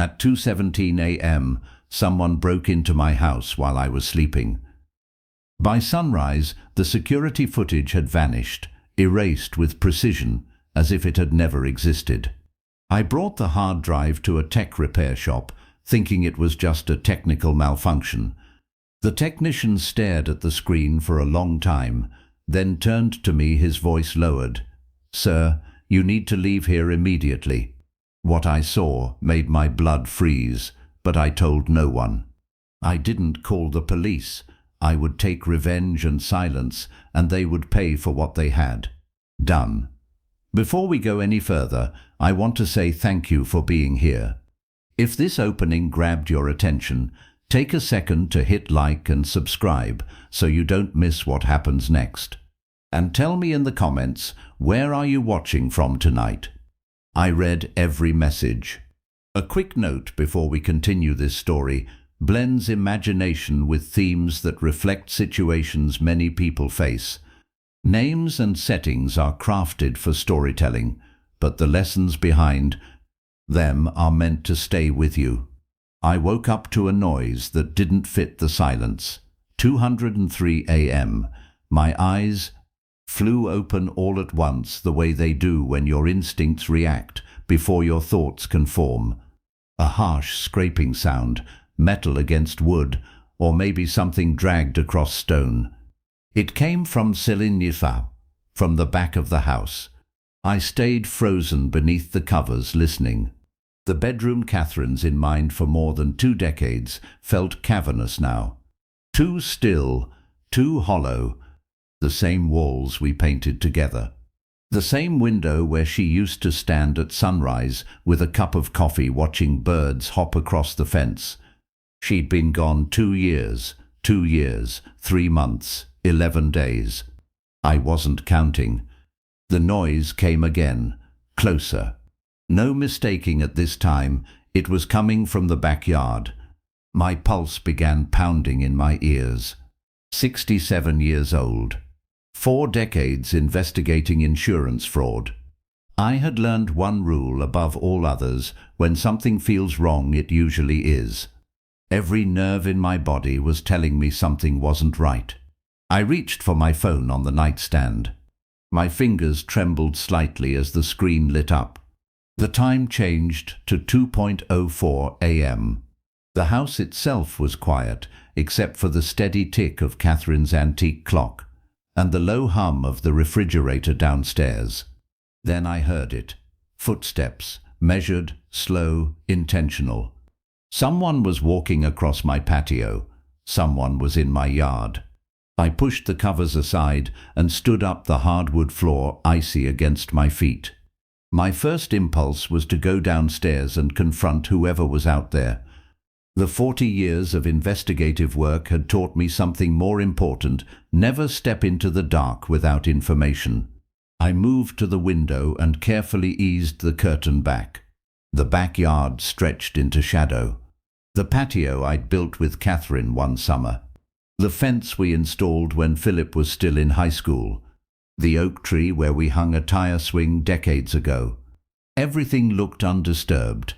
At 2:17 a.m., someone broke into my house while I was sleeping. By sunrise, the security footage had vanished, erased with precision, as if it had never existed. I brought the hard drive to a tech repair shop, thinking it was just a technical malfunction. The technician stared at the screen for a long time, then turned to me, his voice lowered. "Sir, you need to leave here immediately." What I saw made my blood freeze, but I told no one. I didn't call the police. I would take revenge and silence, and they would pay for what they had done. Before we go any further, I want to say thank you for being here. If this opening grabbed your attention, take a second to hit like and subscribe so you don't miss what happens next. And tell me in the comments, where are you watching from tonight? I read every message. A quick note before we continue this story blends imagination with themes that reflect situations many people face. Names and settings are crafted for storytelling, but the lessons behind them are meant to stay with you. I woke up to a noise that didn't fit the silence. 2:03 a.m. My eyes flew open all at once, the way they do when your instincts react before your thoughts can form. A harsh scraping sound, metal against wood, or maybe something dragged across stone. It came from Sneered, from the back of the house. I stayed frozen beneath the covers, listening. The bedroom Catherine's in mind for more than 2 decades felt cavernous now. Too still, too hollow. The same walls we painted together. The same window where she used to stand at sunrise with a cup of coffee watching birds hop across the fence. She'd been gone 2 years, 3 months, 11 days. I wasn't counting. The noise came again, closer. No mistaking at this time, it was coming from the backyard. My pulse began pounding in my ears. 67 years old. 4 decades investigating insurance fraud. I had learned one rule above all others: when something feels wrong, it usually is. Every nerve in my body was telling me something wasn't right. I reached for my phone on the nightstand. My fingers trembled slightly as the screen lit up. The time changed to 2:04 a.m. The house itself was quiet, except for the steady tick of Catherine's antique clock and the low hum of the refrigerator downstairs. Then I heard it. Footsteps, measured, slow, intentional. Someone was walking across my patio. Someone was in my yard. I pushed the covers aside and stood up, the hardwood floor icy against my feet. My first impulse was to go downstairs and confront whoever was out there. The 40 years of investigative work had taught me something more important: never step into the dark without information. I moved to the window and carefully eased the curtain back. The backyard stretched into shadow. The patio I'd built with Catherine one summer. The fence we installed when Philip was still in high school. The oak tree where we hung a tire swing decades ago. Everything looked undisturbed.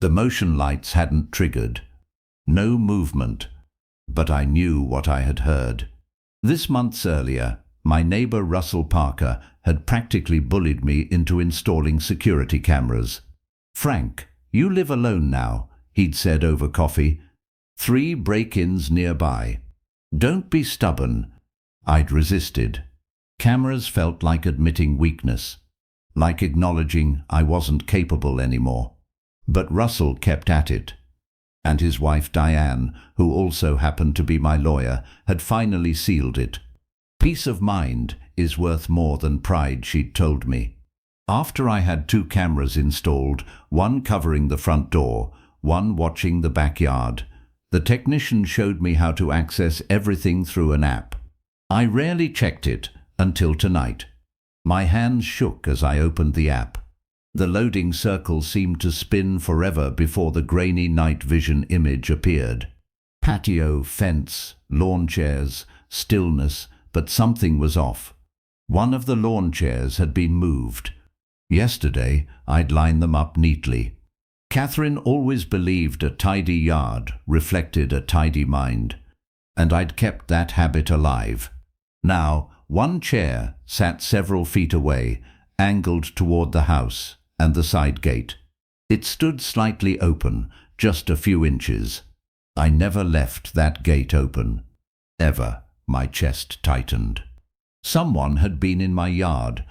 The motion lights hadn't triggered. No movement. But I knew what I had heard. This months earlier, my neighbor Russell Parker had practically bullied me into installing security cameras. "Frank, you live alone now," he'd said over coffee. 3 break-ins nearby. "Don't be stubborn." I'd resisted. Cameras felt like admitting weakness, like acknowledging I wasn't capable anymore. But Russell kept at it. And his wife Diane, who also happened to be my lawyer, had finally sealed it. Peace of mind is worth more than pride, she'd told me. After I had 2 cameras installed, one covering the front door, one watching the backyard, the technician showed me how to access everything through an app. I rarely checked it until tonight. My hands shook as I opened the app. The loading circle seemed to spin forever before the grainy night vision image appeared. Patio, fence, lawn chairs, stillness, but something was off. One of the lawn chairs had been moved. Yesterday, I'd lined them up neatly. Catherine always believed a tidy yard reflected a tidy mind, and I'd kept that habit alive. Now, one chair sat several feet away, angled toward the house and the side gate. It stood slightly open, just a few inches. I never left that gate open. Ever. My chest tightened. Someone had been in my yard.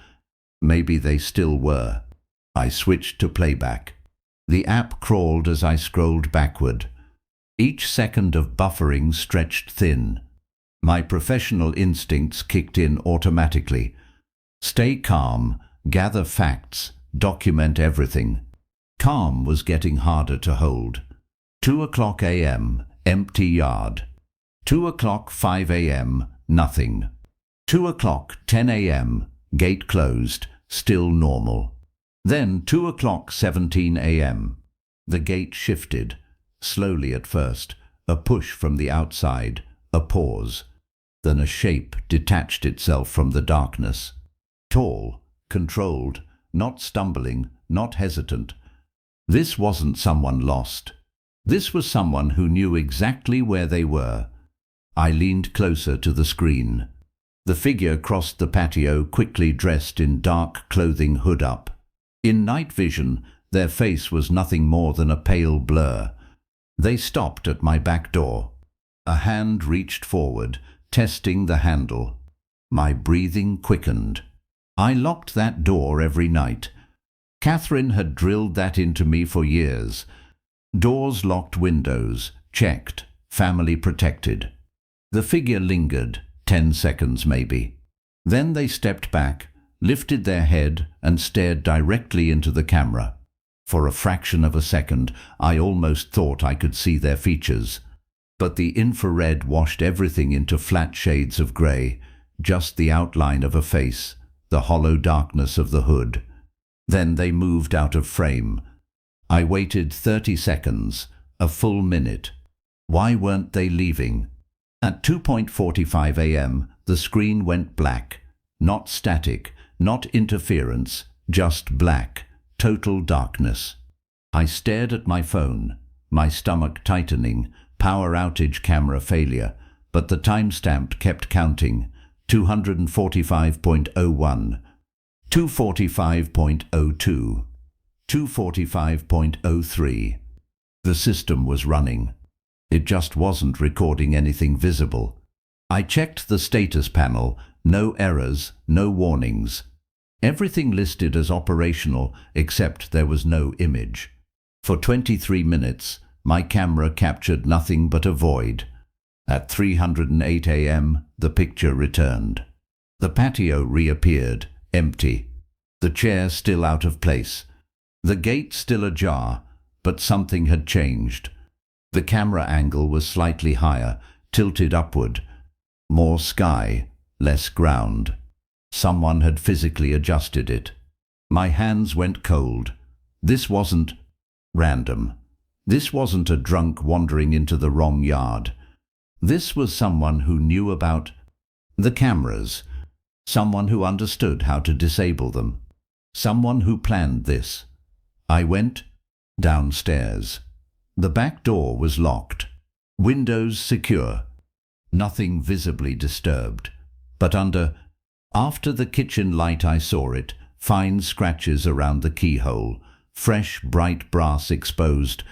Maybe they still were. I switched to playback. The app crawled as I scrolled backward. Each second of buffering stretched thin. My professional instincts kicked in automatically. Stay calm, gather facts, document everything. Calm was getting harder to hold. 2:00 a.m., empty yard. 2:00, 5 a.m., nothing. 2:00, 10 a.m., gate closed, still normal. Then 2:00, 17 a.m. The gate shifted, slowly at first, a push from the outside, a pause. Then a shape detached itself from the darkness. Tall, controlled, not stumbling, not hesitant. This wasn't someone lost. This was someone who knew exactly where they were. I leaned closer to the screen. The figure crossed the patio, quickly dressed in dark clothing, hood up. In night vision, their face was nothing more than a pale blur. They stopped at my back door. A hand reached forward, testing the handle. My breathing quickened. I locked that door every night. Catherine had drilled that into me for years. Doors locked, windows checked, family protected. The figure lingered, 10 seconds maybe. Then they stepped back, lifted their head and stared directly into the camera. For a fraction of a second, I almost thought I could see their features. But the infrared washed everything into flat shades of grey, just the outline of a face, the hollow darkness of the hood. Then they moved out of frame. I waited 30 seconds, a full minute. Why weren't they leaving? At 2:45 a.m., the screen went black. Not static, not interference, just black, total darkness. I stared at my phone, my stomach tightening, power outage, camera failure, but the timestamp kept counting. 245.01, 245.02, 245.03. The system was running. It just wasn't recording anything visible. I checked the status panel, no errors, no warnings. Everything listed as operational, except there was no image. For 23 minutes, my camera captured nothing but a void. At 3:08 a.m., the picture returned. The patio reappeared, empty. The chair still out of place. The gate still ajar, but something had changed. The camera angle was slightly higher, tilted upward. More sky, less ground. Someone had physically adjusted it. My hands went cold. This wasn't random. This wasn't a drunk wandering into the wrong yard. This was someone who knew about the cameras. Someone who understood how to disable them. Someone who planned this. I went downstairs. The back door was locked. Windows secure. Nothing visibly disturbed. But after the kitchen light I saw it, fine scratches around the keyhole, fresh bright brass exposed,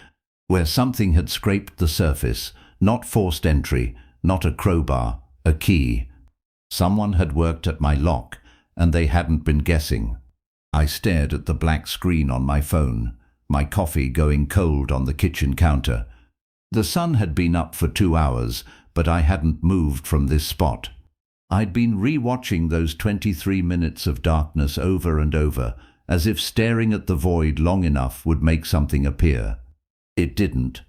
where something had scraped the surface, not forced entry, not a crowbar, a key. Someone had worked at my lock, and they hadn't been guessing. I stared at the black screen on my phone, my coffee going cold on the kitchen counter. The sun had been up for 2 hours, but I hadn't moved from this spot. I'd been re-watching those 23 minutes of darkness over and over, as if staring at the void long enough would make something appear. It didn't.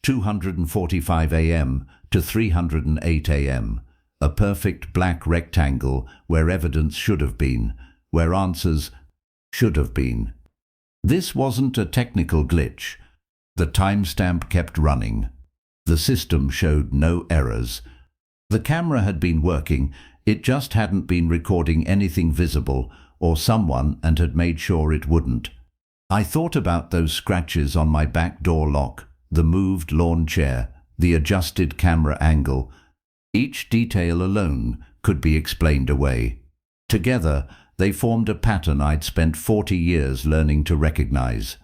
2:45 a.m. to 3:08 a.m. A perfect black rectangle where evidence should have been, where answers should have been. This wasn't a technical glitch. The timestamp kept running. The system showed no errors. The camera had been working, it just hadn't been recording anything visible or someone and had made sure it wouldn't. I thought about those scratches on my back door lock, the moved lawn chair, the adjusted camera angle. Each detail alone could be explained away. Together, they formed a pattern I'd spent 40 years learning to recognize.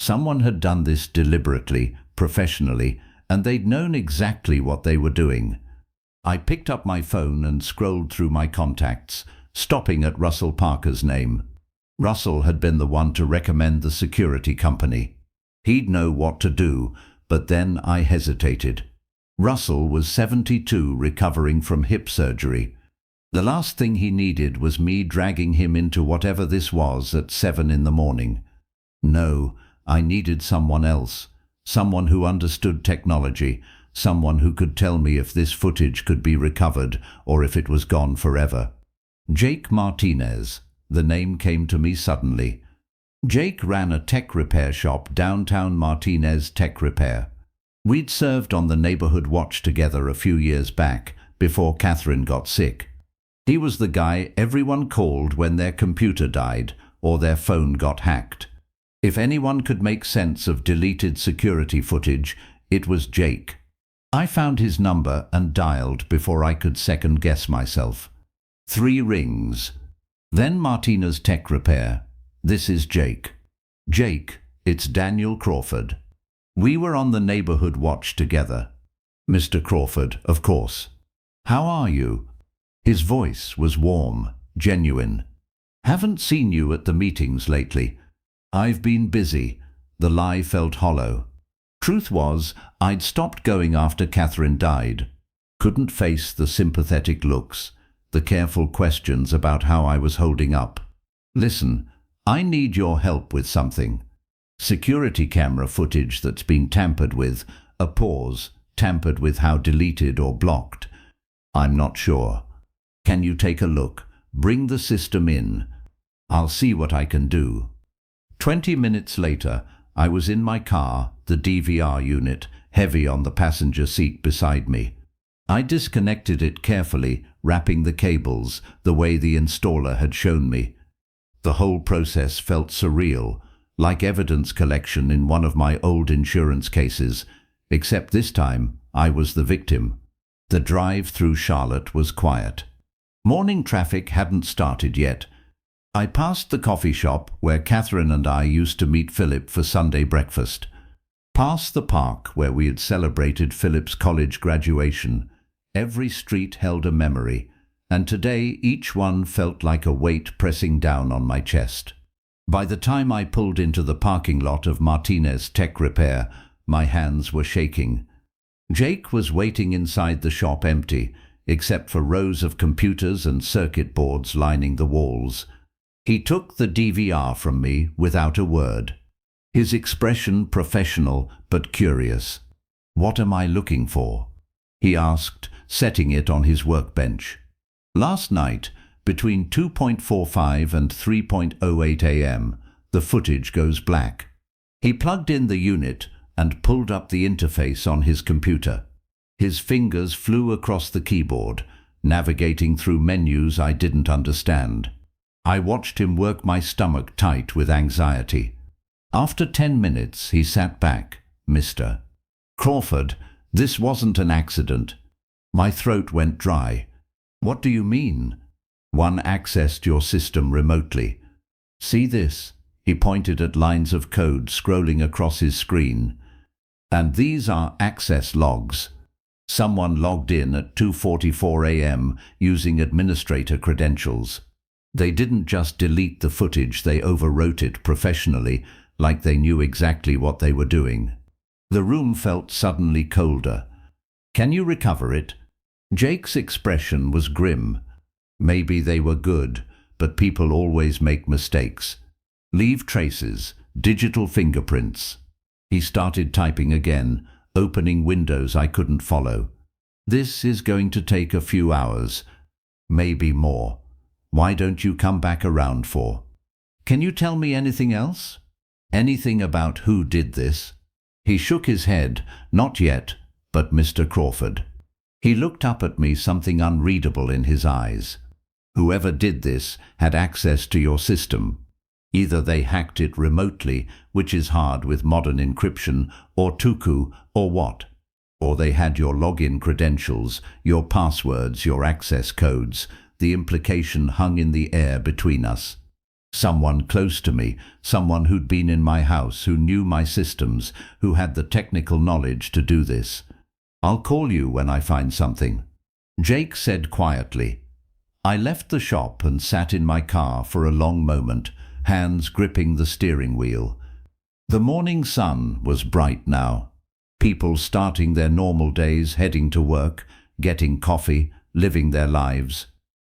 Someone had done this deliberately, professionally, and they'd known exactly what they were doing. I picked up my phone and scrolled through my contacts, stopping at Russell Parker's name. Russell had been the one to recommend the security company. He'd know what to do, but then I hesitated. Russell was 72, recovering from hip surgery. The last thing he needed was me dragging him into whatever this was at 7 in the morning. No, I needed someone else. Someone who understood technology. Someone who could tell me if this footage could be recovered or if it was gone forever. Jake Martinez. The name came to me suddenly. Jake ran a tech repair shop downtown, Martinez Tech Repair. We'd served on the neighborhood watch together a few years back, before Catherine got sick. He was the guy everyone called when their computer died or their phone got hacked. If anyone could make sense of deleted security footage, it was Jake. I found his number and dialed before I could second-guess myself. 3 rings. Then Martinez Tech Repair. This is Jake. Jake, it's Daniel Crawford. We were on the neighborhood watch together. Mr. Crawford, of course. How are you? His voice was warm, genuine. Haven't seen you at the meetings lately. I've been busy. The lie felt hollow. Truth was, I'd stopped going after Catherine died. Couldn't face the sympathetic looks, the careful questions about how I was holding up. Listen, I need your help with something. Security camera footage that's been tampered with, a pause, tampered with how deleted or blocked. I'm not sure. Can you take a look? Bring the system in. I'll see what I can do. 20 minutes later, I was in my car, the DVR unit, heavy on the passenger seat beside me. I disconnected it carefully, wrapping the cables the way the installer had shown me. The whole process felt surreal, like evidence collection in one of my old insurance cases, except this time I was the victim. The drive through Charlotte was quiet. Morning traffic hadn't started yet. I passed the coffee shop where Catherine and I used to meet Philip for Sunday breakfast. Past the park where we had celebrated Philip's college graduation. Every street held a memory, and today each one felt like a weight pressing down on my chest. By the time I pulled into the parking lot of Martinez Tech Repair, my hands were shaking. Jake was waiting inside the shop, empty, except for rows of computers and circuit boards lining the walls. He took the DVR from me without a word. His expression professional but curious. "What am I looking for?" he asked, setting it on his workbench. Last night, between 2:45 and 3:08 a.m., the footage goes black. He plugged in the unit and pulled up the interface on his computer. His fingers flew across the keyboard, navigating through menus I didn't understand. I watched him work, my stomach tight with anxiety. After 10 minutes, he sat back. "Mr. Crawford, this wasn't an accident." My throat went dry. "What do you mean?" "One accessed your system remotely. See this?" He pointed at lines of code scrolling across his screen. "And these are access logs. Someone logged in at 2:44 a.m. using administrator credentials. They didn't just delete the footage, they overwrote it professionally, like they knew exactly what they were doing." The room felt suddenly colder. "Can you recover it?" Jake's expression was grim. "Maybe they were good, but people always make mistakes. Leave traces, digital fingerprints." He started typing again, opening windows I couldn't follow. "This is going to take a few hours, maybe more. Why don't you come back around for? Can you tell me anything else? Anything about who did this?" He shook his head. "Not yet, but Mr. Crawford." He looked up at me, something unreadable in his eyes. "Whoever did this had access to your system. Either they hacked it remotely, which is hard with modern encryption, or Tuku, or what? Or they had your login credentials, your passwords, your access codes. The implication hung in the air between us. Someone close to me, someone who'd been in my house, who knew my systems, who had the technical knowledge to do this. "I'll call you when I find something," Jake said quietly. I left the shop and sat in my car for a long moment, hands gripping the steering wheel. The morning sun was bright now. People starting their normal days, heading to work, getting coffee, living their lives.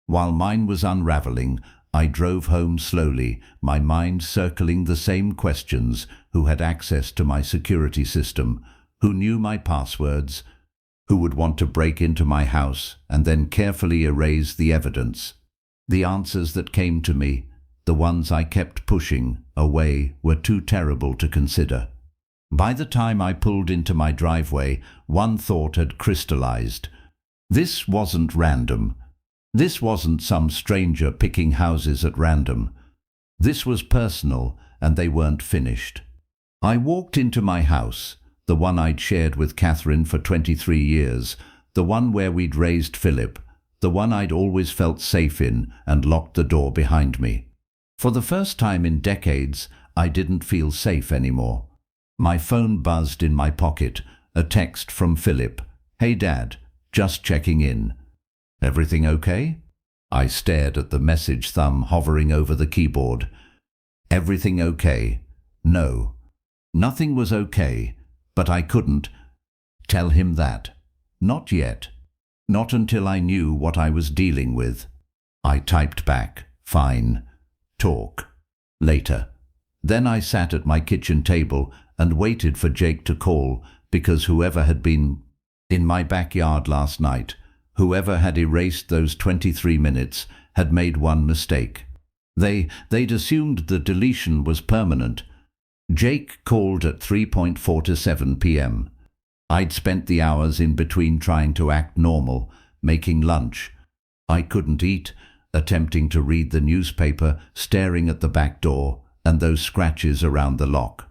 While mine was unraveling, I drove home slowly, my mind circling the same questions: who had access to my security system, who knew my passwords, who would want to break into my house and then carefully erase the evidence. The answers that came to me, the ones I kept pushing away, were too terrible to consider. By the time I pulled into my driveway, one thought had crystallized. This wasn't random. This wasn't some stranger picking houses at random. This was personal, and they weren't finished. I walked into my house, the one I'd shared with Catherine for 23 years, the one where we'd raised Philip, the one I'd always felt safe in, and locked the door behind me. For the first time in decades, I didn't feel safe anymore. My phone buzzed in my pocket, a text from Philip. "Hey Dad, just checking in. Everything okay?" I stared at the message, thumb hovering over the keyboard. Everything okay? No. Nothing was okay, but I couldn't tell him that. Not yet. Not until I knew what I was dealing with. I typed back, "Fine. Talk later." Then I sat at my kitchen table and waited for Jake to call, because whoever had been in my backyard last night, whoever had erased those 23 minutes, had made one mistake. They'd assumed the deletion was permanent. Jake called at 3:47 p.m. I'd spent the hours in between trying to act normal, making lunch. I couldn't eat, attempting to read the newspaper, staring at the back door, and those scratches around the lock.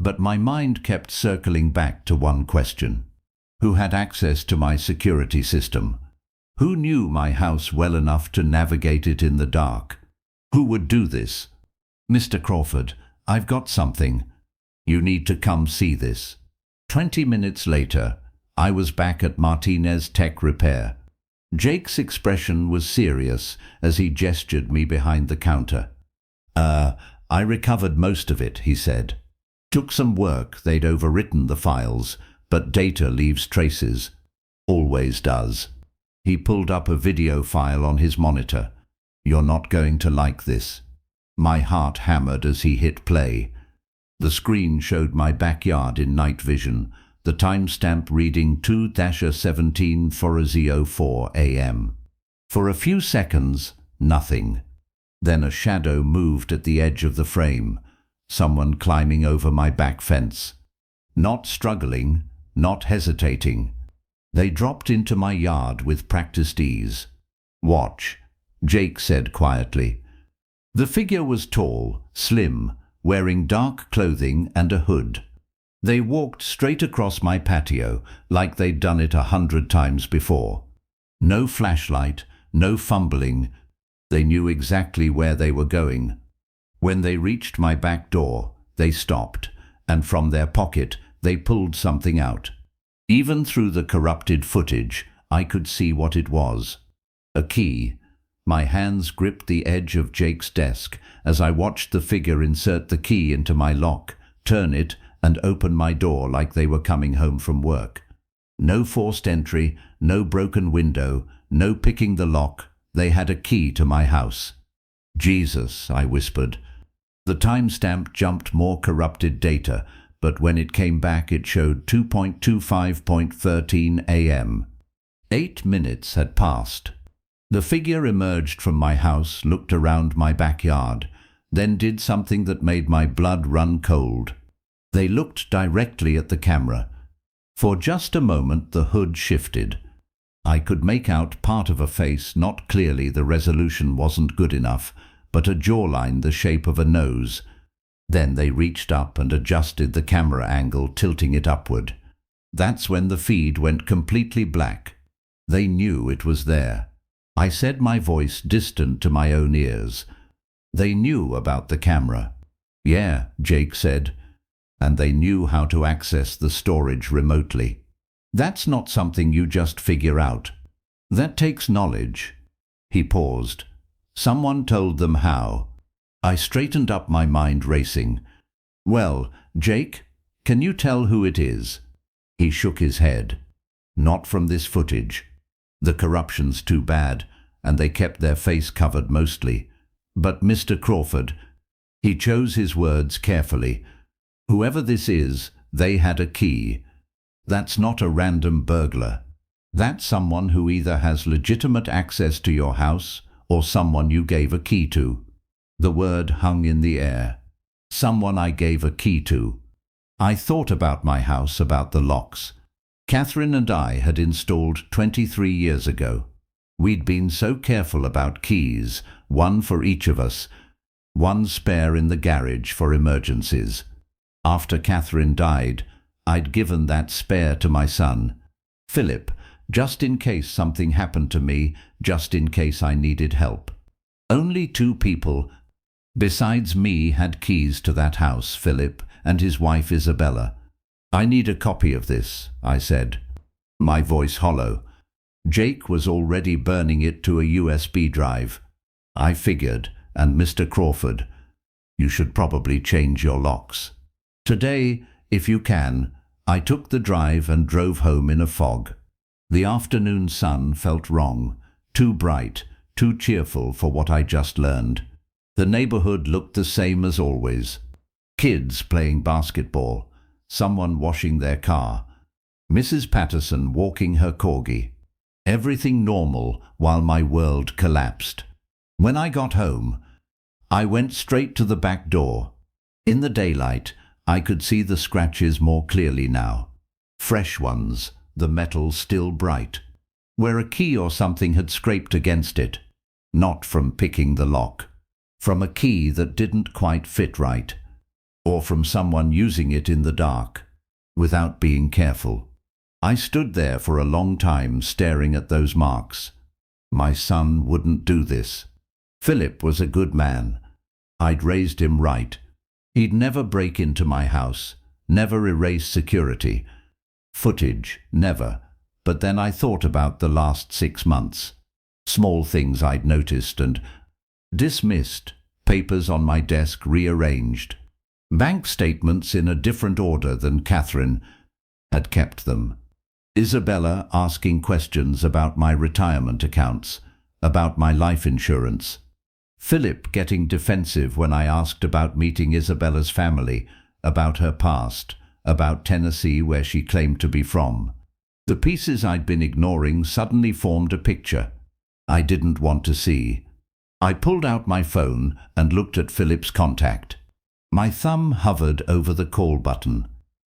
But my mind kept circling back to one question. Who had access to my security system? Who knew my house well enough to navigate it in the dark? Who would do this? "Mr. Crawford, I've got something. You need to come see this." 20 minutes later, I was back at Martinez Tech Repair. Jake's expression was serious as he gestured me behind the counter. I recovered most of it," he said. "Took some work, they'd overwritten the files, but data leaves traces. Always does." He pulled up a video file on his monitor. "You're not going to like this." My heart hammered as he hit play. The screen showed my backyard in night vision, the timestamp reading 2-17:04 a.m. For a few seconds, nothing. Then a shadow moved at the edge of the frame, someone climbing over my back fence. Not struggling, not hesitating. They dropped into my yard with practiced ease. "Watch," Jake said quietly. The figure was tall, slim, wearing dark clothing and a hood. They walked straight across my patio, like they'd done it 100 times before. No flashlight, no fumbling. They knew exactly where they were going. When they reached my back door, they stopped, and from their pocket they pulled something out. Even through the corrupted footage, I could see what it was. A key. My hands gripped the edge of Jake's desk as I watched the figure insert the key into my lock, turn it, and open my door like they were coming home from work. No forced entry, no broken window, no picking the lock. They had a key to my house. "Jesus," I whispered. The timestamp jumped more corrupted data, but when it came back it showed 2:25:13 a.m. 8 minutes had passed. The figure emerged from my house, looked around my backyard, then did something that made my blood run cold. They looked directly at the camera. For just a moment the hood shifted. I could make out part of a face, not clearly, the resolution wasn't good enough, but a jawline the shape of a nose. Then they reached up and adjusted the camera angle, tilting it upward. That's when the feed went completely black. They knew it was there. I said, my voice distant to my own ears. They knew about the camera. Yeah, Jake said. And they knew how to access the storage remotely. That's not something you just figure out. That takes knowledge. He paused. Someone told them how. I straightened up, my mind racing. Well, Jake, can you tell who it is? He shook his head. Not from this footage. The corruption's too bad, and they kept their face covered mostly. But Mr. Crawford, he chose his words carefully. Whoever this is, they had a key. That's not a random burglar. That's someone who either has legitimate access to your house or someone you gave a key to. The word hung in the air. Someone I gave a key to. I thought about my house, about the locks. Catherine and I had installed 23 years ago. We'd been so careful about keys, one for each of us, one spare in the garage for emergencies. After Catherine died, I'd given that spare to my son, Philip, just in case something happened to me, just in case I needed help. Only 2 people besides me had keys to that house, Philip and his wife Isabella. I need a copy of this, I said, my voice hollow. Jake was already burning it to a USB drive. I figured, and Mr. Crawford, you should probably change your locks. Today, if you can. I took the drive and drove home in a fog. The afternoon sun felt wrong, too bright, too cheerful for what I just learned. The neighborhood looked the same as always. Kids playing basketball, someone washing their car, Mrs. Patterson walking her corgi. Everything normal while my world collapsed. When I got home, I went straight to the back door. In the daylight, I could see the scratches more clearly now. Fresh ones, the metal still bright. Where a key or something had scraped against it. Not from picking the lock. From a key that didn't quite fit right. Or from someone using it in the dark, without being careful. I stood there for a long time staring at those marks. My son wouldn't do this. Philip was a good man. I'd raised him right. He'd never break into my house, never erase security. Footage, never. But then I thought about the last 6 months. Small things I'd noticed and dismissed. Papers on my desk rearranged. Bank statements in a different order than Catherine had kept them. Isabella asking questions about my retirement accounts, about my life insurance. Philip getting defensive when I asked about meeting Isabella's family, about her past, about Tennessee where she claimed to be from. The pieces I'd been ignoring suddenly formed a picture I didn't want to see. I pulled out my phone and looked at Philip's contact. My thumb hovered over the call button.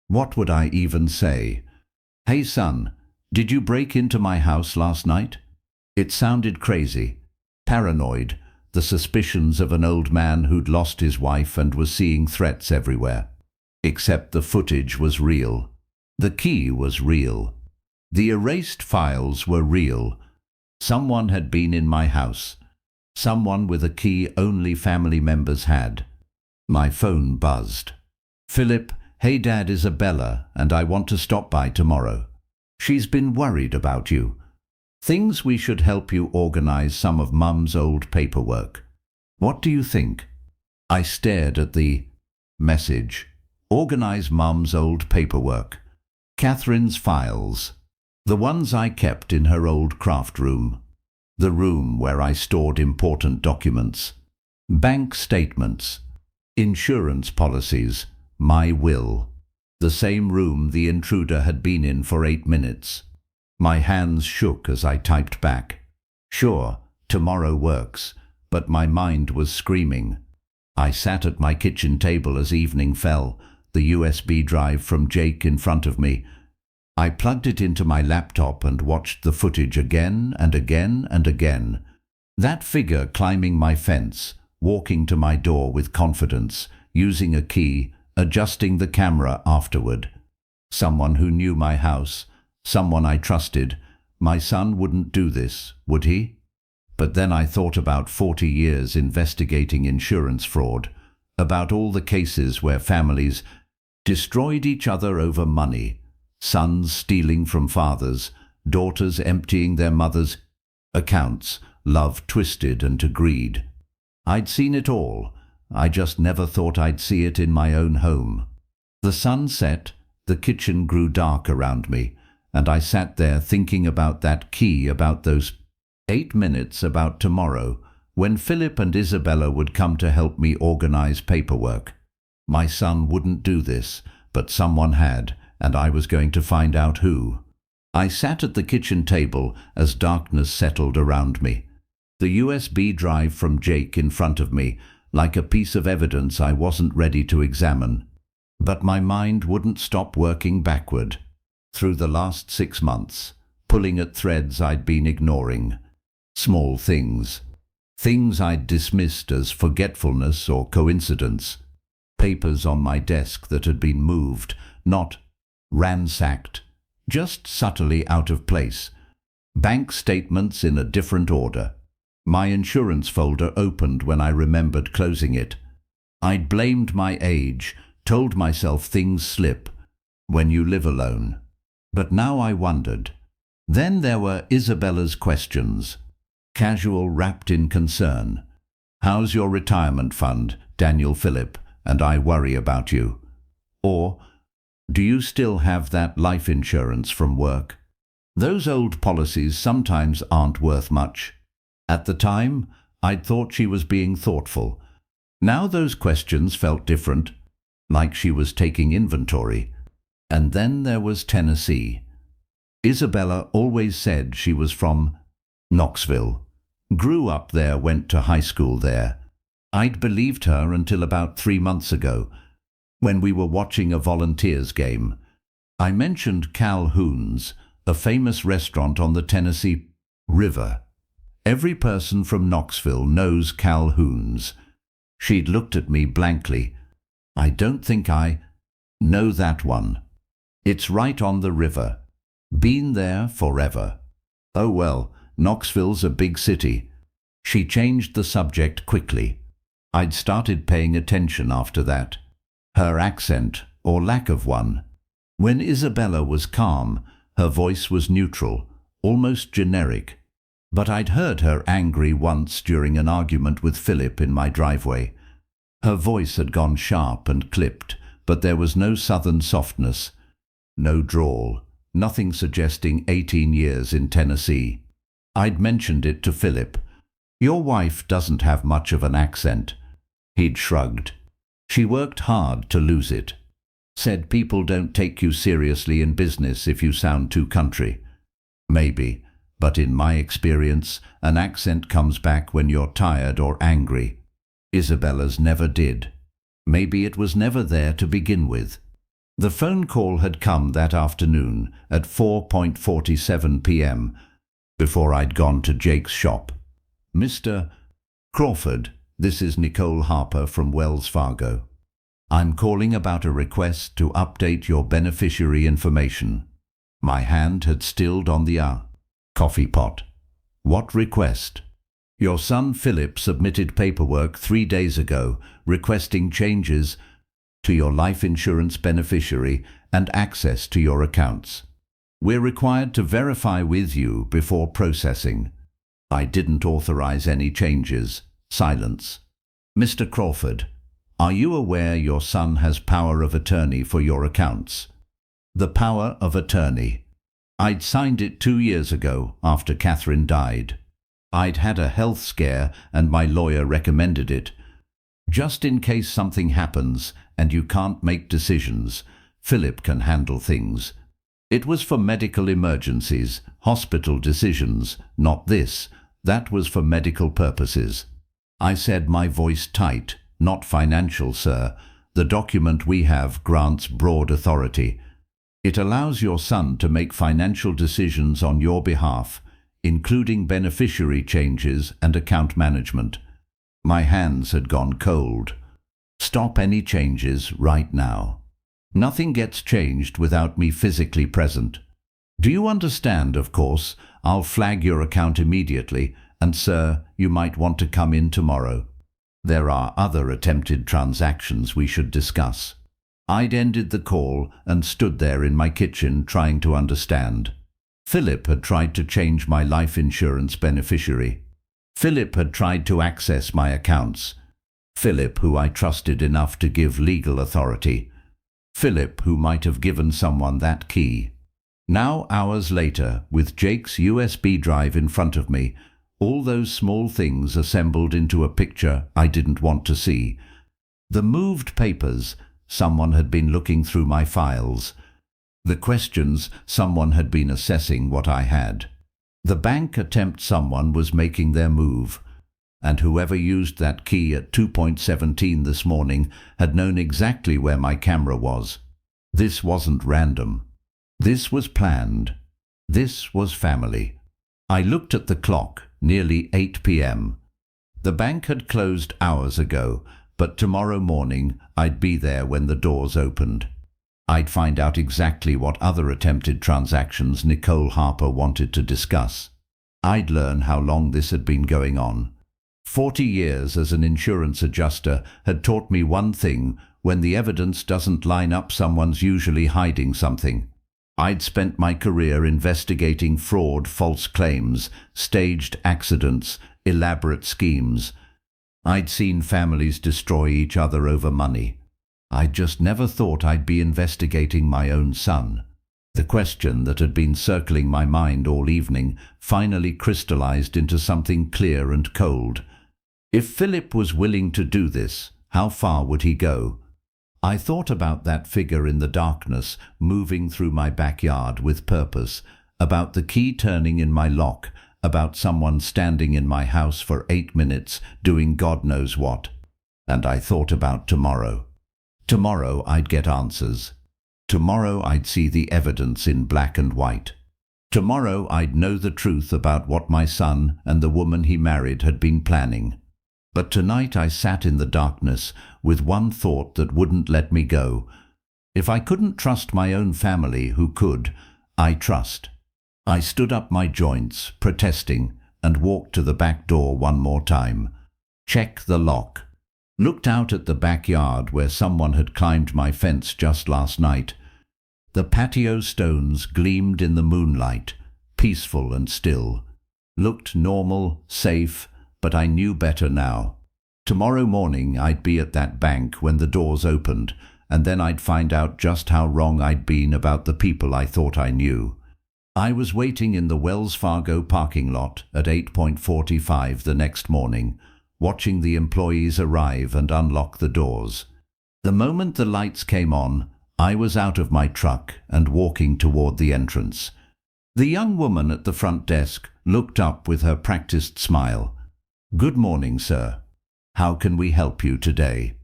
What would I even say? Hey son, did you break into my house last night? It sounded crazy, paranoid, the suspicions of an old man who'd lost his wife and was seeing threats everywhere. Except the footage was real. The key was real. The erased files were real. Someone had been in my house. Someone with a key only family members had. My phone buzzed. Philip, hey Dad, Isabella, and I want to stop by tomorrow. She's been worried about you. Thinks we should help you organize some of Mum's old paperwork. What do you think? I stared at the message. Organize Mum's old paperwork. Catherine's files. The ones I kept in her old craft room. The room where I stored important documents. Bank statements. Insurance policies. My will. The same room the intruder had been in for 8 minutes. My hands shook as I typed back. Sure, tomorrow works, but my mind was screaming. I sat at my kitchen table as evening fell, the USB drive from Jake in front of me. I plugged it into my laptop and watched the footage again and again and again. That figure climbing my fence, walking to my door with confidence, using a key, adjusting the camera afterward. Someone who knew my house, someone I trusted. My son wouldn't do this, would he? But then I thought about 40 years investigating insurance fraud, about all the cases where families destroyed each other over money, sons stealing from fathers, daughters emptying their mothers' accounts, love twisted into greed. I'd seen it all. I just never thought I'd see it in my own home. The sun set, the kitchen grew dark around me, and I sat there thinking about that key, about those 8 minutes, about tomorrow, when Philip and Isabella would come to help me organize paperwork. My son wouldn't do this, but someone had, and I was going to find out who. I sat at the kitchen table as darkness settled around me. The USB drive from Jake in front of me, like a piece of evidence I wasn't ready to examine. But my mind wouldn't stop working backward. Through the last 6 months, pulling at threads I'd been ignoring. Small things. Things I'd dismissed as forgetfulness or coincidence. Papers on my desk that had been moved, not ransacked, just subtly out of place. Bank statements in a different order. My insurance folder opened when I remembered closing it. I'd blamed my age, told myself things slip when you live alone. But now I wondered. Then there were Isabella's questions, casual wrapped in concern. How's your retirement fund, Daniel Phillip, and I worry about you? Or, do you still have that life insurance from work? Those old policies sometimes aren't worth much. At the time, I'd thought she was being thoughtful. Now those questions felt different, like she was taking inventory. And then there was Tennessee. Isabella always said she was from Knoxville. Grew up there, went to high school there. I'd believed her until about 3 months ago, when we were watching a Volunteers game. I mentioned Calhoun's, a famous restaurant on the Tennessee River. Every person from Knoxville knows Calhoun's. She'd looked at me blankly. I don't think I know that one. It's right on the river. Been there forever. Oh well, Knoxville's a big city. She changed the subject quickly. I'd started paying attention after that. Her accent, or lack of one. When Isabella was calm, her voice was neutral, almost generic. But I'd heard her angry once during an argument with Philip in my driveway. Her voice had gone sharp and clipped, but there was no southern softness, no drawl, nothing suggesting 18 years in Tennessee. I'd mentioned it to Philip. Your wife doesn't have much of an accent. He'd shrugged. She worked hard to lose it. Said people don't take you seriously in business if you sound too country. Maybe, but in my experience, an accent comes back when you're tired or angry. Isabella's never did. Maybe it was never there to begin with. The phone call had come that afternoon at 4:47 p.m. before I'd gone to Jake's shop. Mr. Crawford, this is Nicole Harper from Wells Fargo. I'm calling about a request to update your beneficiary information. My hand had stilled on the coffee pot. What request? Your son Philip submitted paperwork 3 days ago requesting changes to your life insurance beneficiary and access to your accounts. We're required to verify with you before processing. I didn't authorize any changes. Silence. Mr. Crawford, are you aware your son has power of attorney for your accounts? The power of attorney. I'd signed it 2 years ago after Catherine died. I'd had a health scare and my lawyer recommended it. Just in case something happens and you can't make decisions, Philip can handle things. It was for medical emergencies, hospital decisions, not this. That was for medical purposes. I said, my voice tight, not financial, sir. The document we have grants broad authority. It allows your son to make financial decisions on your behalf, including beneficiary changes and account management. My hands had gone cold. Stop any changes right now. Nothing gets changed without me physically present. Do you understand, of course? I'll flag your account immediately, and sir, you might want to come in tomorrow. There are other attempted transactions we should discuss. I'd ended the call and stood there in my kitchen trying to understand. Philip had tried to change my life insurance beneficiary. Philip had tried to access my accounts. Philip, who I trusted enough to give legal authority. Philip, who might have given someone that key. Now, hours later, with Jake's USB drive in front of me, all those small things assembled into a picture I didn't want to see. The moved papers, someone had been looking through my files. The questions, someone had been assessing what I had. The bank attempt, someone was making their move. And whoever used that key at 2:17 this morning had known exactly where my camera was. This wasn't random. This was planned. This was family. I looked at the clock, nearly 8 p.m. The bank had closed hours ago, but tomorrow morning I'd be there when the doors opened. I'd find out exactly what other attempted transactions Nicole Harper wanted to discuss. I'd learn how long this had been going on. 40 years as an insurance adjuster had taught me one thing: when the evidence doesn't line up, someone's usually hiding something. I'd spent my career investigating fraud, false claims, staged accidents, elaborate schemes. I'd seen families destroy each other over money. I'd just never thought I'd be investigating my own son. The question that had been circling my mind all evening finally crystallized into something clear and cold. If Philip was willing to do this, how far would he go? I thought about that figure in the darkness moving through my backyard with purpose, about the key turning in my lock, about someone standing in my house for 8 minutes doing God knows what. And I thought about tomorrow. Tomorrow I'd get answers. Tomorrow I'd see the evidence in black and white. Tomorrow I'd know the truth about what my son and the woman he married had been planning. But tonight I sat in the darkness with one thought that wouldn't let me go. If I couldn't trust my own family, who could? I trust. I stood up my joints, protesting, and walked to the back door one more time. Check the lock. Looked out at the backyard where someone had climbed my fence just last night. The patio stones gleamed in the moonlight, peaceful and still. Looked normal, safe, but I knew better now. Tomorrow morning I'd be at that bank when the doors opened, and then I'd find out just how wrong I'd been about the people I thought I knew. I was waiting in the Wells Fargo parking lot at 8:45 the next morning, watching the employees arrive and unlock the doors. The moment the lights came on, I was out of my truck and walking toward the entrance. The young woman at the front desk looked up with her practiced smile. "Good morning, sir. How can we help you today?"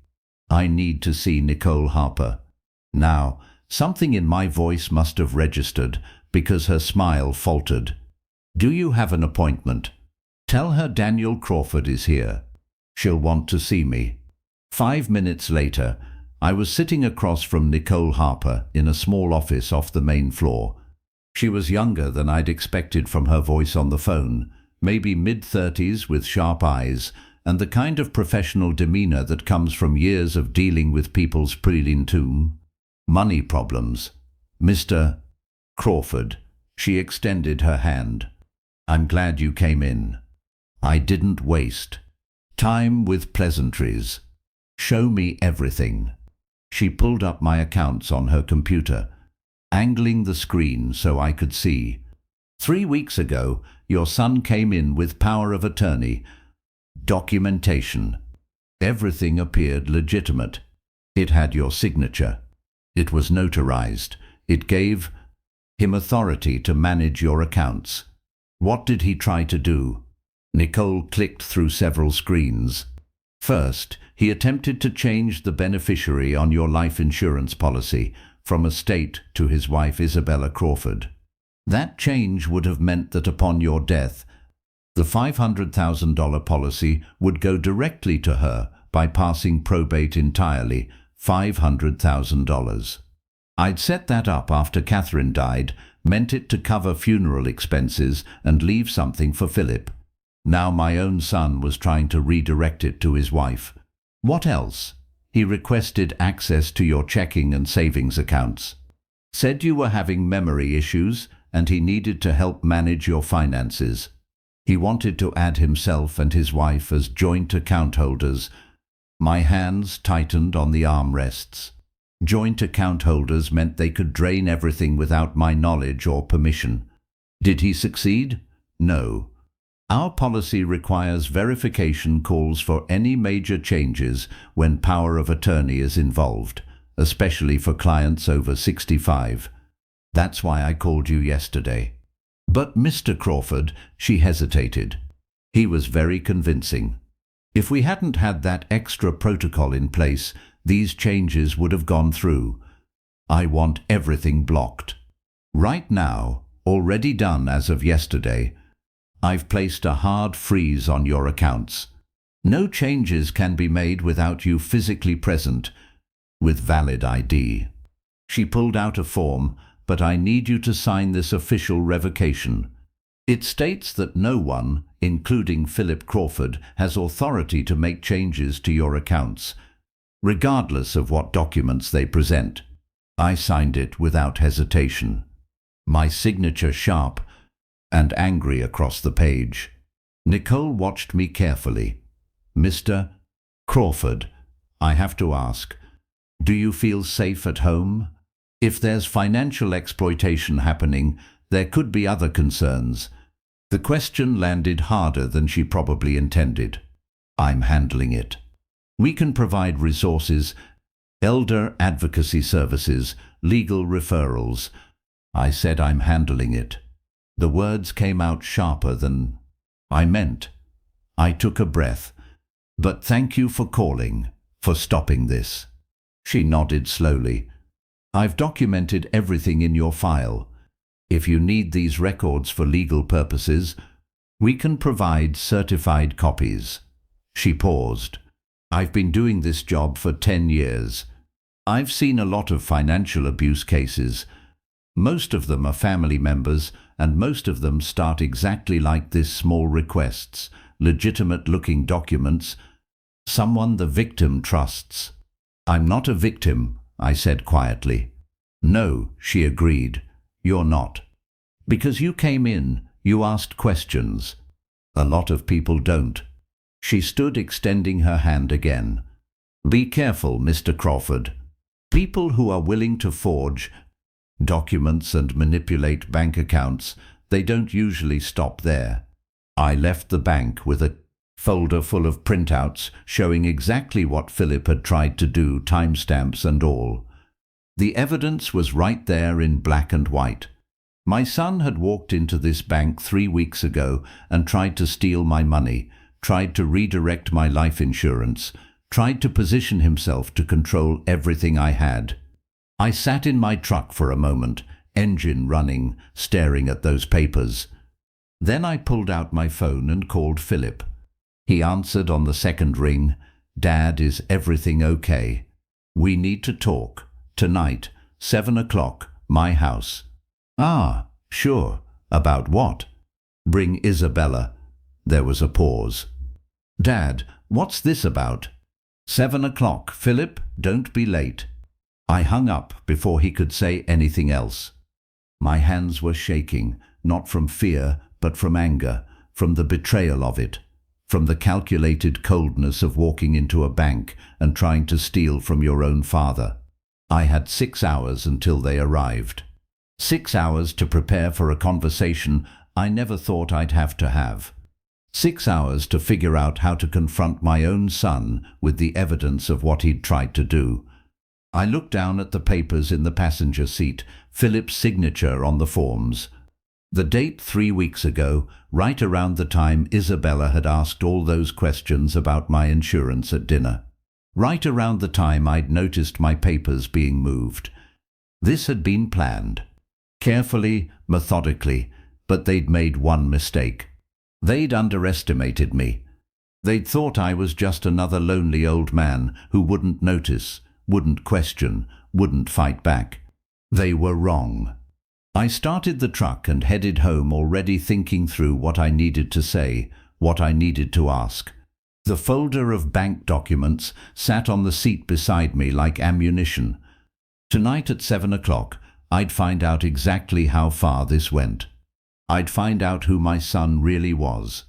"I need to see Nicole Harper." Now, something in my voice must have registered, because her smile faltered. "Do you have an appointment? Tell her Daniel Crawford is here. She'll want to see me." 5 minutes later, I was sitting across from Nicole Harper in a small office off the main floor. She was younger than I'd expected from her voice on the phone, maybe mid-30s with sharp eyes, and the kind of professional demeanor that comes from years of dealing with people's prelintum. Money problems. "Mr. Crawford." She extended her hand. "I'm glad you came in." I didn't waste time with pleasantries. "Show me everything." She pulled up my accounts on her computer, angling the screen so I could see. 3 weeks ago, your son came in with power of attorney. Documentation. Everything appeared legitimate. It had your signature. It was notarized. It gave him authority to manage your accounts. What did he try to do? Nicole clicked through several screens. First, he attempted to change the beneficiary on your life insurance policy from estate to his wife Isabella Crawford. That change would have meant that upon your death, The $500,000 policy would go directly to her, bypassing probate entirely, $500,000. I'd set that up after Catherine died, meant it to cover funeral expenses and leave something for Philip. Now my own son was trying to redirect it to his wife. What else? He requested access to your checking and savings accounts. Said you were having memory issues and he needed to help manage your finances. He wanted to add himself and his wife as joint account holders. My hands tightened on the armrests. Joint account holders meant they could drain everything without my knowledge or permission. Did he succeed? No. Our policy requires verification calls for any major changes when power of attorney is involved, especially for clients over 65. That's why I called you yesterday. But Mr. Crawford, she hesitated. He was very convincing. If we hadn't had that extra protocol in place, these changes would have gone through. I want everything blocked. Right now, already done as of yesterday, I've placed a hard freeze on your accounts. No changes can be made without you physically present, with valid ID. She pulled out a form, but I need you to sign this official revocation. It states that no one, including Philip Crawford, has authority to make changes to your accounts, regardless of what documents they present. I signed it without hesitation, my signature sharp and angry across the page. Nicole watched me carefully. Mr. Crawford, I have to ask, do you feel safe at home? If there's financial exploitation happening, there could be other concerns. The question landed harder than she probably intended. I'm handling it. We can provide resources, elder advocacy services, legal referrals. I said I'm handling it. The words came out sharper than I meant. I took a breath. But thank you for calling, for stopping this. She nodded slowly. I've documented everything in your file. If you need these records for legal purposes, we can provide certified copies. She paused. I've been doing this job for 10 years. I've seen a lot of financial abuse cases. Most of them are family members, and most of them start exactly like this: small requests, legitimate-looking documents, someone the victim trusts. I'm not a victim, I said quietly. No, she agreed. You're not. Because you came in, you asked questions. A lot of people don't. She stood extending her hand again. Be careful, Mr. Crawford. People who are willing to forge documents and manipulate bank accounts, they don't usually stop there. I left the bank with a folder full of printouts showing exactly what Philip had tried to do, timestamps and all. The evidence was right there in black and white. My son had walked into this bank 3 weeks ago and tried to steal my money, tried to redirect my life insurance, tried to position himself to control everything I had. I sat in my truck for a moment, engine running, staring at those papers. Then I pulled out my phone and called Philip. He answered on the second ring. Dad, is everything okay? We need to talk. Tonight, 7 o'clock, my house. Ah, sure. About what? Bring Isabella. There was a pause. Dad, what's this about? 7 o'clock, Philip, don't be late. I hung up before he could say anything else. My hands were shaking, not from fear, but from anger, from the betrayal of it, from the calculated coldness of walking into a bank and trying to steal from your own father. I had 6 hours until they arrived. 6 hours to prepare for a conversation I never thought I'd have to have. 6 hours to figure out how to confront my own son with the evidence of what he'd tried to do. I looked down at the papers in the passenger seat, Philip's signature on the forms. The date 3 weeks ago, right around the time Isabella had asked all those questions about my insurance at dinner. Right around the time I'd noticed my papers being moved. This had been planned. Carefully, methodically, but they'd made one mistake. They'd underestimated me. They'd thought I was just another lonely old man who wouldn't notice, wouldn't question, wouldn't fight back. They were wrong. I started the truck and headed home, already thinking through what I needed to say, what I needed to ask. The folder of bank documents sat on the seat beside me like ammunition. Tonight at 7 o'clock, I'd find out exactly how far this went. I'd find out who my son really was.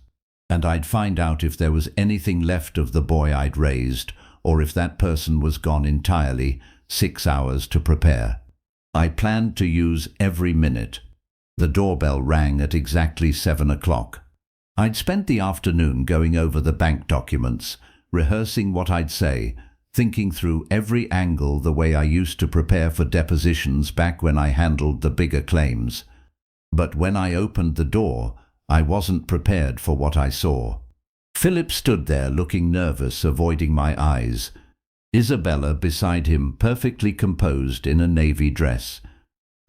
And I'd find out if there was anything left of the boy I'd raised, or if that person was gone entirely. 6 hours to prepare. I planned to use every minute. The doorbell rang at exactly 7 o'clock. I'd spent the afternoon going over the bank documents, rehearsing what I'd say, thinking through every angle the way I used to prepare for depositions back when I handled the bigger claims. But when I opened the door, I wasn't prepared for what I saw. Philip stood there looking nervous, avoiding my eyes. Isabella beside him, perfectly composed in a navy dress,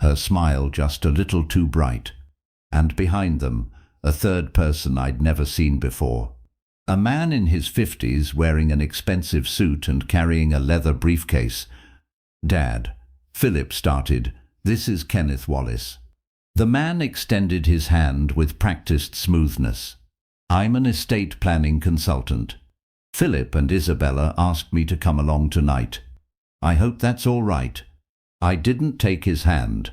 her smile just a little too bright. And behind them, a third person I'd never seen before. A man in his 50s wearing an expensive suit and carrying a leather briefcase. "Dad," Philip started, "this is Kenneth Wallace." The man extended his hand with practiced smoothness. "I'm an estate planning consultant. Philip and Isabella asked me to come along tonight. I hope that's all right." I didn't take his hand.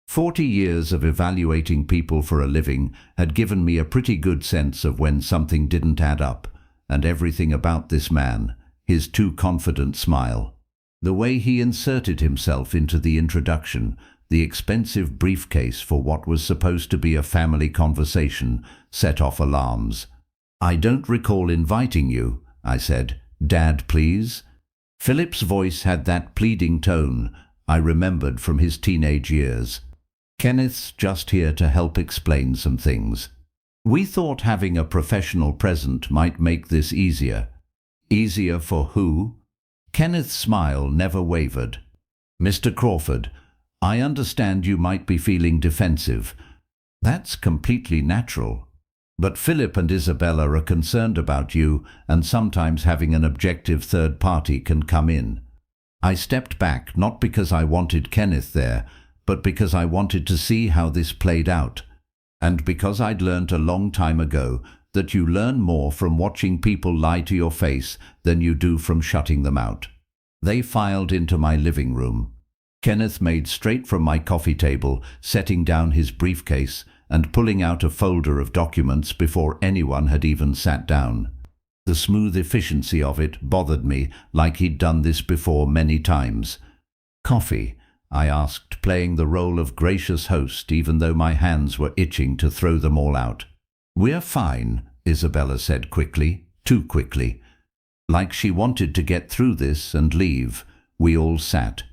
40 years of evaluating people for a living had given me a pretty good sense of when something didn't add up, and everything about this man, his too confident smile, the way he inserted himself into the introduction, the expensive briefcase for what was supposed to be a family conversation, set off alarms. "I don't recall inviting you," I said. "Dad, please." Philip's voice had that pleading tone I remembered from his teenage years. "Kenneth's just here to help explain some things." We thought having a professional present might make this easier. Easier for who? Kenneth's smile never wavered. "Mr. Crawford, I understand you might be feeling defensive. That's completely natural. But Philip and Isabella are concerned about you, and sometimes having an objective third party can come in." I stepped back, not because I wanted Kenneth there, but because I wanted to see how this played out. And because I'd learned a long time ago that you learn more from watching people lie to your face than you do from shutting them out. They filed into my living room. Kenneth made straight from my coffee table, setting down his briefcase and pulling out a folder of documents before anyone had even sat down. The smooth efficiency of it bothered me, like he'd done this before many times. "Coffee?" I asked, playing the role of gracious host even though my hands were itching to throw them all out. "We're fine," Isabella said quickly, too quickly. Like she wanted to get through this and leave. We all sat.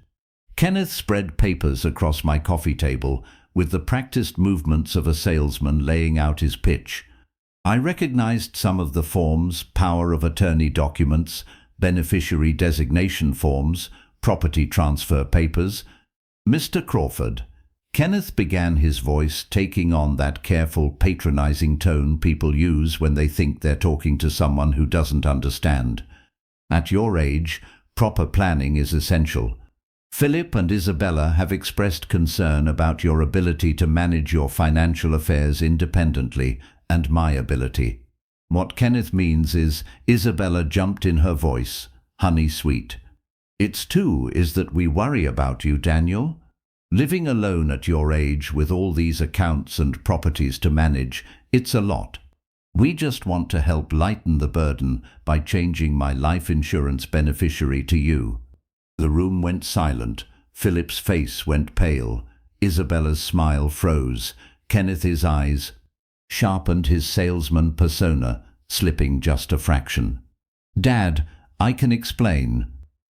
Kenneth spread papers across my coffee table with the practiced movements of a salesman laying out his pitch. I recognized some of the forms: power of attorney documents, beneficiary designation forms, property transfer papers. "Mr. Crawford," Kenneth began, his voice taking on that careful, patronizing tone people use when they think they're talking to someone who doesn't understand. "At your age, proper planning is essential. Philip and Isabella have expressed concern about your ability to manage your financial affairs independently and my ability." What Kenneth means is, Isabella jumped in her voice, honey sweet. "It's too is that we worry about you, Daniel. Living alone at your age with all these accounts and properties to manage, it's a lot. We just want to help lighten the burden by changing my life insurance beneficiary to you." The room went silent. Philip's face went pale. Isabella's smile froze. Kenneth's eyes sharpened, his salesman persona slipping just a fraction. "Dad, I can explain."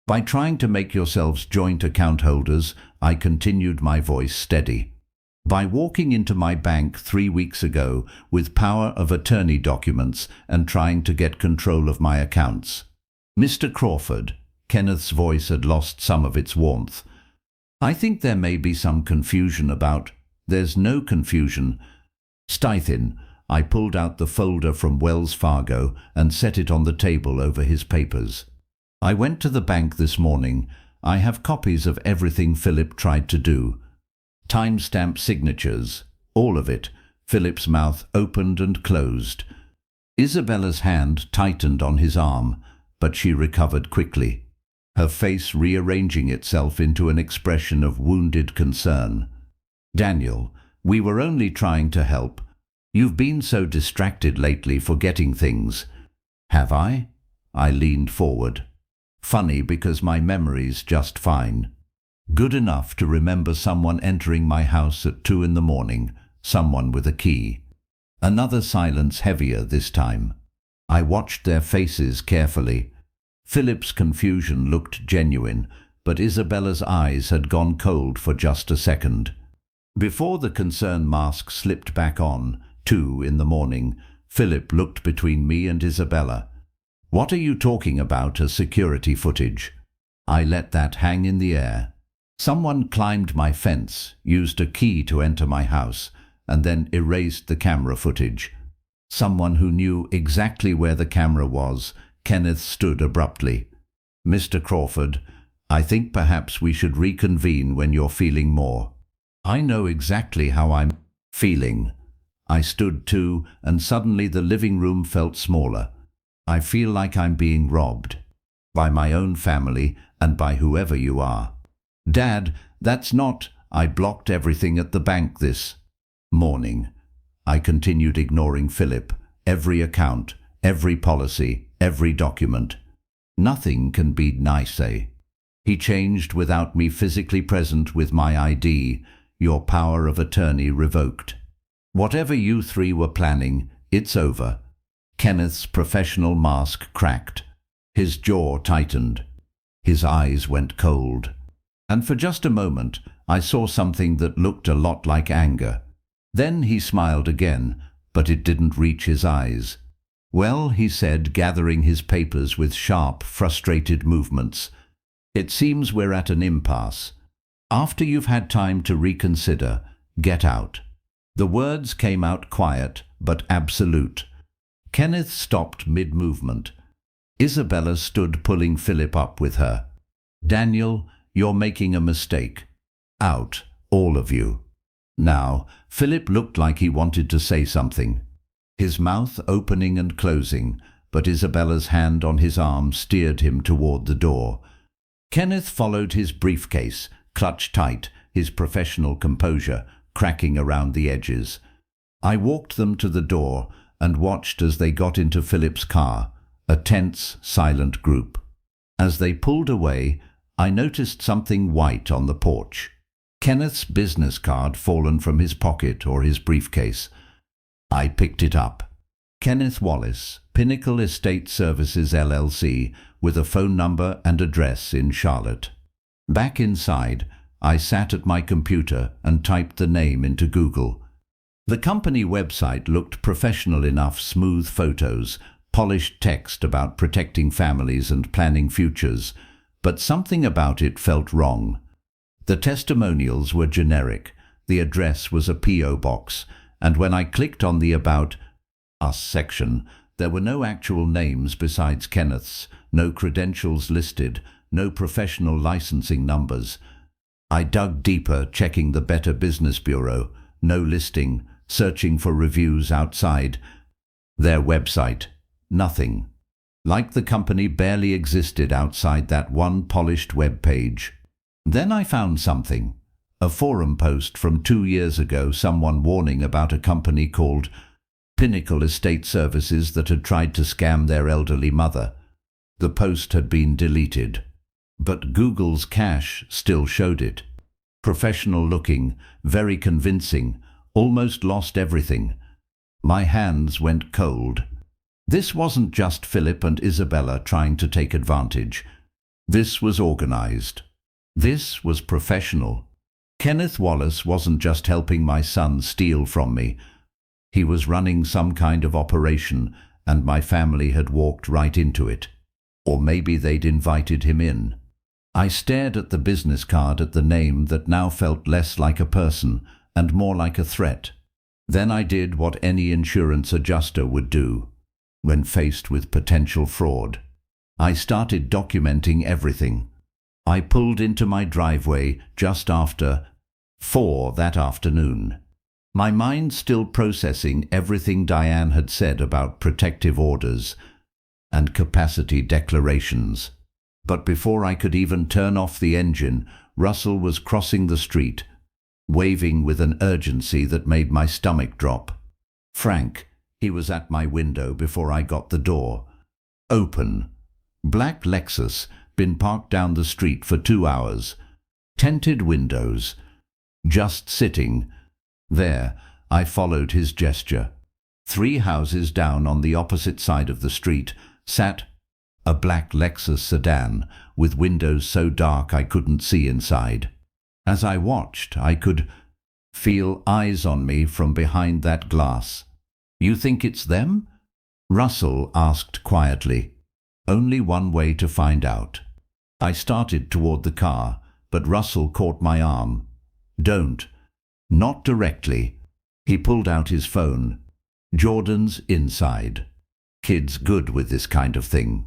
By trying to make yourselves joint account holders, I continued, my voice steady. By walking into my bank 3 weeks ago with power of attorney documents and trying to get control of my accounts. "Mr. Crawford," Kenneth's voice had lost some of its warmth. "I think there may be some confusion about—" "There's no confusion. Stithin, I pulled out the folder from Wells Fargo and set it on the table over his papers. I went to the bank this morning. I have copies of everything Philip tried to do. Timestamp signatures, all of it. Philip's mouth opened and closed. Isabella's hand tightened on his arm, but she recovered quickly, her face rearranging itself into an expression of wounded concern. "Daniel, we were only trying to help. You've been so distracted lately forgetting things." "Have I?" I leaned forward. "Funny, because my memory's just fine. Good enough to remember someone entering my house at 2 in the morning, someone with a key." Another silence, heavier this time. I watched their faces carefully. Philip's confusion looked genuine, but Isabella's eyes had gone cold for just a second. Before the concern mask slipped back on, 2 in the morning, Philip looked between me and Isabella. "What are you talking about as security footage?" I let that hang in the air. "Someone climbed my fence, used a key to enter my house, and then erased the camera footage." Someone who knew exactly where the camera was. Kenneth stood abruptly. "Mr. Crawford, I think perhaps we should reconvene when you're feeling more." "I know exactly how I'm feeling." I stood too, and suddenly the living room felt smaller. "I feel like I'm being robbed. By my own family, and by whoever you are." "Dad, that's not—" I blocked everything at the bank this morning. I continued ignoring Philip, every account, every policy, every document. "Nothing can be nice, eh?" He changed without me physically present with my ID. "Your power of attorney revoked. Whatever you 3 were planning, it's over." Kenneth's professional mask cracked. His jaw tightened. His eyes went cold. And for just a moment, I saw something that looked a lot like anger. Then he smiled again, but it didn't reach his eyes. "Well," he said, gathering his papers with sharp, frustrated movements, "it seems we're at an impasse. After you've had time to reconsider, get out." The words came out quiet, but absolute. Kenneth stopped mid-movement. Isabella stood pulling Philip up with her. "Daniel, you're making a mistake. Out, all of you." Now, Philip looked like he wanted to say something, his mouth opening and closing, but Isabella's hand on his arm steered him toward the door. Kenneth followed his briefcase, clutched tight, his professional composure cracking around the edges. I walked them to the door and watched as they got into Philip's car, a tense, silent group. As they pulled away, I noticed something white on the porch. Kenneth's business card fallen from his pocket or his briefcase. I picked it up. Kenneth Wallace, Pinnacle Estate Services LLC, with a phone number and address in Charlotte. Back inside, I sat at my computer and typed the name into Google. The company website looked professional enough: smooth photos, polished text about protecting families and planning futures, but something about it felt wrong. The testimonials were generic, the address was a P.O. box, and when I clicked on the About Us section, there were no actual names besides Kenneth's, no credentials listed, no professional licensing numbers. I dug deeper, checking the Better Business Bureau, no listing, searching for reviews outside their website, nothing. Like the company barely existed outside that one polished web page. Then I found something. A forum post from 2 years ago, someone warning about a company called Pinnacle Estate Services that had tried to scam their elderly mother. The post had been deleted, but Google's cache still showed it. Professional looking, very convincing, almost lost everything. My hands went cold. This wasn't just Philip and Isabella trying to take advantage. This was organized. This was professional. Kenneth Wallace wasn't just helping my son steal from me. He was running some kind of operation, and my family had walked right into it. Or maybe they'd invited him in. I stared at the business card, at the name that now felt less like a person and more like a threat. Then I did what any insurance adjuster would do when faced with potential fraud. I started documenting everything. I pulled into my driveway just after 4 that afternoon, my mind still processing everything Diane had said about protective orders and capacity declarations. But before I could even turn off the engine, Russell was crossing the street, waving with an urgency that made my stomach drop. Frank, he was at my window before I got the door open. Black Lexus, been parked down the street for 2 hours. Tinted windows. Just sitting. There, I followed his gesture. 3 houses down on the opposite side of the street sat a black Lexus sedan with windows so dark I couldn't see inside. As I watched, I could feel eyes on me from behind that glass. "You think it's them?" Russell asked quietly. "Only one way to find out." I started toward the car, but Russell caught my arm. "Don't. Not directly." He pulled out his phone. "Jordan's inside. Kid's good with this kind of thing."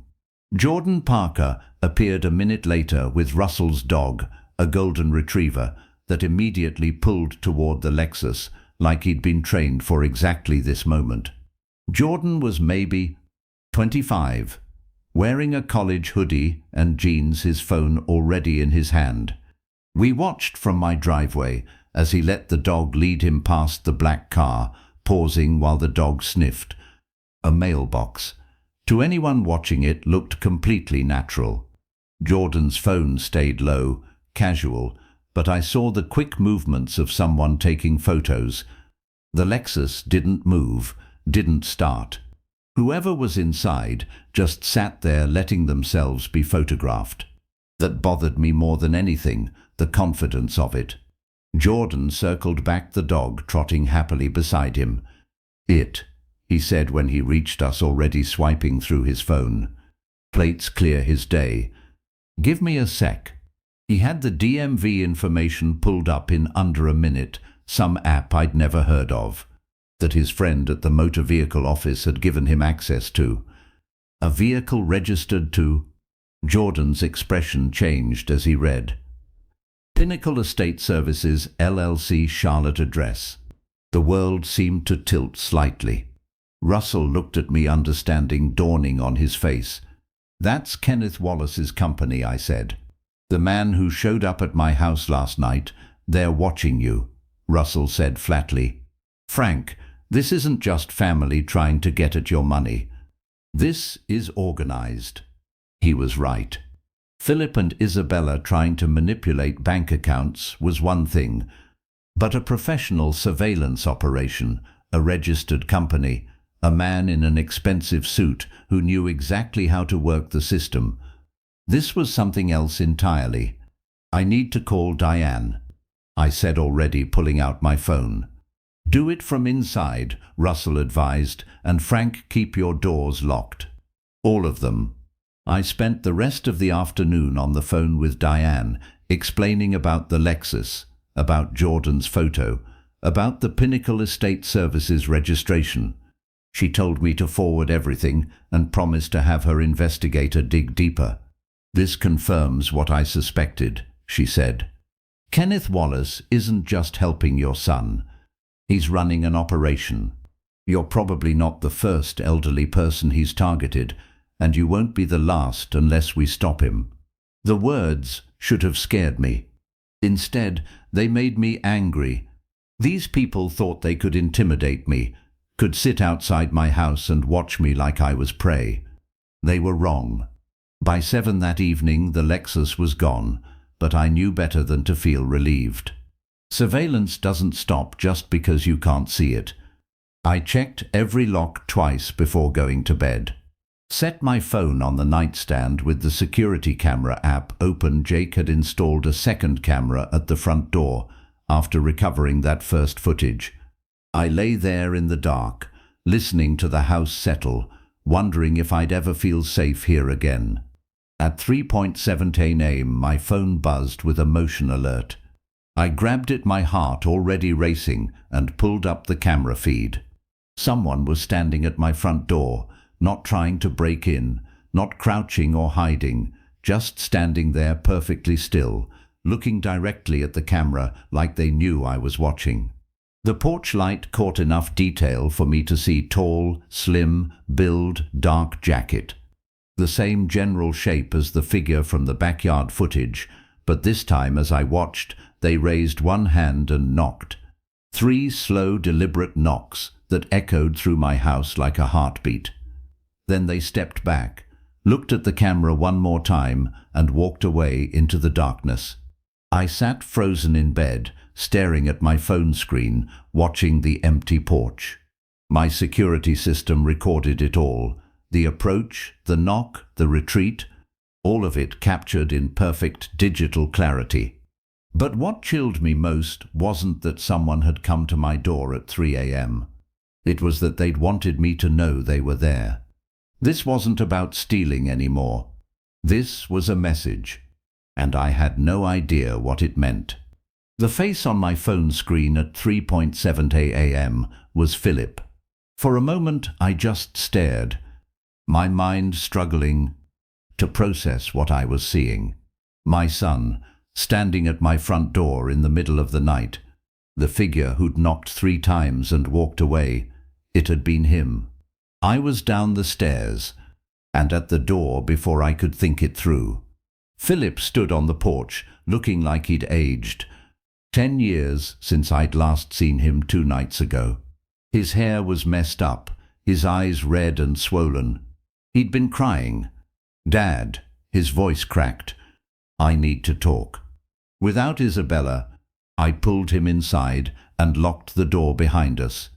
Jordan Parker appeared a minute later with Russell's dog, a golden retriever, that immediately pulled toward the Lexus like he'd been trained for exactly this moment. Jordan was maybe 25, wearing a college hoodie and jeans, his phone already in his hand. We watched from my driveway as he let the dog lead him past the black car, pausing while the dog sniffed. A mailbox. To anyone watching it looked completely natural. Jordan's phone stayed low, casual, but I saw the quick movements of someone taking photos. The Lexus didn't move, didn't start. Whoever was inside just sat there letting themselves be photographed. That bothered me more than anything, the confidence of it. Jordan circled back the dog trotting happily beside him. "It," he said when he reached us, already swiping through his phone. "Plates clear his day. Give me a sec." He had the DMV information pulled up in under a minute, some app I'd never heard of, that his friend at the motor vehicle office had given him access to. A vehicle registered to... Jordan's expression changed as he read. Pinnacle Estate Services, LLC, Charlotte address. The world seemed to tilt slightly. Russell looked at me, understanding dawning on his face. "That's Kenneth Wallace's company," I said. "The man who showed up at my house last night. They're watching you," Russell said flatly. "Frank, this isn't just family trying to get at your money. This is organized." He was right. Philip and Isabella trying to manipulate bank accounts was one thing, but a professional surveillance operation, a registered company, a man in an expensive suit who knew exactly how to work the system. This was something else entirely. "I need to call Diane," I said, already pulling out my phone. "Do it from inside," Russell advised, "and Frank, keep your doors locked. All of them." I spent the rest of the afternoon on the phone with Diane, explaining about the Lexus, about Jordan's photo, about the Pinnacle Estate Services registration. She told me to forward everything and promised to have her investigator dig deeper. "This confirms what I suspected," she said. "Kenneth Wallace isn't just helping your son. He's running an operation. You're probably not the first elderly person he's targeted, and you won't be the last unless we stop him." The words should have scared me. Instead, they made me angry. These people thought they could intimidate me, could sit outside my house and watch me like I was prey. They were wrong. By 7 that evening, the Lexus was gone, but I knew better than to feel relieved. Surveillance doesn't stop just because you can't see it. I checked every lock twice before going to bed. Set my phone on the nightstand with the security camera app open. Jake had installed a second camera at the front door after recovering that first footage. I lay there in the dark, listening to the house settle, wondering if I'd ever feel safe here again. At 3:17 a.m. my phone buzzed with a motion alert. I grabbed it, my heart already racing, and pulled up the camera feed. Someone was standing at my front door, not trying to break in, not crouching or hiding, just standing there perfectly still, looking directly at the camera like they knew I was watching. The porch light caught enough detail for me to see tall, slim, build, dark jacket. The same general shape as the figure from the backyard footage, but this time as I watched, they raised one hand and knocked. 3 slow, deliberate knocks that echoed through my house like a heartbeat. Then they stepped back, looked at the camera one more time, and walked away into the darkness. I sat frozen in bed, staring at my phone screen, watching the empty porch. My security system recorded it all. The approach, the knock, the retreat, all of it captured in perfect digital clarity. But what chilled me most wasn't that someone had come to my door at 3 a.m. It was that they'd wanted me to know they were there. This wasn't about stealing anymore. This was a message, and I had no idea what it meant. The face on my phone screen at 3:70 a.m. was Philip. For a moment I just stared, my mind struggling to process what I was seeing. My son, standing at my front door in the middle of the night, the figure who'd knocked 3 times and walked away. It had been him. I was down the stairs and at the door before I could think it through. Philip stood on the porch, looking like he'd aged 10 years since I'd last seen him 2 nights ago. His hair was messed up, his eyes red and swollen. He'd been crying. "Dad," his voice cracked. "I need to talk." Without Isabella, I pulled him inside and locked the door behind us.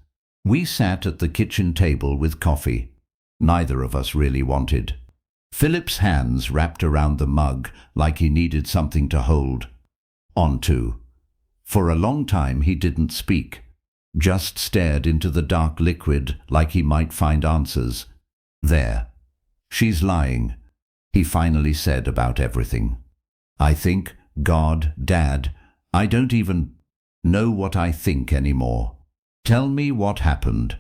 We sat at the kitchen table with coffee. Neither of us really wanted. Philip's hands wrapped around the mug like he needed something to hold onto. For a long time he didn't speak, just stared into the dark liquid like he might find answers. "There. She's lying," he finally said about everything. "I think, God, Dad, I don't even know what I think anymore. Tell me what happened."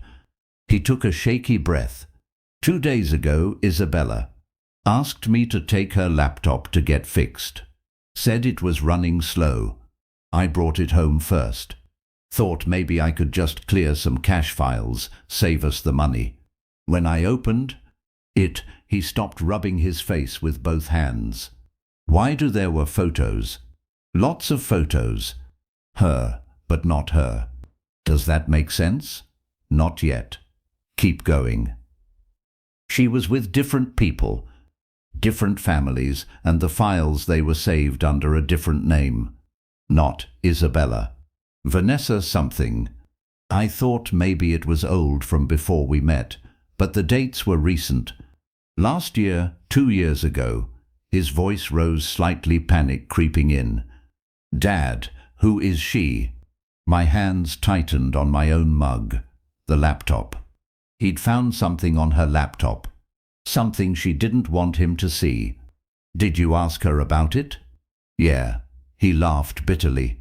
He took a shaky breath. 2 days ago, Isabella asked me to take her laptop to get fixed. Said it was running slow. I brought it home first. Thought maybe I could just clear some cache files, save us the money. When I opened it, he stopped rubbing his face with both hands. Why do there were photos? Lots of photos. Her, but not her. Does that make sense? Not yet. Keep going. She was with different people, different families, and the files they were saved under a different name. Not Isabella. Vanessa something. I thought maybe it was old from before we met, but the dates were recent. Last year, 2 years ago. His voice rose slightly, panic creeping in. "Dad, who is she?" My hands tightened on my own mug. The laptop. He'd found something on her laptop. Something she didn't want him to see. "Did you ask her about it?" "Yeah." He laughed bitterly.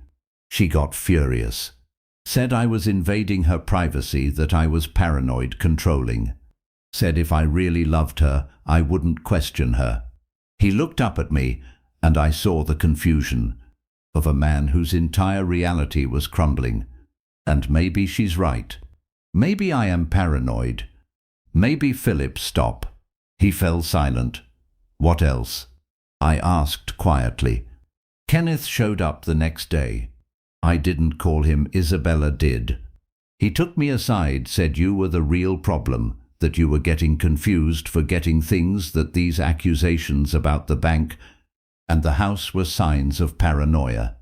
She got furious. Said I was invading her privacy, that I was paranoid, controlling. Said if I really loved her, I wouldn't question her. He looked up at me, and I saw the confusion of a man whose entire reality was crumbling. And maybe she's right. Maybe I am paranoid. Maybe Philip, stop. He fell silent. "What else?" I asked quietly. Kenneth showed up the next day. I didn't call him, Isabella did. He took me aside, said you were the real problem, that you were getting confused, forgetting things, that these accusations about the bank and the house were signs of paranoia.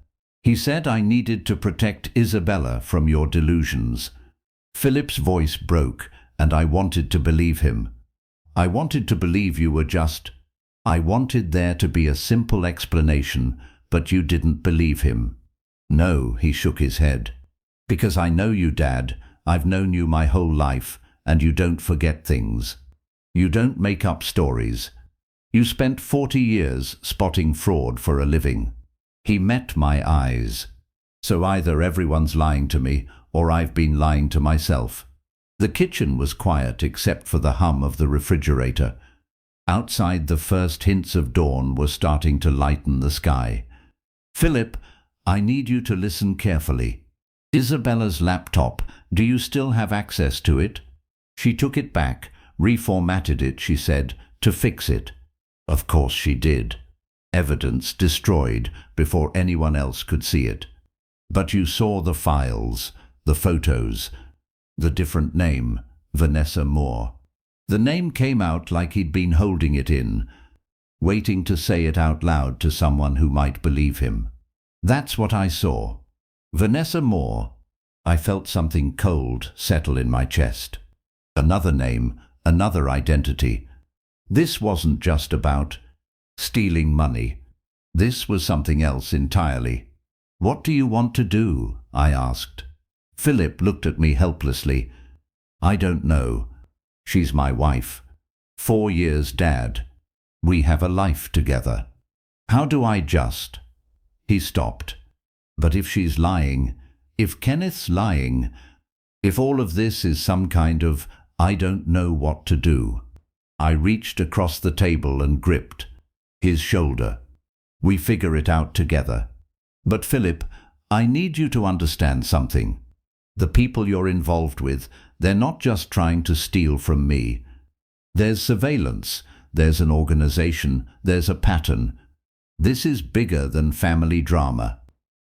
He said I needed to protect Isabella from your delusions. Philip's voice broke, and I wanted to believe him. I wanted to believe you were just... I wanted there to be a simple explanation, but you didn't believe him. "No," he shook his head. "Because I know you, Dad. I've known you my whole life, and you don't forget things. You don't make up stories. You spent 40 years spotting fraud for a living." He met my eyes. So either everyone's lying to me, or I've been lying to myself. The kitchen was quiet except for the hum of the refrigerator. Outside, the first hints of dawn were starting to lighten the sky. Philip, I need you to listen carefully. Isabella's laptop, do you still have access to it? She took it back, reformatted it, she said, to fix it. Of course she did. Evidence destroyed before anyone else could see it. But you saw the files, the photos, the different name, Vanessa Moore. The name came out like he'd been holding it in, waiting to say it out loud to someone who might believe him. That's what I saw. Vanessa Moore. I felt something cold settle in my chest. Another name, another identity. This wasn't just about stealing money. This was something else entirely. What do you want to do? I asked. Philip looked at me helplessly. I don't know. She's my wife. 4 years dad. We have a life together. How do I just? He stopped. But if she's lying, if Kenneth's lying, if all of this is some kind of I don't know what to do. I reached across the table and gripped his shoulder. We figure it out together. But Philip, I need you to understand something. The people you're involved with, they're not just trying to steal from me. There's surveillance, there's an organization, there's a pattern. This is bigger than family drama.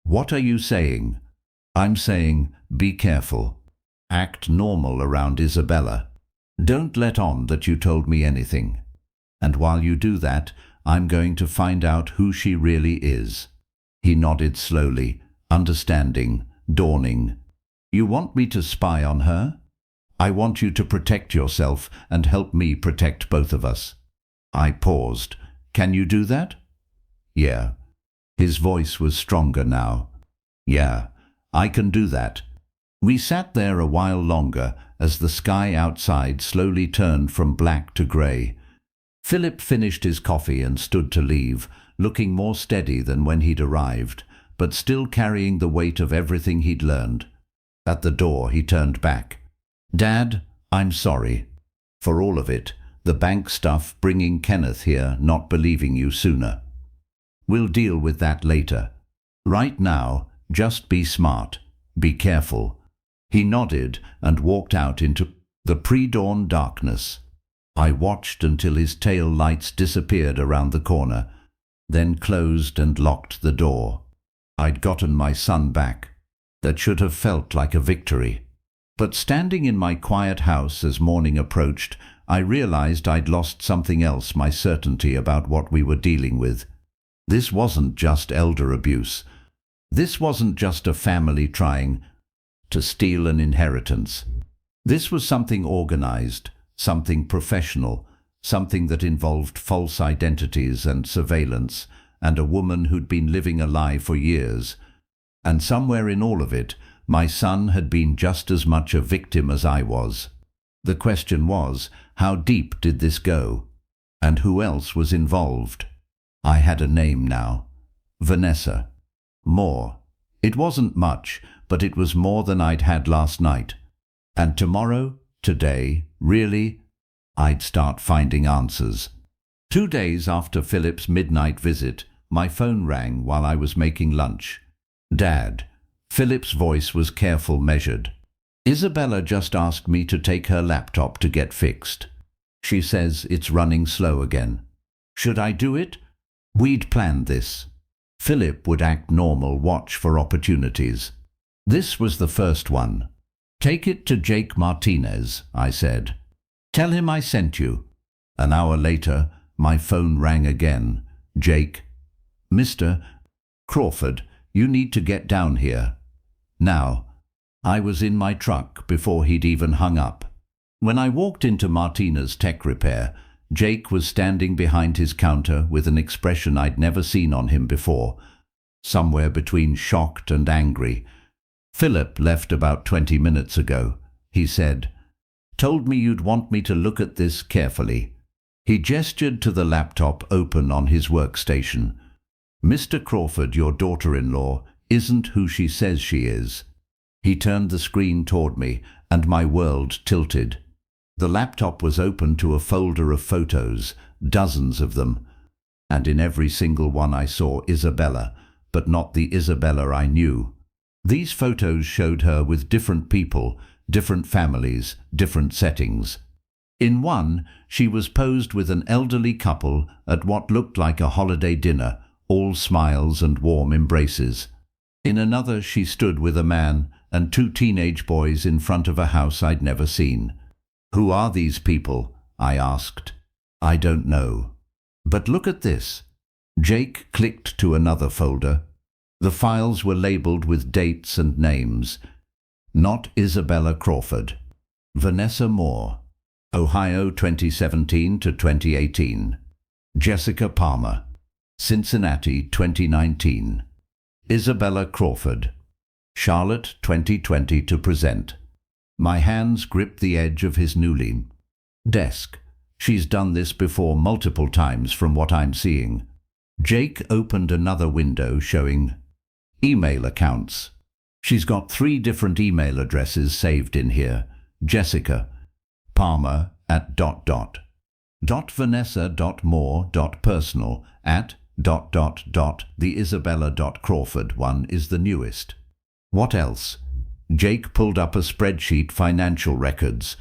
What are you saying? I'm saying, be careful. Act normal around Isabella. Don't let on that you told me anything. And while you do that, I'm going to find out who she really is. He nodded slowly, understanding, dawning. You want me to spy on her? I want you to protect yourself and help me protect both of us. I paused. Can you do that? Yeah. His voice was stronger now. Yeah, I can do that. We sat there a while longer as the sky outside slowly turned from black to grey. Philip finished his coffee and stood to leave, looking more steady than when he'd arrived, but still carrying the weight of everything he'd learned. At the door he turned back. Dad, I'm sorry. For all of it, the bank stuff, bringing Kenneth here, not believing you sooner. We'll deal with that later. Right now, just be smart. Be careful. He nodded and walked out into the pre-dawn darkness. I watched until his tail lights disappeared around the corner, then closed and locked the door. I'd gotten my son back. That should have felt like a victory. But standing in my quiet house as morning approached, I realized I'd lost something else, my certainty about what we were dealing with. This wasn't just elder abuse. This wasn't just a family trying to steal an inheritance. This was something organized, something professional, something that involved false identities and surveillance, and a woman who'd been living a lie for years. And somewhere in all of it, my son had been just as much a victim as I was. The question was, how deep did this go? And who else was involved? I had a name now. Vanessa Moore. It wasn't much, but it was more than I'd had last night. And tomorrow, today, really, I'd start finding answers. 2 days after Philip's midnight visit, my phone rang while I was making lunch. Dad. Philip's voice was careful, measured. Isabella just asked me to take her laptop to get fixed. She says it's running slow again. Should I do it? We'd planned this. Philip would act normal, watch for opportunities. This was the first one. Take it to Jake Martinez, I said. Tell him I sent you. An hour later, my phone rang again. Jake. Mr. Crawford, you need to get down here. Now. I was in my truck before he'd even hung up. When I walked into Martinez Tech Repair, Jake was standing behind his counter with an expression I'd never seen on him before, somewhere between shocked and angry. Philip left about 20 minutes ago, he said. Told me you'd want me to look at this carefully. He gestured to the laptop open on his workstation. Mr. Crawford, your daughter-in-law, isn't who she says she is. He turned the screen toward me, and my world tilted. The laptop was open to a folder of photos, dozens of them, and in every single one I saw Isabella, but not the Isabella I knew. These photos showed her with different people, different families, different settings. In one, she was posed with an elderly couple at what looked like a holiday dinner, all smiles and warm embraces. In another, she stood with a man and two teenage boys in front of a house I'd never seen. "Who are these people?" I asked. "I don't know. But look at this." Jake clicked to another folder. The files were labeled with dates and names. Not Isabella Crawford. Vanessa Moore. Ohio 2017 to 2018. Jessica Palmer. Cincinnati 2019. Isabella Crawford. Charlotte 2020 to present. My hands gripped the edge of his newly desk. She's done this before multiple times from what I'm seeing. Jake opened another window showing email accounts. She's got 3 different email addresses saved in here. Jessica Palmer at ... Vanessa.more.personal at ... The Isabella.Crawford one is the newest. What else? Jake pulled up a spreadsheet, financial records.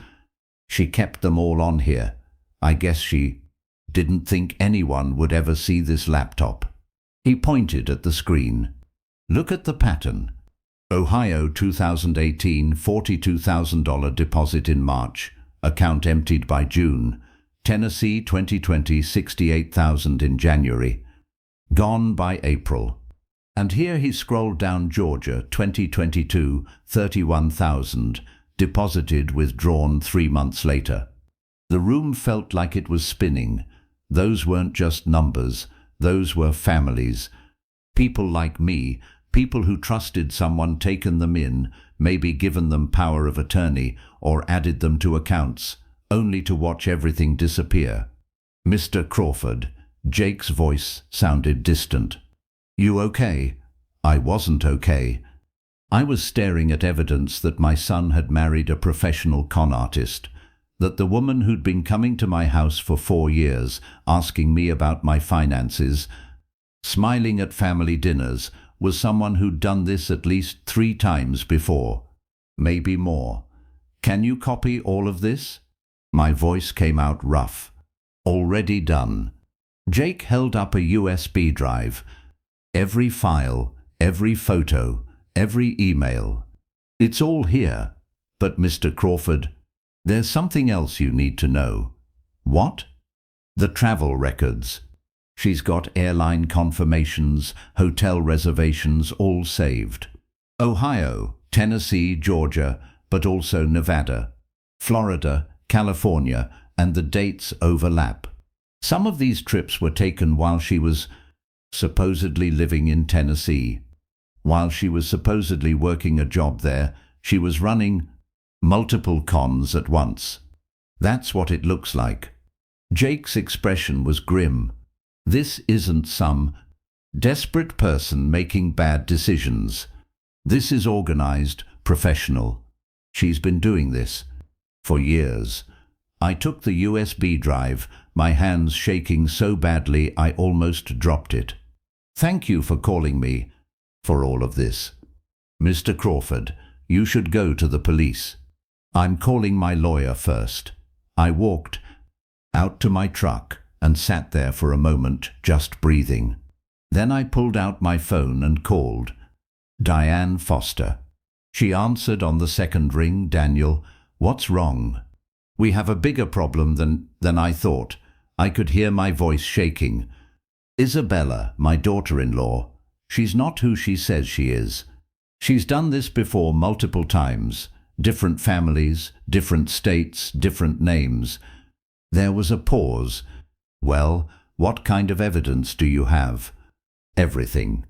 She kept them all on here. I guess she didn't think anyone would ever see this laptop. He pointed at the screen. Look at the pattern. Ohio 2018, $42,000 deposit in March. Account emptied by June. Tennessee 2020, $68,000 in January. Gone by April. And here he scrolled down Georgia 2022, $31,000, deposited, withdrawn 3 months later. The room felt like it was spinning. Those weren't just numbers, those were families. People like me, people who trusted someone, taken them in, maybe given them power of attorney or added them to accounts, only to watch everything disappear. "Mr. Crawford," Jake's voice sounded distant. "You okay?" I wasn't okay. I was staring at evidence that my son had married a professional con artist, that the woman who'd been coming to my house for 4 years, asking me about my finances, smiling at family dinners, was someone who'd done this at least 3 times before, maybe more. "Can you copy all of this?" My voice came out rough. "Already done." Jake held up a USB drive. Every file, every photo, every email. "It's all here. But Mr. Crawford, there's something else you need to know." "What?" "The travel records. She's got airline confirmations, hotel reservations, all saved. Ohio, Tennessee, Georgia, but also Nevada, Florida, California, and the dates overlap. Some of these trips were taken while she was supposedly living in Tennessee. While she was supposedly working a job there, she was running multiple cons at once. That's what it looks like." Jake's expression was grim. "This isn't some desperate person making bad decisions. This is organized, professional. She's been doing this for years." I took the USB drive, my hands shaking so badly I almost dropped it. "Thank you for calling me for all of this. Mr. Crawford, you should go to the police. I'm calling my lawyer first." I walked out to my truck and sat there for a moment, just breathing. Then I pulled out my phone and called Diane Foster. She answered on the second ring. "Daniel, what's wrong?" "We have a bigger problem than I thought." I could hear my voice shaking. "Isabella, my daughter-in-law, she's not who she says she is. She's done this before multiple times. Different families, different states, different names." There was a pause. "Well, what kind of evidence do you have?" "Everything.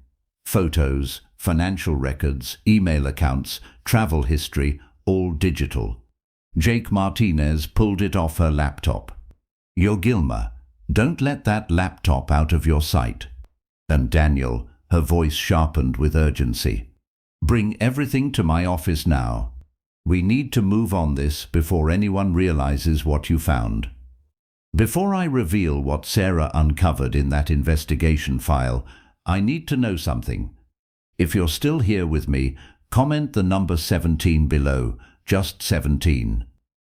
Photos, financial records, email accounts, travel history, all digital." Jake Martinez pulled it off her laptop. "You're Gilmer. Don't let that laptop out of your sight." "And Daniel," her voice sharpened with urgency. "Bring everything to my office now. We need to move on this before anyone realizes what you found." Before I reveal what Sarah uncovered in that investigation file, I need to know something. If you're still here with me, comment the number 17 below, just 17.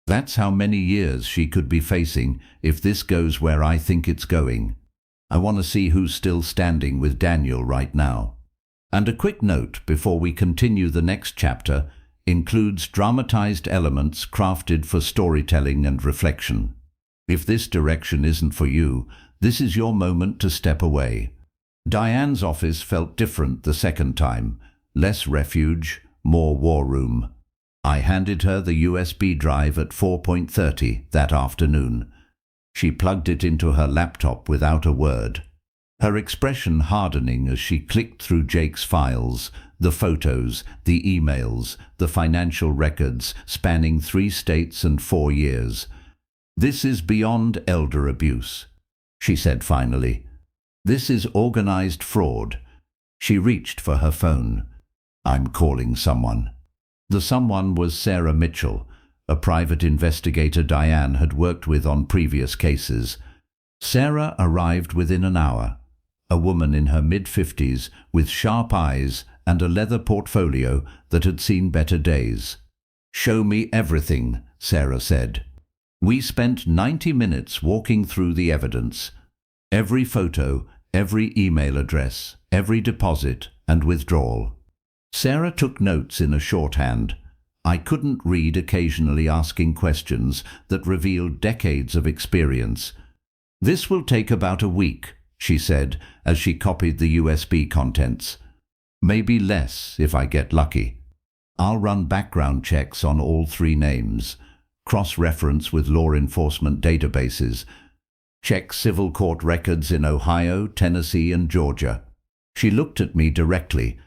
That's how many years she could be facing if this goes where I think it's going. I want to see who's still standing with Daniel right now. And a quick note before we continue: the next chapter includes dramatized elements crafted for storytelling and reflection. If this direction isn't for you, this is your moment to step away. Diane's office felt different the second time. Less refuge, more war room. I handed her the USB drive at 4:30 that afternoon. She plugged it into her laptop without a word, her expression hardening as she clicked through Jake's files, the photos, the emails, the financial records spanning 3 states and 4 years. "This is beyond elder abuse," she said finally. "This is organized fraud." She reached for her phone. "I'm calling someone." The someone was Sarah Mitchell, a private investigator Diane had worked with on previous cases. Sarah arrived within an hour, a woman in her mid-50s with sharp eyes and a leather portfolio that had seen better days. "Show me everything," Sarah said. We spent 90 minutes walking through the evidence. Every photo, every email address, every deposit and withdrawal. Sarah took notes in a shorthand. I couldn't read, occasionally asking questions that revealed decades of experience. "This will take about a week," she said as she copied the USB contents. "Maybe less if I get lucky. I'll run background checks on all 3 names, cross-reference with law enforcement databases, check civil court records in Ohio, Tennessee and Georgia." She looked at me directly.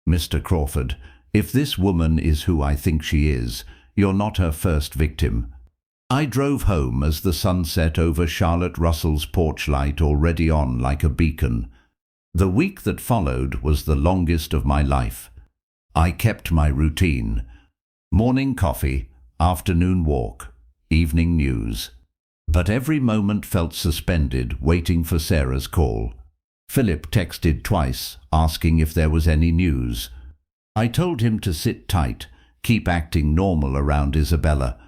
"Mr. Crawford, if this woman is who I think she is, you're not her first victim." I drove home as the sun set over Charlotte Russell's porch light already on like a beacon. The week that followed was the longest of my life. I kept my routine. Morning coffee, afternoon walk, evening news. But every moment felt suspended, waiting for Sarah's call. Philip texted twice, asking if there was any news. I told him to sit tight, keep acting normal around Isabella.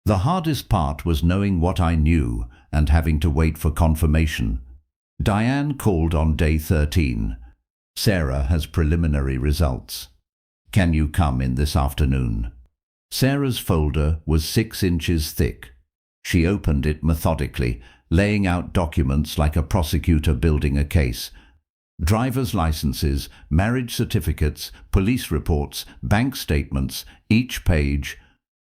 The hardest part was knowing what I knew and having to wait for confirmation. Diane called on day 13. "Sarah has preliminary results. Can you come in this afternoon?" Sarah's folder was 6 inches thick. She opened it methodically, laying out documents like a prosecutor building a case. Driver's licenses, marriage certificates, police reports, bank statements, each page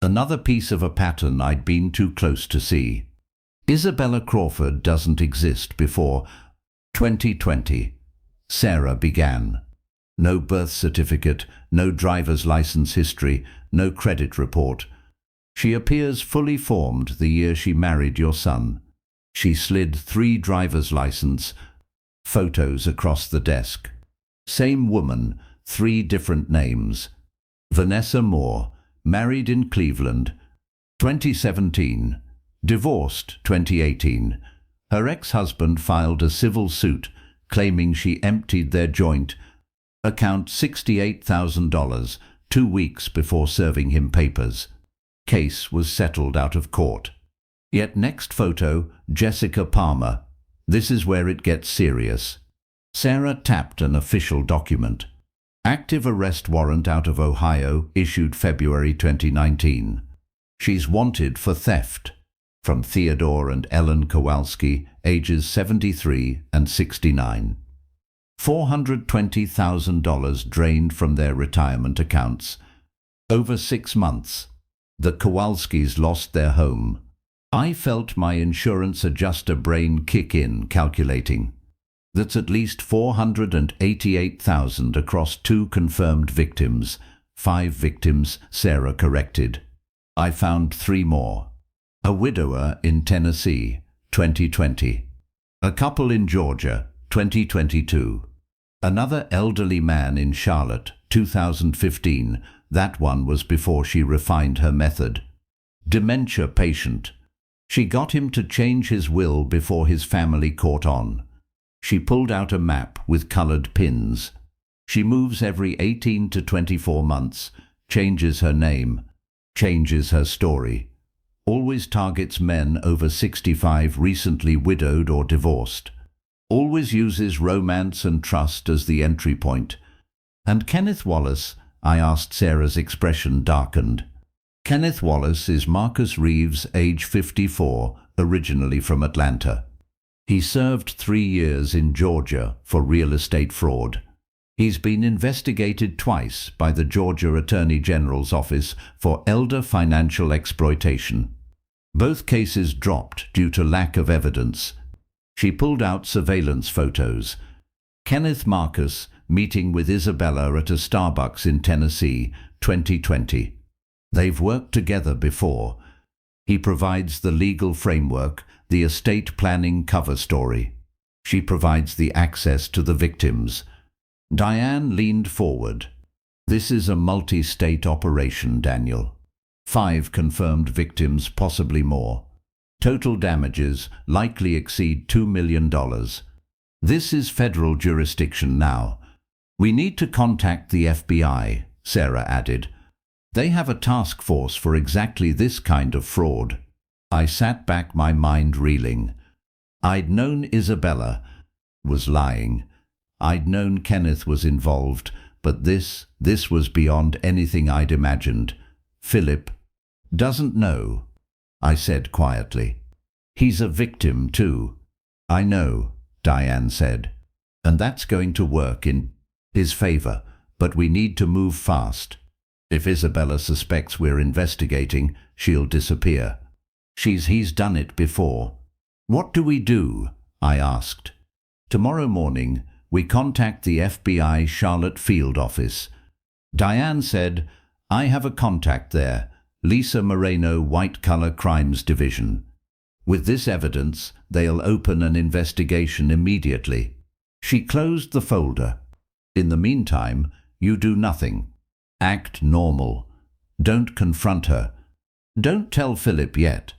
another piece of a pattern I'd been too close to see. Isabella Crawford doesn't exist before 2020. Sarah began. No birth certificate, no driver's license history, no credit report. She appears fully formed the year she married your son. She slid 3 driver's license photos across the desk. Same woman, 3 different names. Vanessa Moore, married in Cleveland, 2017. Divorced, 2018. Her ex-husband filed a civil suit claiming she emptied their joint account $68,000 2 weeks before serving him papers. Case was settled out of court. Yet next photo, Jessica Palmer. This is where it gets serious. Sarah tapped an official document. Active arrest warrant out of Ohio, issued February 2019. She's wanted for theft. From Theodore and Ellen Kowalski, ages 73 and 69. $420,000 drained from their retirement accounts. Over 6 months. The Kowalskis lost their home. I felt my insurance adjuster brain kick in, calculating. That's at least $488,000 across 2 confirmed victims. 5 victims, Sarah corrected. I found 3 more. A widower in Tennessee, 2020. A couple in Georgia, 2022. Another elderly man in Charlotte, 2015. That one was before she refined her method. Dementia patient. She got him to change his will before his family caught on. She pulled out a map with colored pins. She moves every 18 to 24 months, changes her name, changes her story. Always targets men over 65, recently widowed or divorced. Always uses romance and trust as the entry point. And Kenneth Wallace, I asked. Sarah's expression darkened. Kenneth Wallace is Marcus Reeves, age 54, originally from Atlanta. He served 3 years in Georgia for real estate fraud. He's been investigated twice by the Georgia Attorney General's office for elder financial exploitation. Both cases dropped due to lack of evidence. She pulled out surveillance photos. Kenneth Marcus meeting with Isabella at a Starbucks in Tennessee, 2020. They've worked together before. He provides the legal framework, the estate planning cover story. She provides the access to the victims. Diane leaned forward. This is a multi-state operation, Daniel. 5 confirmed victims, possibly more. Total damages likely exceed $2 million. This is federal jurisdiction now. We need to contact the FBI, Sarah added. They have a task force for exactly this kind of fraud. I sat back, my mind reeling. I'd known Isabella was lying. I'd known Kenneth was involved, but this was beyond anything I'd imagined. Philip doesn't know, I said quietly. He's a victim too. I know, Diane said. And that's going to work in his favor, but we need to move fast. If Isabella suspects we're investigating, she'll disappear. He's done it before. What do we do? I asked. Tomorrow morning, we contact the FBI Charlotte field office. Diane said, I have a contact there, Lisa Moreno, White Collar Crimes Division. With this evidence, they'll open an investigation immediately. She closed the folder. In the meantime, you do nothing. Act normal. Don't confront her. Don't tell Philip yet.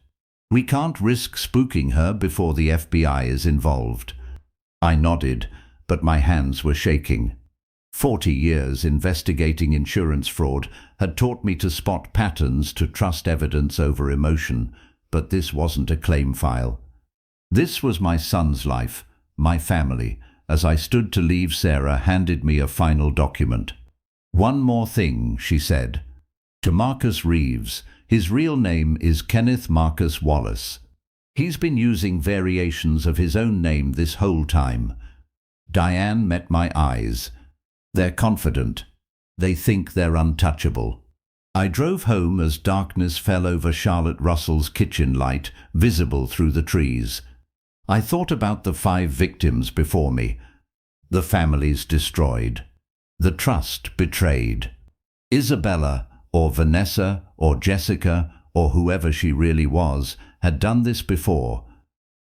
We can't risk spooking her before the FBI is involved. I nodded, but my hands were shaking. 40 years investigating insurance fraud had taught me to spot patterns, to trust evidence over emotion, but this wasn't a claim file. This was my son's life, my family. As I stood to leave, Sarah handed me a final document. One more thing, she said. To Marcus Reeves, his real name is Kenneth Marcus Wallace. He's been using variations of his own name this whole time. Diane met my eyes. They're confident. They think they're untouchable. I drove home as darkness fell over Charlotte Russell's kitchen light, visible through the trees. I thought about the 5 victims before me. The families destroyed. The trust betrayed. Isabella, or Vanessa, or Jessica, or whoever she really was, had done this before.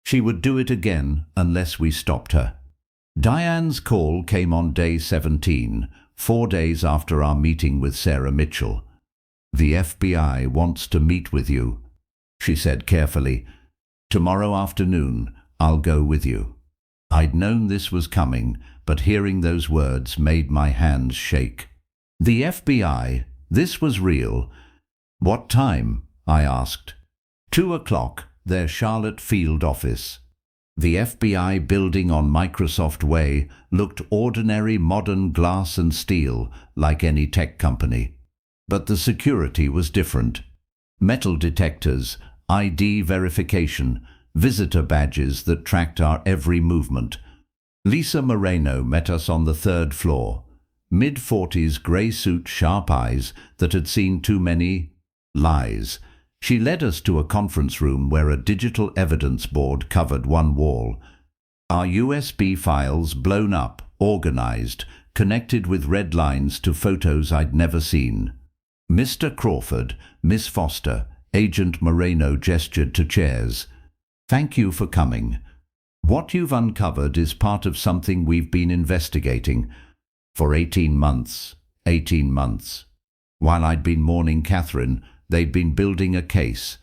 She would do it again unless we stopped her. Diane's call came on day 17, 4 days after our meeting with Sarah Mitchell. The FBI wants to meet with you, she said carefully. Tomorrow afternoon, I'll go with you. I'd known this was coming, but hearing those words made my hands shake. The FBI, this was real. What time? I asked. 2 o'clock, their Charlotte field office. The FBI building on Microsoft Way looked ordinary, modern glass and steel, like any tech company. But the security was different. Metal detectors, ID verification, visitor badges that tracked our every movement. Lisa Moreno met us on the 3rd floor. Mid-40s, grey suit, sharp eyes that had seen too many lies. She led us to a conference room where a digital evidence board covered one wall. Our USB files blown up, organized, connected with red lines to photos I'd never seen. Mr. Crawford, Miss Foster, Agent Moreno gestured to chairs. Thank you for coming. What you've uncovered is part of something we've been investigating for 18 months. 18 months. While I'd been mourning Catherine, they'd been building a case.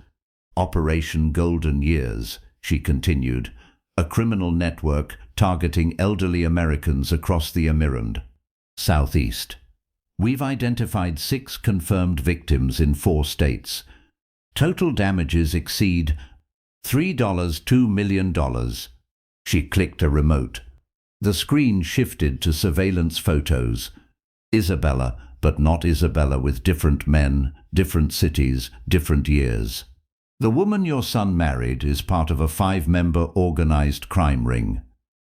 Operation Golden Years, she continued, a criminal network targeting elderly Americans across the Emirate, Southeast. We've identified 6 confirmed victims in 4 states. Total damages exceed $2 million. She clicked a remote. The screen shifted to surveillance photos. Isabella, but not Isabella, with different men, different cities, different years. The woman your son married is part of a 5-member organized crime ring.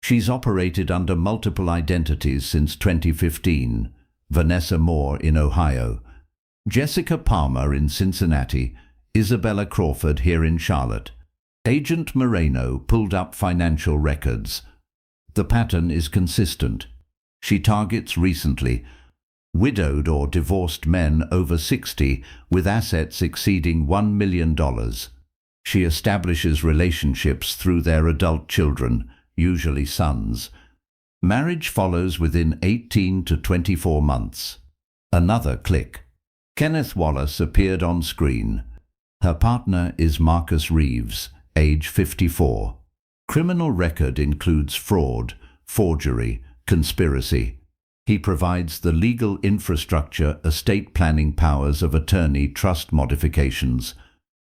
She's operated under multiple identities since 2015. Vanessa Moore in Ohio, Jessica Palmer in Cincinnati, Isabella Crawford here in Charlotte. Agent Moreno pulled up financial records. The pattern is consistent. She targets recently widowed or divorced men over 60 with assets exceeding $1 million. She establishes relationships through their adult children, usually sons. Marriage follows within 18 to 24 months. Another click. Kenneth Wallace appeared on screen. Her partner is Marcus Reeves, age 54. Criminal record includes fraud, forgery, conspiracy. He provides the legal infrastructure, estate planning powers of attorney, trust modifications.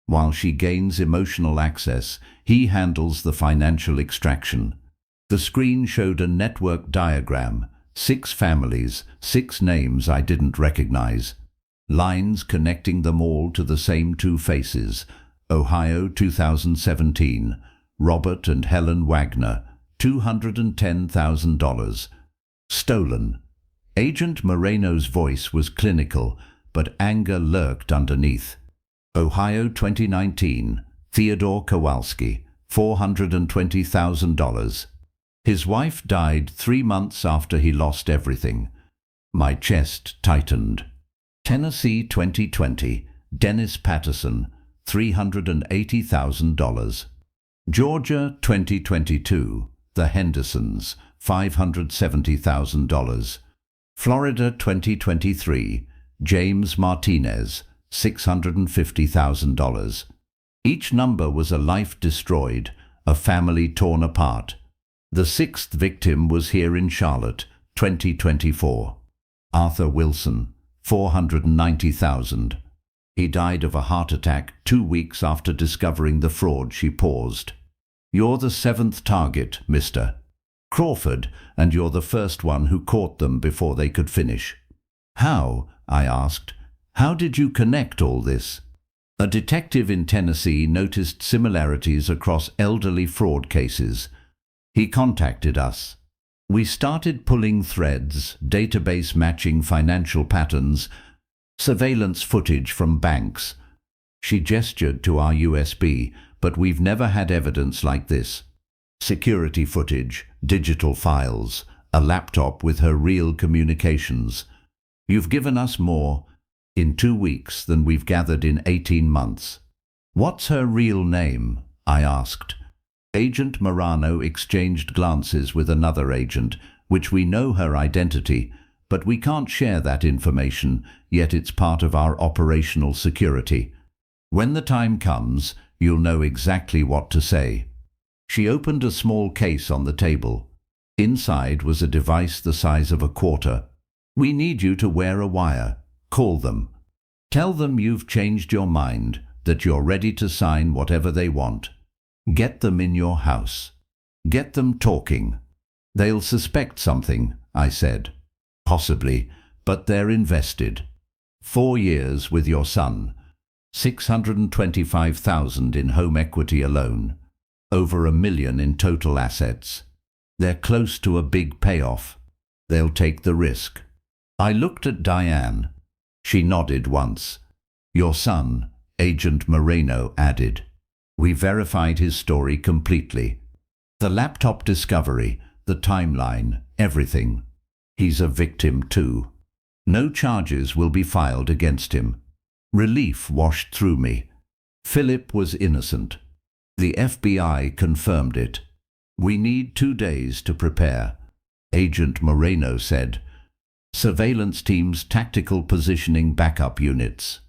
While she gains emotional access, he handles the financial extraction. The screen showed a network diagram, 6 families, 6 names I didn't recognize. Lines connecting them all to the same 2 faces. Ohio 2017, Robert and Helen Wagner, $210,000. Stolen. Agent Moreno's voice was clinical, but anger lurked underneath. Ohio 2019, Theodore Kowalski, $420,000. His wife died 3 months after he lost everything. My chest tightened. Tennessee 2020, Dennis Patterson, $380,000. Georgia 2022, the Hendersons, $570,000. Florida 2023, James Martinez, $650,000. Each number was a life destroyed, a family torn apart. The 6th victim was here in Charlotte, 2024. Arthur Wilson, $490,000. He died of a heart attack 2 weeks after discovering the fraud. She paused. You're the 7th target, Mr. Crawford, and you're the first one who caught them before they could finish. How? I asked. How did you connect all this? A detective in Tennessee noticed similarities across elderly fraud cases. He contacted us. We started pulling threads, database matching financial patterns, surveillance footage from banks. She gestured to our USB, but we've never had evidence like this. Security footage, digital files, a laptop with her real communications. You've given us more in 2 weeks than we've gathered in 18 months. What's her real name? I asked. Agent Morano exchanged glances with another agent, which we know her identity, but we can't share that information, yet it's part of our operational security. When the time comes, you'll know exactly what to say. She opened a small case on the table. Inside was a device the size of a quarter. We need you to wear a wire. Call them. Tell them you've changed your mind, that you're ready to sign whatever they want. Get them in your house. Get them talking. They'll suspect something, I said. Possibly, but they're invested. 4 years with your son. $625,000 in home equity alone. Over $1 million in total assets. They're close to a big payoff. They'll take the risk. I looked at Diane. She nodded once. Your son, Agent Moreno added. We verified his story completely. The laptop discovery, the timeline, everything. He's a victim too. No charges will be filed against him. Relief washed through me. Philip was innocent. The FBI confirmed it. We need 2 days to prepare, Agent Moreno said. Surveillance teams, tactical positioning, backup units.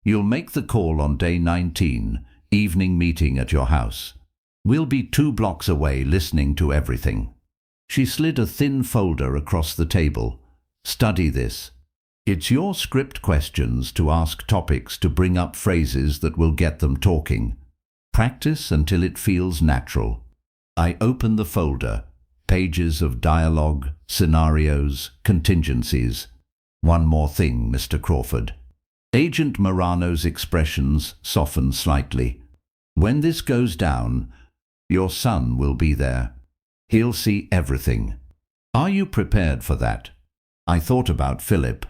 You'll make the call on day 19, evening meeting at your house. We'll be 2 blocks away listening to everything. She slid a thin folder across the table. Study this. It's your script, questions to ask, topics to bring up, phrases that will get them talking. Practice until it feels natural. I open the folder. Pages of dialogue, scenarios, contingencies. One more thing, Mr. Crawford. Agent Morano's expressions softened slightly. When this goes down, your son will be there. He'll see everything. Are you prepared for that? I thought about Philip.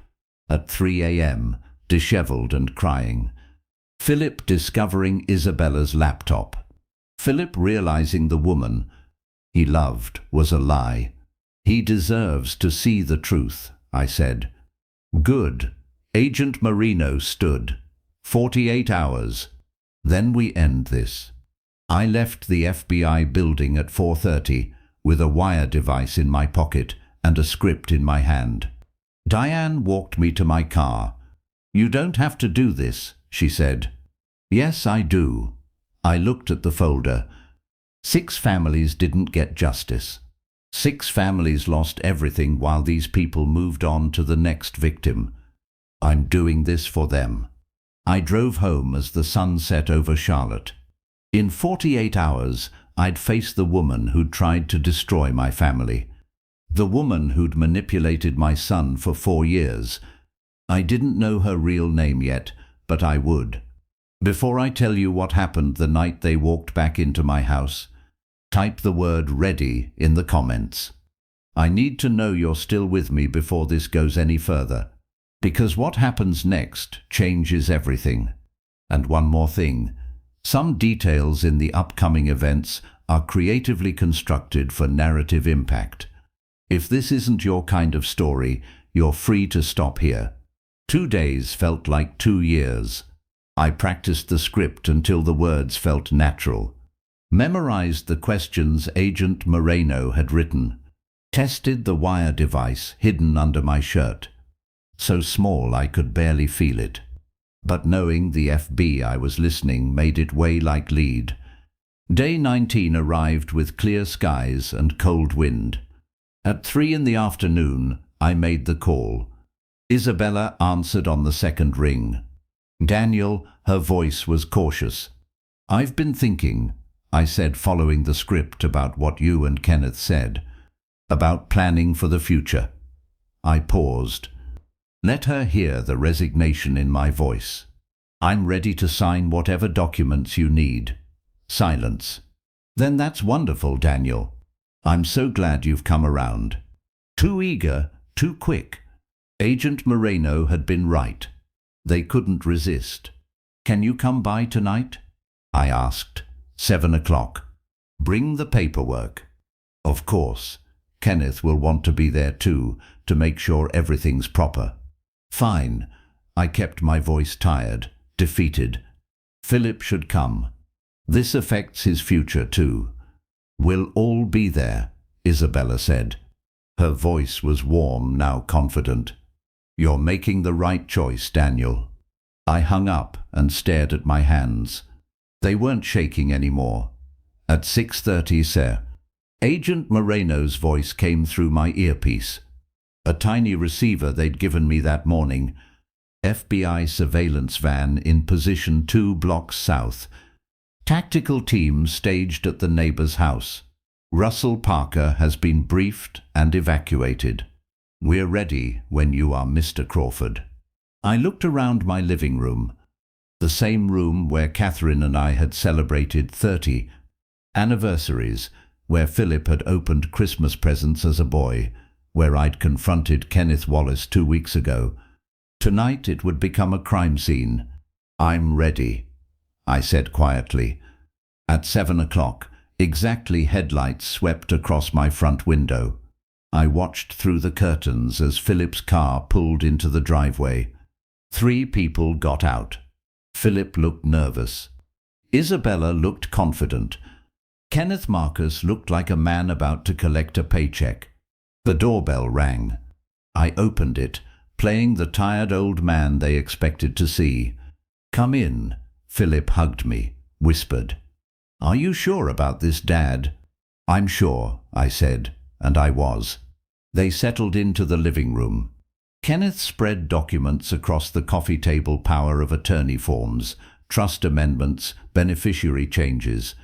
At 3 a.m., disheveled and crying. Philip discovering Isabella's laptop. Philip realizing the woman he loved was a lie. He deserves to see the truth, I said. Good. Agent Moreno stood. 48 hours. Then we end this. I left the FBI building at 4:30 with a wire device in my pocket and a script in my hand. Diane walked me to my car. You don't have to do this, she said. Yes, I do. I looked at the folder. 6 families didn't get justice. 6 families lost everything while these people moved on to the next victim. I'm doing this for them. I drove home as the sun set over Charlotte. In 48 hours, I'd faced the woman who'd tried to destroy my family. The woman who'd manipulated my son for 4 years. I didn't know her real name yet, but I would. Before I tell you what happened the night they walked back into my house, type the word "ready" in the comments. I need to know you're still with me before this goes any further, because what happens next changes everything. And one more thing, some details in the upcoming events are creatively constructed for narrative impact. If this isn't your kind of story, you're free to stop here. 2 days felt like 2 years. I practiced the script until the words felt natural. Memorized the questions Agent Moreno had written. Tested the wire device hidden under my shirt. So small I could barely feel it. But knowing the FBI was listening made it weigh like lead. Day 19 arrived with clear skies and cold wind. At 3 in the afternoon, I made the call. Isabella answered on the second ring. Daniel, her voice was cautious. I've been thinking, I said, following the script, about what you and Kenneth said, about planning for the future. I paused. Let her hear the resignation in my voice. I'm ready to sign whatever documents you need. Silence. Then that's wonderful, Daniel. I'm so glad you've come around. Too eager, too quick. Agent Moreno had been right. They couldn't resist. Can you come by tonight? I asked. 7 o'clock. Bring the paperwork. Of course. Kenneth will want to be there too, to make sure everything's proper. Fine. I kept my voice tired, defeated. Philip should come. This affects his future too. We'll all be there, Isabella said. Her voice was warm, now confident. You're making the right choice, Daniel. I hung up and stared at my hands. They weren't shaking anymore. At 6:30, sir. Agent Moreno's voice came through my earpiece. A tiny receiver they'd given me that morning. FBI surveillance van in position 2 blocks south. Tactical team staged at the neighbor's house. Russell Parker has been briefed and evacuated. We're ready when you are, Mr. Crawford. I looked around my living room, the same room where Catherine and I had celebrated 30 anniversaries, where Philip had opened Christmas presents as a boy, where I'd confronted Kenneth Wallace 2 weeks ago. Tonight it would become a crime scene. I'm ready, I said quietly. At 7 o'clock, exactly, headlights swept across my front window. I watched through the curtains as Philip's car pulled into the driveway. 3 people got out. Philip looked nervous. Isabella looked confident. Kenneth Marcus looked like a man about to collect a paycheck. The doorbell rang. I opened it, playing the tired old man they expected to see. "Come in." Philip hugged me, whispered. "Are you sure about this, Dad?" "I'm sure," I said, and I was. They settled into the living room. Kenneth spread documents across the coffee table, power of attorney forms, trust amendments, beneficiary changes.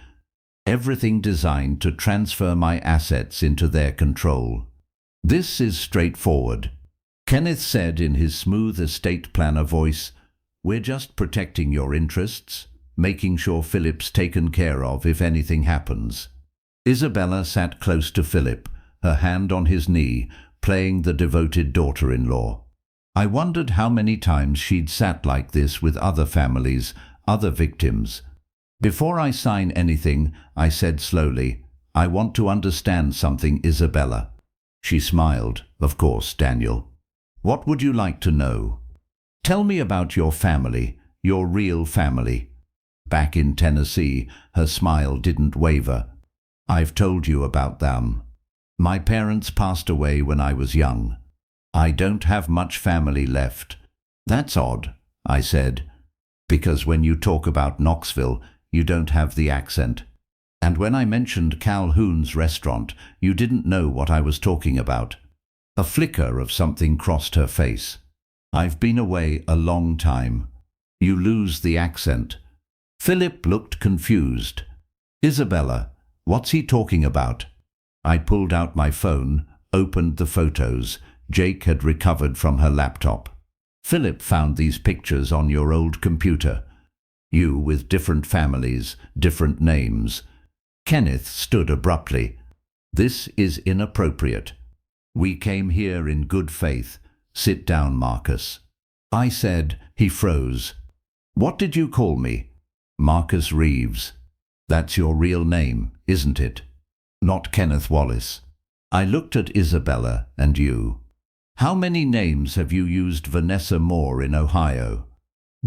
Everything designed to transfer my assets into their control. "This is straightforward," Kenneth said in his smooth estate planner voice. "We're just protecting your interests, making sure Philip's taken care of if anything happens." Isabella sat close to Philip, her hand on his knee, playing the devoted daughter-in-law. I wondered how many times she'd sat like this with other families, other victims. "Before I sign anything," I said slowly, "I want to understand something, Isabella." She smiled. "Of course, Daniel. What would you like to know?" "Tell me about your family, your real family." Back in Tennessee, her smile didn't waver. "I've told you about them. My parents passed away when I was young. I don't have much family left." "That's odd," I said, "because when you talk about Knoxville, you don't have the accent. And when I mentioned Calhoun's restaurant, you didn't know what I was talking about." A flicker of something crossed her face. "I've been away a long time. You lose the accent." Philip looked confused. "Isabella, what's he talking about?" I pulled out my phone, opened the photos Jake had recovered from her laptop. "Philip found these pictures on your old computer. You with different families, different names." Kenneth stood abruptly. "This is inappropriate. We came here in good faith. Sit down, Marcus." I said. He froze. "What did you call me?" "Marcus Reeves." "That's your real name, isn't it?" "Not Kenneth Wallace." I looked at Isabella and you. "How many names have you used? Vanessa Moore in Ohio.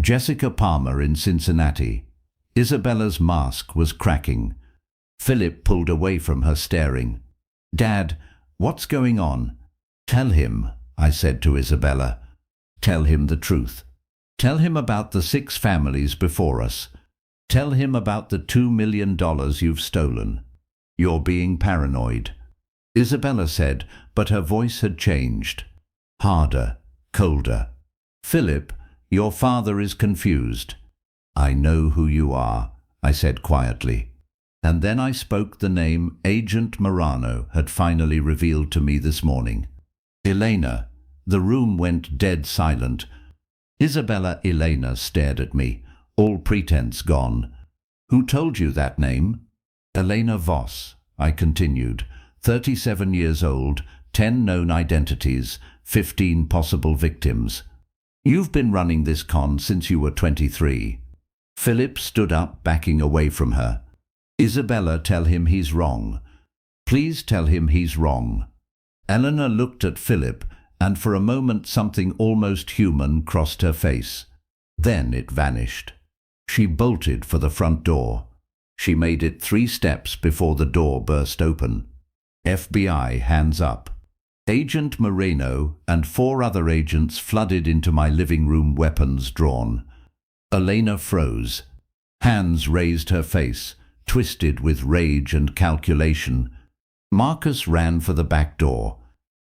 Jessica Palmer in Cincinnati." Isabella's mask was cracking. Philip pulled away from her, staring. "Dad, what's going on?" "Tell him," I said to Isabella. "Tell him the truth. Tell him about the 6 families before us. Tell him about the $2 million you've stolen. You're being paranoid." Isabella said, but her voice had changed. Harder, colder. "Philip, your father is confused." "I know who you are," I said quietly. And then I spoke the name Agent Morano had finally revealed to me this morning. "Elena." The room went dead silent. Elena stared at me, all pretense gone. "Who told you that name?" "Elena Voss," I continued, 37 years old, 10 known identities, 15 possible victims. "You've been running this con since you were 23. Philip stood up, backing away from her. "Isabella, tell him he's wrong. Please tell him he's wrong." Eleanor looked at Philip, and for a moment something almost human crossed her face. Then it vanished. She bolted for the front door. She made it 3 steps before the door burst open. FBI, hands up. Agent Moreno and 4 other agents flooded into my living room, weapons drawn. Elena froze. Hands raised her face, twisted with rage and calculation. Marcus ran for the back door.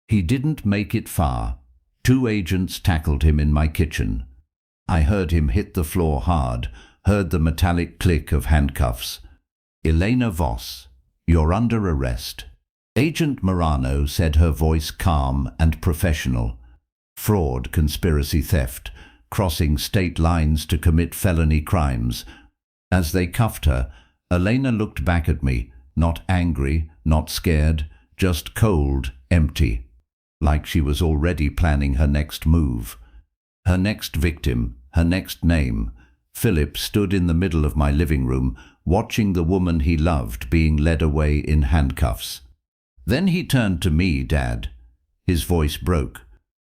He didn't make it far. 2 agents tackled him in my kitchen. I heard him hit the floor hard, heard the metallic click of handcuffs. "Elena Voss, you're under arrest." Agent Morano said, her voice calm and professional. "Fraud, conspiracy, theft, crossing state lines to commit felony crimes." As they cuffed her, Elena looked back at me, not angry, not scared, just cold, empty. Like she was already planning her next move. Her next victim, her next name. Philip stood in the middle of my living room, watching the woman he loved being led away in handcuffs. Then he turned to me. "Dad." His voice broke.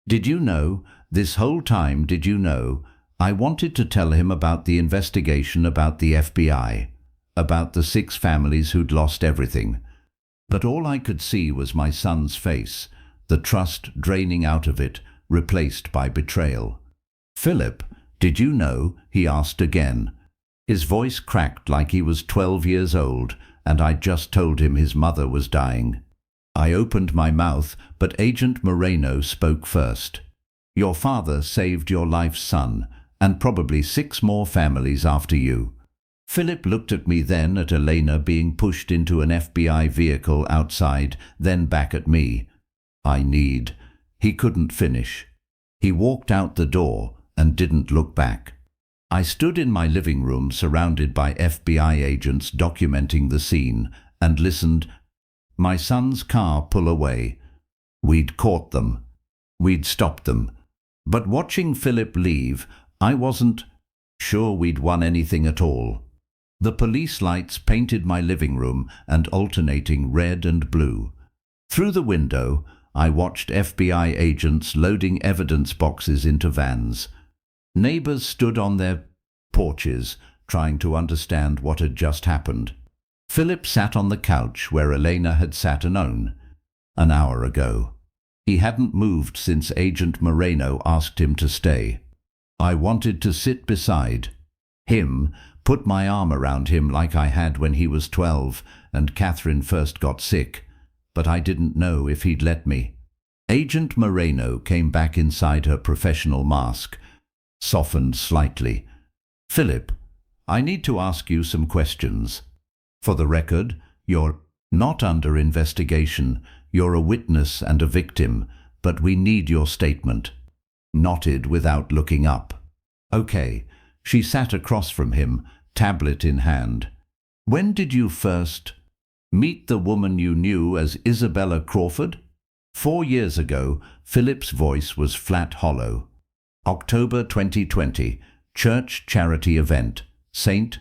"Did you know, this whole time, did you know, I wanted to tell him about the investigation, about the FBI. about the 6 families who'd lost everything. But all I could see was my son's face, the trust draining out of it, replaced by betrayal. "Philip, did you know?" he asked again. His voice cracked like he was 12 years old, and I'd just told him his mother was dying. I opened my mouth, but Agent Moreno spoke first. "Your father saved your life, son, and probably 6 more families after you." Philip looked at me, then at Elena being pushed into an FBI vehicle outside, then back at me. He couldn't finish. He walked out the door and didn't look back. I stood in my living room surrounded by FBI agents documenting the scene and listened. My son's car pull away. We'd caught them. We'd stopped them. But watching Philip leave, I wasn't sure we'd won anything at all. The police lights painted my living room and alternating red and blue. Through the window, I watched FBI agents loading evidence boxes into vans. Neighbors stood on their porches, trying to understand what had just happened. Philip sat on the couch where Elena had sat an hour ago. He hadn't moved since Agent Moreno asked him to stay. I wanted to sit beside him, put my arm around him like I had when he was 12 and Catherine first got sick, but I didn't know if he'd let me. Agent Moreno came back inside her professional mask, softened slightly. "Philip, I need to ask you some questions. For the record, you're not under investigation. You're a witness and a victim, but we need your statement." Nodded without looking up. "Okay." She sat across from him, tablet in hand. "When did you first meet the woman you knew as Isabella Crawford?" 4 years ago. Philip's voice was flat hollow. "October 2020, church charity event, St.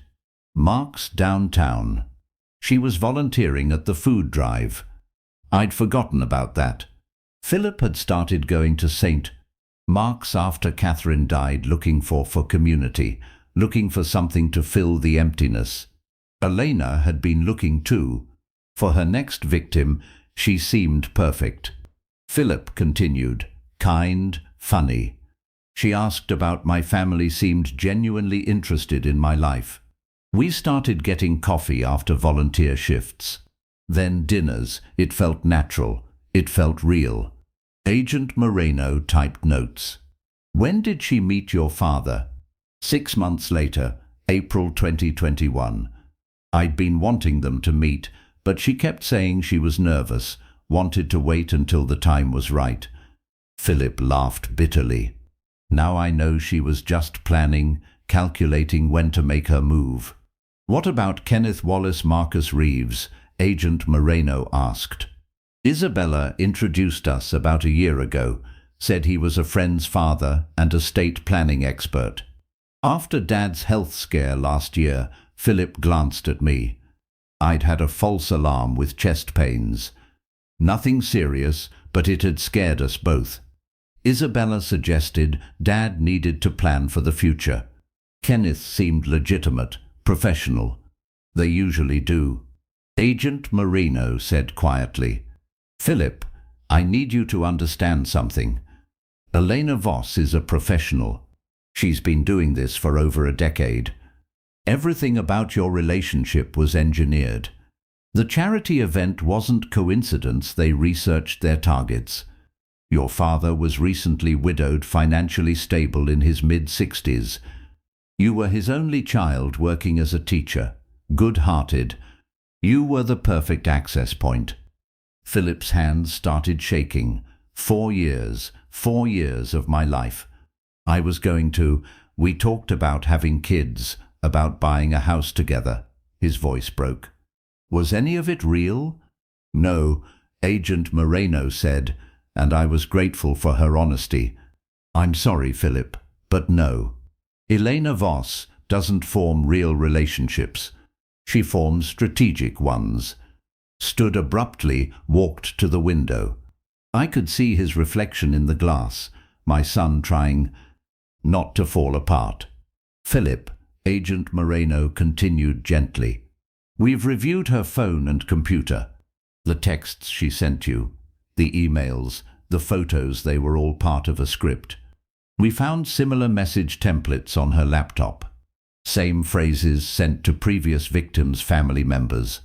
Mark's downtown. She was volunteering at the food drive." I'd forgotten about that. Philip had started going to St. Mark's after Catherine died, looking for community, looking for something to fill the emptiness. Elena had been looking too. For her next victim, she seemed perfect. Philip continued, kind, funny. She asked about my family, seemed genuinely interested in my life. We started getting coffee after volunteer shifts. Then dinners. It felt natural. It felt real. Agent Moreno typed notes. "When did she meet your father?" 6 months later, April 2021. I'd been wanting them to meet, but she kept saying she was nervous, wanted to wait until the time was right. Philip laughed bitterly. Now I know she was just planning, calculating when to make her move. "What about Kenneth Wallace Marcus Reeves?" Agent Moreno asked. "Isabella introduced us about a year ago, said he was a friend's father and a state planning expert. After Dad's health scare last year," Philip glanced at me. I'd had a false alarm with chest pains. Nothing serious, but it had scared us both. Isabella suggested Dad needed to plan for the future. Kenneth seemed legitimate, professional. They usually do. Agent Moreno said quietly, "Philip, I need you to understand something. Elena Voss is a professional. She's been doing this for over a decade. Everything about your relationship was engineered. The charity event wasn't coincidence. They researched their targets. Your father was recently widowed, financially stable in his mid-60s. You were his only child, working as a teacher, good-hearted. You were the perfect access point." Philip's hands started shaking. 4 years of my life. We talked about having kids, about buying a house together. His voice broke. "Was any of it real?" "No," Agent Moreno said, and I was grateful for her honesty. "I'm sorry, Philip, but no. Elena Voss doesn't form real relationships. She forms strategic ones." Stood abruptly, walked to the window. I could see his reflection in the glass, my son trying not to fall apart. "Philip," Agent Moreno continued gently, We've reviewed her phone and computer. The texts she sent you, the emails, the photos, they were all part of a script. We found similar message templates on her laptop. Same phrases sent to previous victims' family members.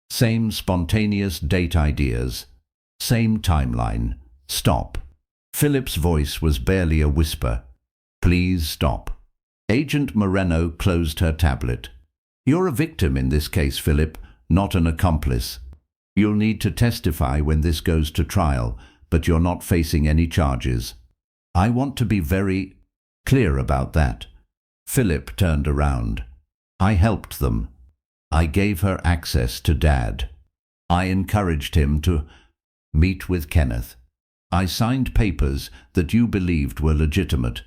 Same spontaneous date ideas. Same timeline. Stop. Philip's voice was barely a whisper. Please stop. Agent Moreno closed her tablet. You're a victim in this case, Philip, not an accomplice. You'll need to testify when this goes to trial, but you're not facing any charges. I want to be very clear about that. Philip turned around. I helped them. I gave her access to Dad. I encouraged him to meet with Kenneth. I signed papers that you believed were legitimate.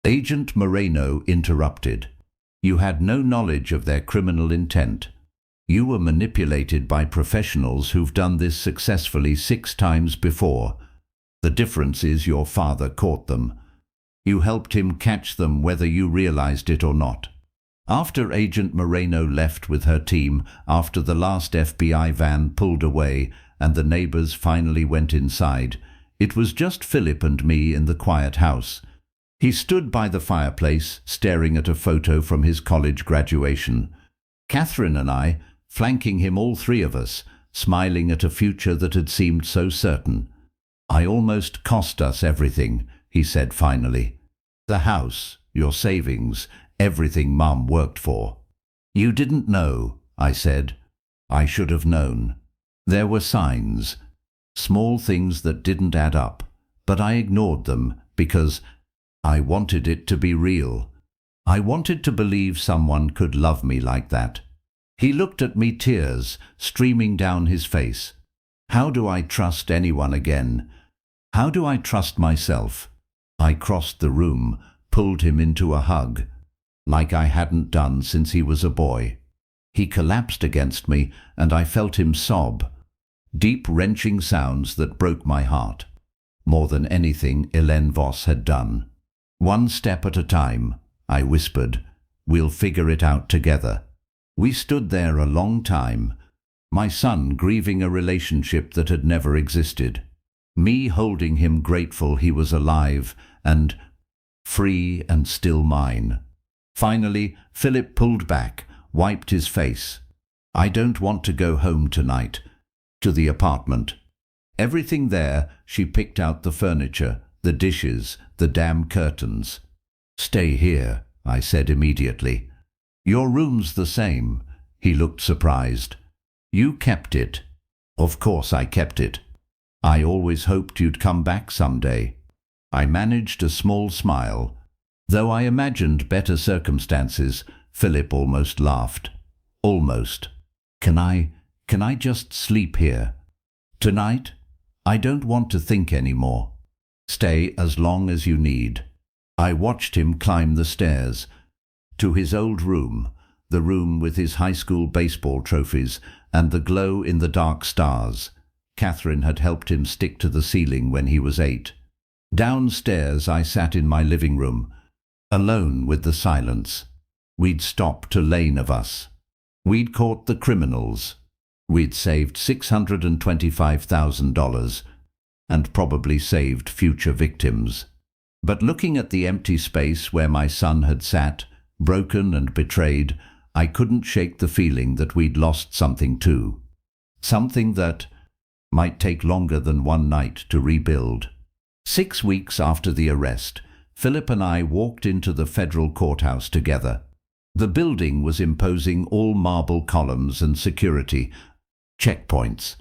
Agent Moreno interrupted. You had no knowledge of their criminal intent. You were manipulated by professionals who've done this successfully 6 times before. The difference is your father caught them. You helped him catch them whether you realized it or not. After Agent Moreno left with her team, after the last FBI van pulled away and the neighbors finally went inside, it was just Philip and me in the quiet house. He stood by the fireplace, staring at a photo from his college graduation. Catherine and I, flanking him, all 3 of us, smiling at a future that had seemed so certain. I almost cost us everything, he said finally. The house, your savings, everything Mum worked for. You didn't know, I said. I should have known. There were signs, small things that didn't add up, but I ignored them because I wanted it to be real. I wanted to believe someone could love me like that. He looked at me, tears streaming down his face. How do I trust anyone again? How do I trust myself? I crossed the room, pulled him into a hug, like I hadn't done since he was a boy. He collapsed against me, and I felt him sob. Deep, wrenching sounds that broke my heart. More than anything Hélène Voss had done. One step at a time, I whispered. We'll figure it out together. We stood there a long time, my son grieving a relationship that had never existed. Me holding him, grateful he was alive and free and still mine. Finally, Philip pulled back, wiped his face. I don't want to go home tonight. To the apartment. Everything there, she picked out the furniture, the dishes, the damn curtains. Stay here, I said immediately. Your room's the same. He looked surprised. You kept it. Of course I kept it. I always hoped you'd come back someday. I managed a small smile. Though I imagined better circumstances, Philip almost laughed. Almost. Can I just sleep here? Tonight? I don't want to think anymore. Stay as long as you need. I watched him climb the stairs to his old room, the room with his high school baseball trophies and the glow-in-the-dark stars. Catherine had helped him stick to the ceiling when he was 8. Downstairs I sat in my living room, alone with the silence. We'd stopped a lane of us. We'd caught the criminals. We'd saved $625,000 and probably saved future victims. But looking at the empty space where my son had sat, broken and betrayed, I couldn't shake the feeling that we'd lost something too. Something that might take longer than one night to rebuild. 6 weeks after the arrest, Philip and I walked into the federal courthouse together. The building was imposing, all marble columns and security checkpoints.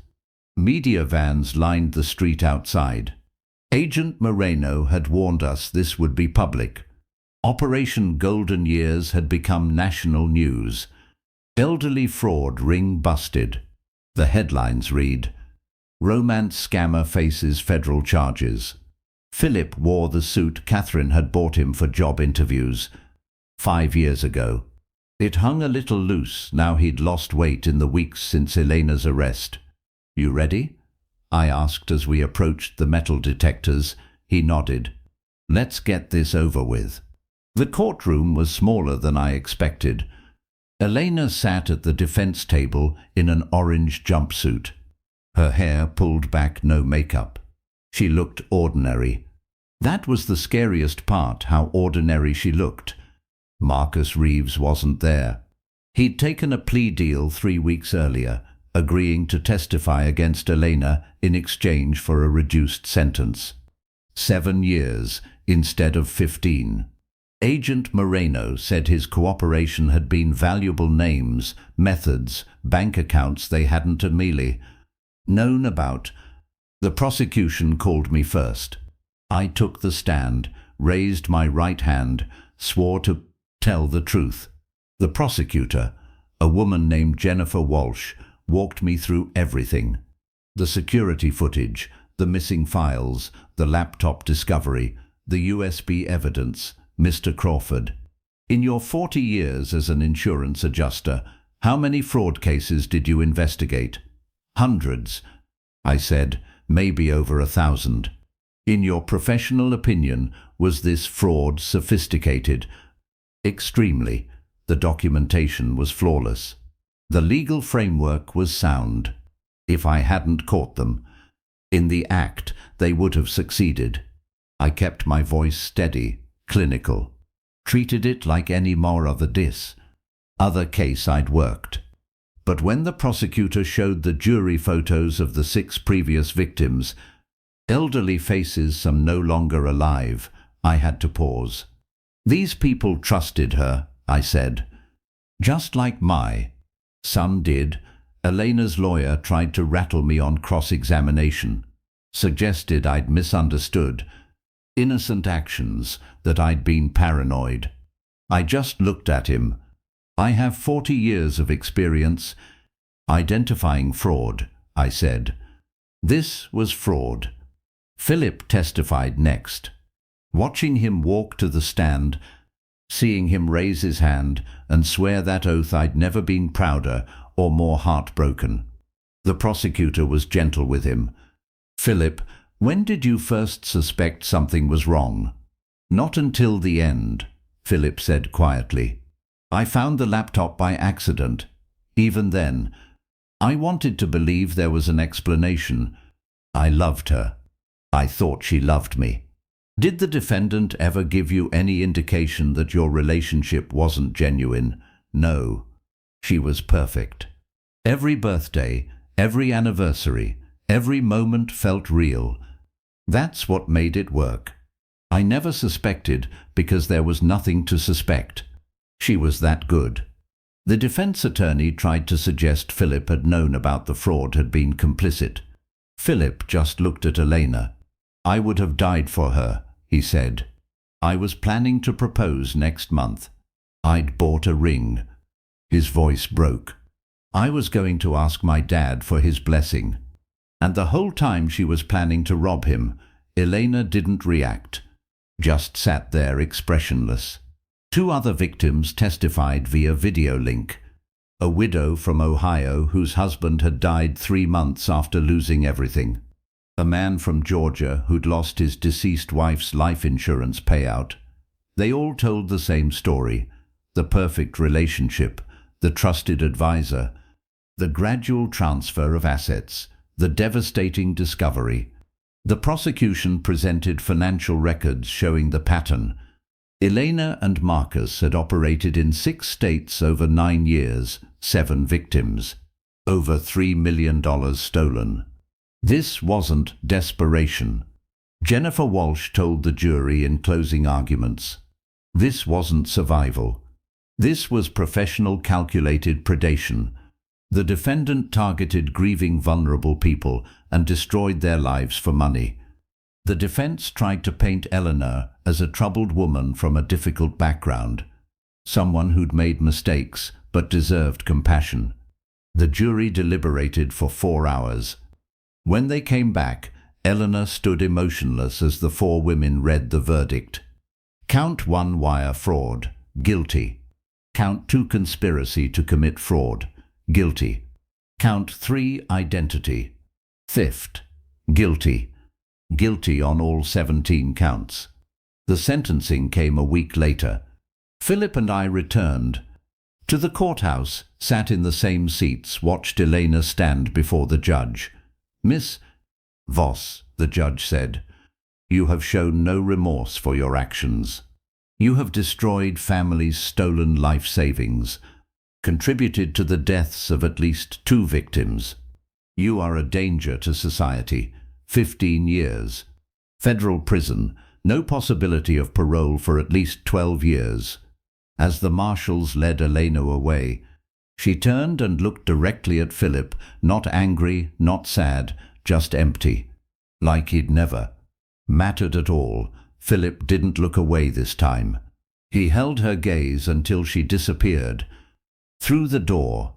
Media vans lined the street outside. Agent Moreno had warned us this would be public. Operation Golden Years had become national news. Elderly fraud ring busted. The headlines read, Romance scammer faces federal charges. Philip wore the suit Catherine had bought him for job interviews 5 years ago. It hung a little loose now he'd lost weight in the weeks since Elena's arrest. You ready? I asked as we approached the metal detectors. He nodded. Let's get this over with. The courtroom was smaller than I expected. Elena sat at the defense table in an orange jumpsuit. Her hair pulled back, no makeup. She looked ordinary. That was the scariest part, how ordinary she looked. Marcus Reeves wasn't there. He'd taken a plea deal 3 weeks earlier, agreeing to testify against Elena in exchange for a reduced sentence. 7 years instead of 15. Agent Moreno said his cooperation had been valuable. Names, methods, bank accounts they hadn't immediately known about. The prosecution called me first. I took the stand, raised my right hand, swore to tell the truth. The prosecutor, a woman named Jennifer Walsh, walked me through everything. The security footage, the missing files, the laptop discovery, the USB evidence. Mr. Crawford, in your 40 years as an insurance adjuster, how many fraud cases did you investigate? Hundreds, I said, maybe over 1,000. In your professional opinion, was this fraud sophisticated? Extremely. The documentation was flawless. The legal framework was sound. If I hadn't caught them in the act, they would have succeeded. I kept my voice steady, clinical. Treated it like any more other case I'd worked. But when the prosecutor showed the jury photos of the 6 previous victims, elderly faces, some no longer alive, I had to pause. These people trusted her, I said. Just like my son did. Elena's lawyer tried to rattle me on cross-examination. Suggested I'd misunderstood innocent actions, that I'd been paranoid. I just looked at him. I have 40 years of experience identifying fraud, I said. This was fraud. Philip testified next. Watching him walk to the stand, seeing him raise his hand and swear that oath, I'd never been prouder or more heartbroken. The prosecutor was gentle with him. Philip, when did you first suspect something was wrong? Not until the end, Philip said quietly. I found the laptop by accident. Even then, I wanted to believe there was an explanation. I loved her. I thought she loved me. Did the defendant ever give you any indication that your relationship wasn't genuine? No. She was perfect. Every birthday, every anniversary, every moment felt real. That's what made it work. I never suspected because there was nothing to suspect. She was that good. The defense attorney tried to suggest Philip had known about the fraud, had been complicit. Philip just looked at Elena. I would have died for her, he said. I was planning to propose next month. I'd bought a ring. His voice broke. I was going to ask my dad for his blessing. And the whole time she was planning to rob him, Elena didn't react. Just sat there expressionless. 2 other victims testified via video link. A widow from Ohio whose husband had died 3 months after losing everything. A man from Georgia who'd lost his deceased wife's life insurance payout. They all told the same story. The perfect relationship, the trusted advisor, the gradual transfer of assets, the devastating discovery. The prosecution presented financial records showing the pattern. Elena and Marcus had operated in 6 states over 9 years, 7 victims. Over $3 million stolen. This wasn't desperation. Jennifer Walsh told the jury in closing arguments. This wasn't survival. This was professional, calculated predation. The defendant targeted grieving, vulnerable people and destroyed their lives for money. The defense tried to paint Eleanor as a troubled woman from a difficult background, someone who'd made mistakes but deserved compassion. The jury deliberated for 4 hours. When they came back, Eleanor stood emotionless as the 4 women read the verdict. Count 1 wire fraud, guilty. Count 2 conspiracy to commit fraud, guilty. Count 3 identity, theft, guilty. Guilty on all 17 counts. The sentencing came a week later. Philip and I returned. To the courthouse, sat in the same seats, watched Elena stand before the judge. "Miss Voss," the judge said, "you have shown no remorse for your actions. You have destroyed families' stolen life savings, contributed to the deaths of at least 2 victims. You are a danger to society. 15 years. Federal prison, no possibility of parole for at least 12 years. As the marshals led Elena away, she turned and looked directly at Philip, not angry, not sad, just empty. Like he'd never mattered at all. Philip didn't look away this time. He held her gaze until she disappeared. Through the door.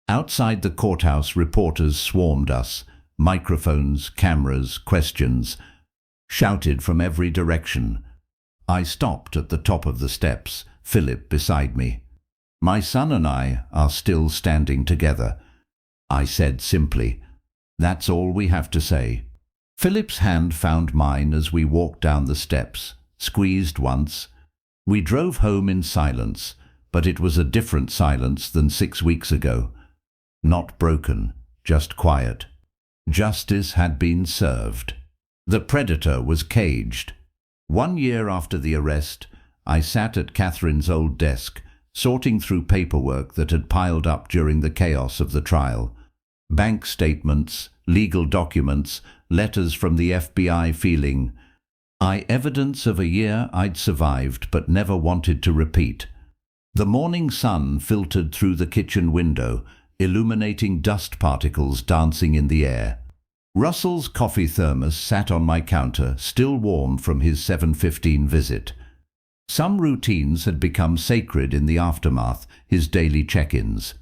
Outside the courthouse, reporters swarmed us. Microphones, cameras, questions, shouted from every direction. I stopped at the top of the steps, Philip beside me. "My son and I are still standing together," I said simply. "That's all we have to say." Philip's hand found mine as we walked down the steps, squeezed once. We drove home in silence, but it was a different silence than 6 weeks ago. Not broken, just quiet. Justice had been served. The predator was caged. 1 year after the arrest, I sat at Catherine's old desk, sorting through paperwork that had piled up during the chaos of the trial. Bank statements, legal documents, letters from the FBI feeling evidence of a year I'd survived but never wanted to repeat. The morning sun filtered through the kitchen window, illuminating dust particles dancing in the air. Russell's coffee thermos sat on my counter, still warm from his 7:15 visit. Some routines had become sacred in the aftermath, his daily check-ins.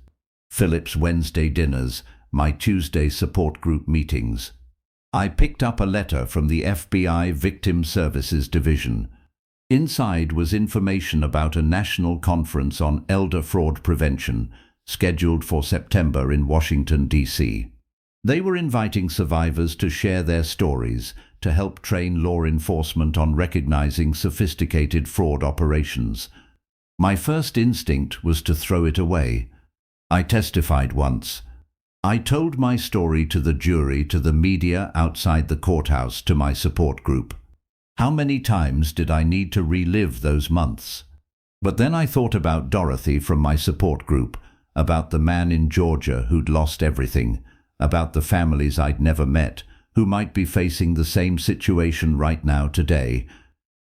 Philip's Wednesday dinners, my Tuesday support group meetings. I picked up a letter from the FBI Victim Services Division. Inside was information about a national conference on elder fraud prevention, scheduled for September in Washington, D.C. They were inviting survivors to share their stories, to help train law enforcement on recognizing sophisticated fraud operations. My first instinct was to throw it away. I testified once. I told my story to the jury, to the media outside the courthouse, to my support group. How many times did I need to relive those months? But then I thought about Dorothy from my support group, about the man in Georgia who'd lost everything, about the families I'd never met, who might be facing the same situation right now today.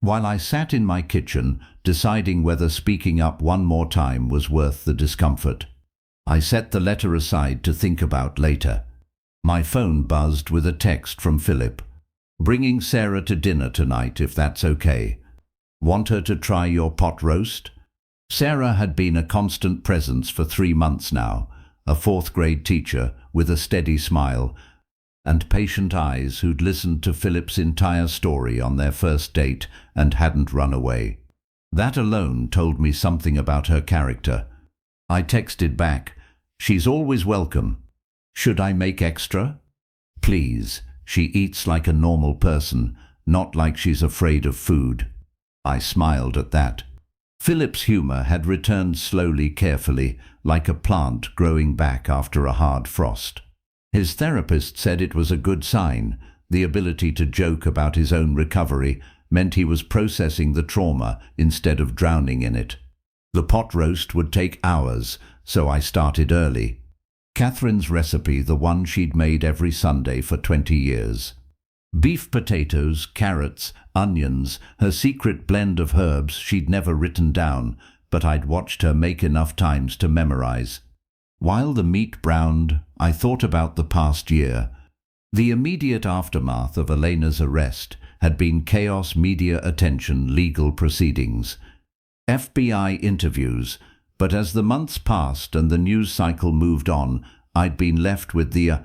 While I sat in my kitchen, deciding whether speaking up one more time was worth the discomfort, I set the letter aside to think about later. My phone buzzed with a text from Philip. "Bringing Sarah to dinner tonight, if that's okay. Want her to try your pot roast?" Sarah had been a constant presence for 3 months now, a 4th-grade teacher with a steady smile and patient eyes who'd listened to Philip's entire story on their first date and hadn't run away. That alone told me something about her character. I texted back, "She's always welcome. Should I make extra?" "Please. She eats like a normal person, not like she's afraid of food." I smiled at that. Philip's humor had returned slowly, carefully, like a plant growing back after a hard frost. His therapist said it was a good sign. The ability to joke about his own recovery meant he was processing the trauma instead of drowning in it. The pot roast would take hours, so I started early. Catherine's recipe, the one she'd made every Sunday for 20 years. Beef potatoes, carrots, onions, her secret blend of herbs she'd never written down, but I'd watched her make enough times to memorize. While the meat browned, I thought about the past year. The immediate aftermath of Elena's arrest had been chaos, media attention, legal proceedings, FBI interviews, but as the months passed and the news cycle moved on, I'd been left with the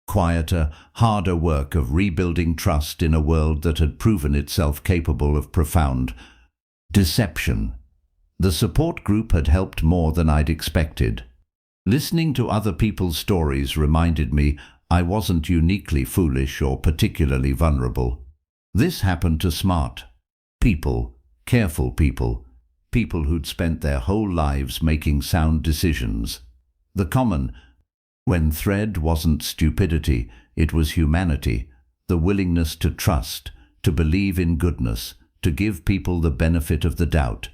quieter, harder work of rebuilding trust in a world that had proven itself capable of profound deception. The support group had helped more than I'd expected. Listening to other people's stories reminded me I wasn't uniquely foolish or particularly vulnerable. This happened to smart people, careful people, people who'd spent their whole lives making sound decisions. The common when thread wasn't stupidity, it was humanity, the willingness to trust, to believe in goodness, to give people the benefit of the doubt.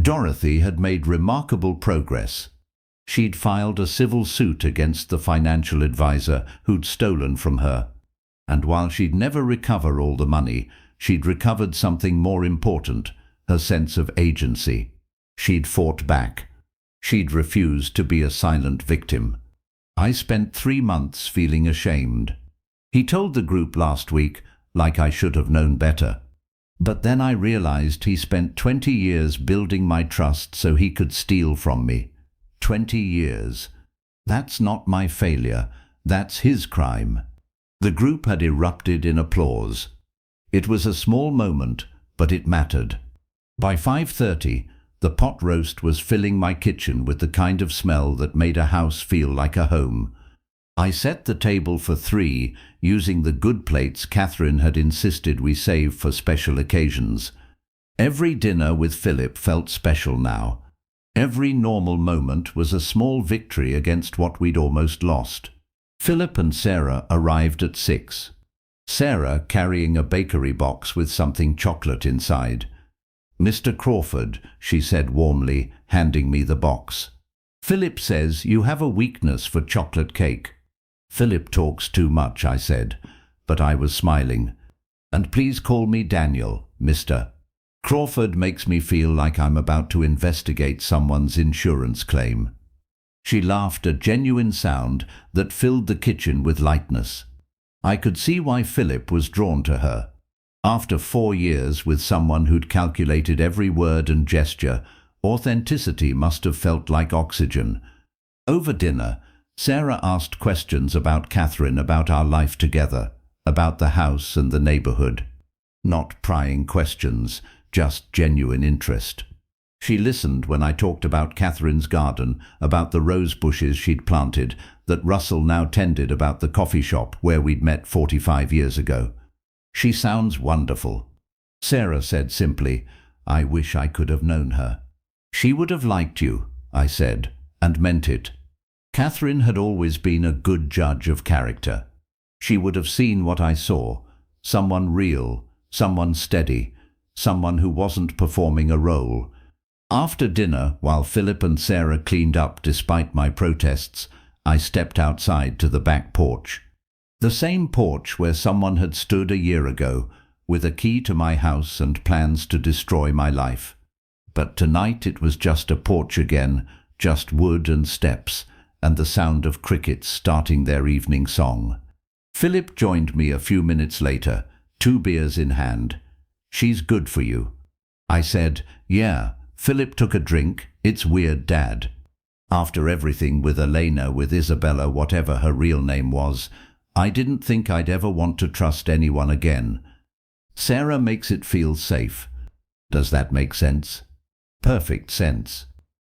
Dorothy had made remarkable progress. She'd filed a civil suit against the financial advisor who'd stolen from her. And while she'd never recover all the money, she'd recovered something more important, her sense of agency. She'd fought back. She'd refused to be a silent victim. I spent 3 months feeling ashamed. He told the group last week, like I should have known better. But then I realized he spent 20 years building my trust so he could steal from me. 20 years. That's not my failure. That's his crime. The group had erupted in applause. It was a small moment, but it mattered. By 5:30, the pot roast was filling my kitchen with the kind of smell that made a house feel like a home. I set the table for 3, using the good plates Catherine had insisted we save for special occasions. Every dinner with Philip felt special now. Every normal moment was a small victory against what we'd almost lost. Philip and Sarah arrived at 6. Sarah carrying a bakery box with something chocolate inside. "Mr. Crawford," she said warmly, handing me the box. "Philip says you have a weakness for chocolate cake." "Philip talks too much," I said, but I was smiling. "And please call me Daniel, Mr. Crawford makes me feel like I'm about to investigate someone's insurance claim." She laughed, a genuine sound that filled the kitchen with lightness. I could see why Philip was drawn to her. After 4 years with someone who'd calculated every word and gesture, authenticity must have felt like oxygen. Over dinner, Sarah asked questions about Catherine, about our life together, about the house and the neighborhood. Not prying questions, just genuine interest. She listened when I talked about Catherine's garden, about the rose bushes she'd planted, that Russell now tended, about the coffee shop where we'd met 45 years ago. "She sounds wonderful." Sarah said simply, "I wish I could have known her." "She would have liked you," I said, and meant it. Catherine had always been a good judge of character. She would have seen what I saw, someone real, someone steady, someone who wasn't performing a role. After dinner, while Philip and Sarah cleaned up despite my protests, I stepped outside to the back porch. The same porch where someone had stood a year ago, with a key to my house and plans to destroy my life. But tonight it was just a porch again, just wood and steps, and the sound of crickets starting their evening song. Philip joined me a few minutes later, 2 beers in hand. "She's good for you." I said, "Yeah." Philip took a drink. "It's weird, Dad. After everything with Elena, with Isabella, whatever her real name was, I didn't think I'd ever want to trust anyone again. Sarah makes it feel safe. Does that make sense?" Perfect sense.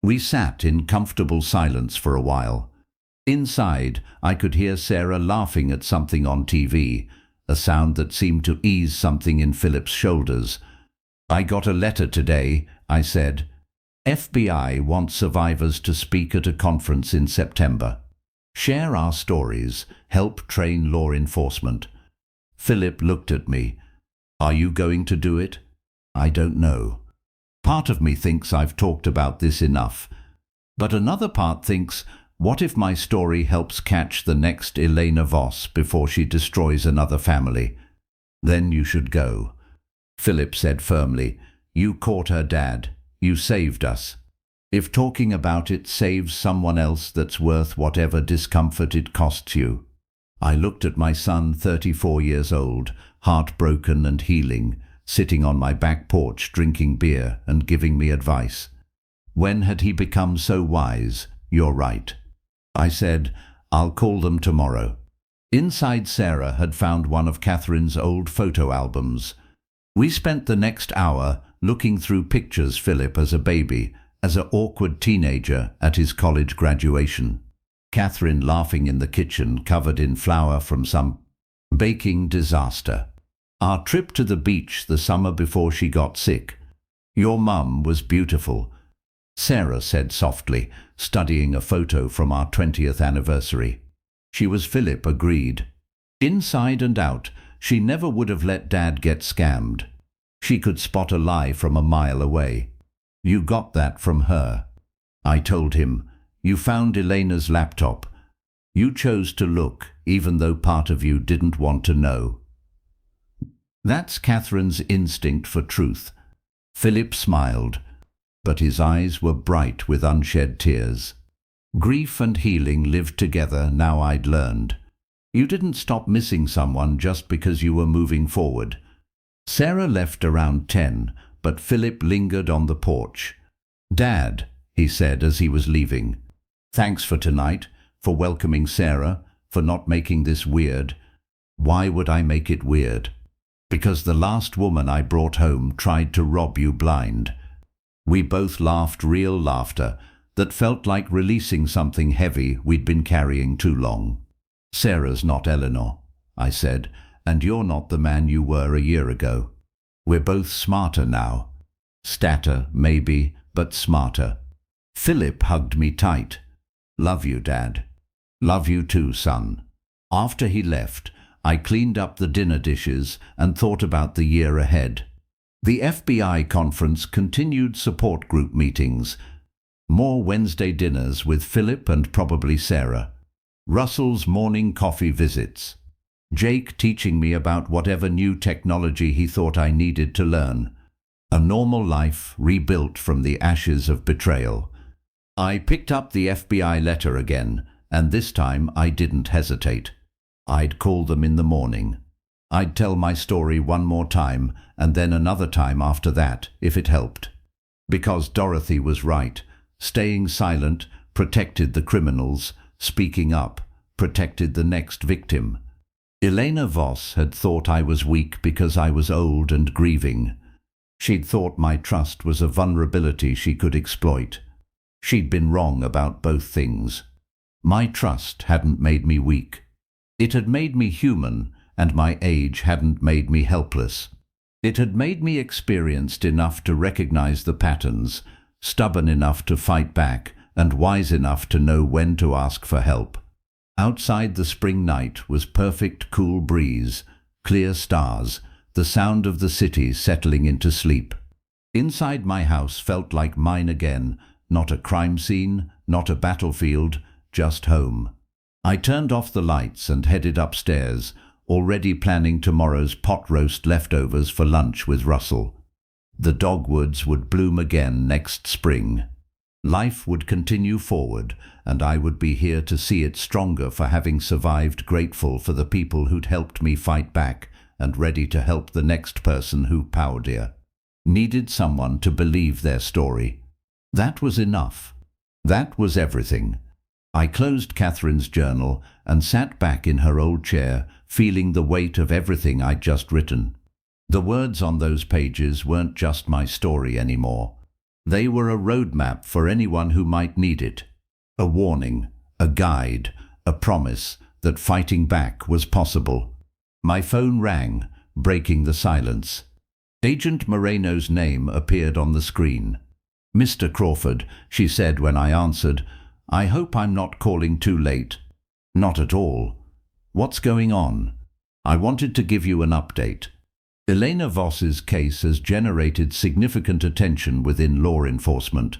We sat in comfortable silence for a while. Inside, I could hear Sarah laughing at something on TV, a sound that seemed to ease something in Philip's shoulders. "I got a letter today," I said. "FBI wants survivors to speak at a conference in September. Share our stories, help train law enforcement." Philip looked at me. "Are you going to do it?" "I don't know. Part of me thinks I've talked about this enough. But another part thinks, what if my story helps catch the next Elena Voss before she destroys another family? Then you should go." Philip said firmly, "You caught her, Dad. You saved us. If talking about it saves someone else, that's worth whatever discomfort it costs you." I looked at my son, 34 years old, heartbroken and healing, sitting on my back porch drinking beer and giving me advice. When had he become so wise? "You're right." I said, "I'll call them tomorrow." Inside, Sarah had found one of Catherine's old photo albums. We spent the next hour looking through pictures, Philip as a baby, as an awkward teenager at his college graduation. Catherine laughing in the kitchen, covered in flour from some baking disaster. Our trip to the beach the summer before she got sick. Your mum was beautiful, Sarah said softly, studying a photo from our 20th anniversary. She was, Philip agreed. Inside and out, she never would have let Dad get scammed. She could spot a lie from a mile away. You got that from her. I told him. You found Elena's laptop. You chose to look, even though part of you didn't want to know. That's Catherine's instinct for truth. Philip smiled, but his eyes were bright with unshed tears. Grief and healing lived together, now I'd learned. You didn't stop missing someone just because you were moving forward. Sarah left around 10, but Philip lingered on the porch. Dad, he said as he was leaving, thanks for tonight, for welcoming Sarah, for not making this weird. Why would I make it weird? Because the last woman I brought home tried to rob you blind. We both laughed, real laughter that felt like releasing something heavy we'd been carrying too long. Sarah's not Eleanor, I said, and you're not the man you were a year ago. We're both smarter now. Statter, maybe, but smarter. Philip hugged me tight. Love you, Dad. Love you too, son. After he left, I cleaned up the dinner dishes and thought about the year ahead. The FBI conference continued, support group meetings, more Wednesday dinners with Philip and probably Sarah, Russell's morning coffee visits, Jake teaching me about whatever new technology he thought I needed to learn, a normal life rebuilt from the ashes of betrayal. I picked up the FBI letter again, and this time I didn't hesitate. I'd call them in the morning. I'd tell my story one more time, and then another time after that, if it helped. Because Dorothy was right. Staying silent protected the criminals. Speaking up protected the next victim. Elena Voss had thought I was weak because I was old and grieving. She'd thought my trust was a vulnerability she could exploit. She'd been wrong about both things. My trust hadn't made me weak. It had made me human, and my age hadn't made me helpless. It had made me experienced enough to recognize the patterns, stubborn enough to fight back, and wise enough to know when to ask for help. Outside, the spring night was perfect, cool breeze, clear stars, the sound of the city settling into sleep. Inside, my house felt like mine again, not a crime scene, not a battlefield, just home. I turned off the lights and headed upstairs, already planning tomorrow's pot roast leftovers for lunch with Russell. The dogwoods would bloom again next spring. Life would continue forward, and I would be here to see it stronger for having survived, grateful for the people who'd helped me fight back, and ready to help the next person who, power dear, needed someone to believe their story. That was enough. That was everything. I closed Catherine's journal and sat back in her old chair, feeling the weight of everything I'd just written. The words on those pages weren't just my story anymore. They were a roadmap for anyone who might need it. A warning, a guide, a promise that fighting back was possible. My phone rang, breaking the silence. Agent Moreno's name appeared on the screen. "Mr. Crawford," she said when I answered, "I hope I'm not calling too late." "Not at all. What's going on?" "I wanted to give you an update. Elena Voss's case has generated significant attention within law enforcement.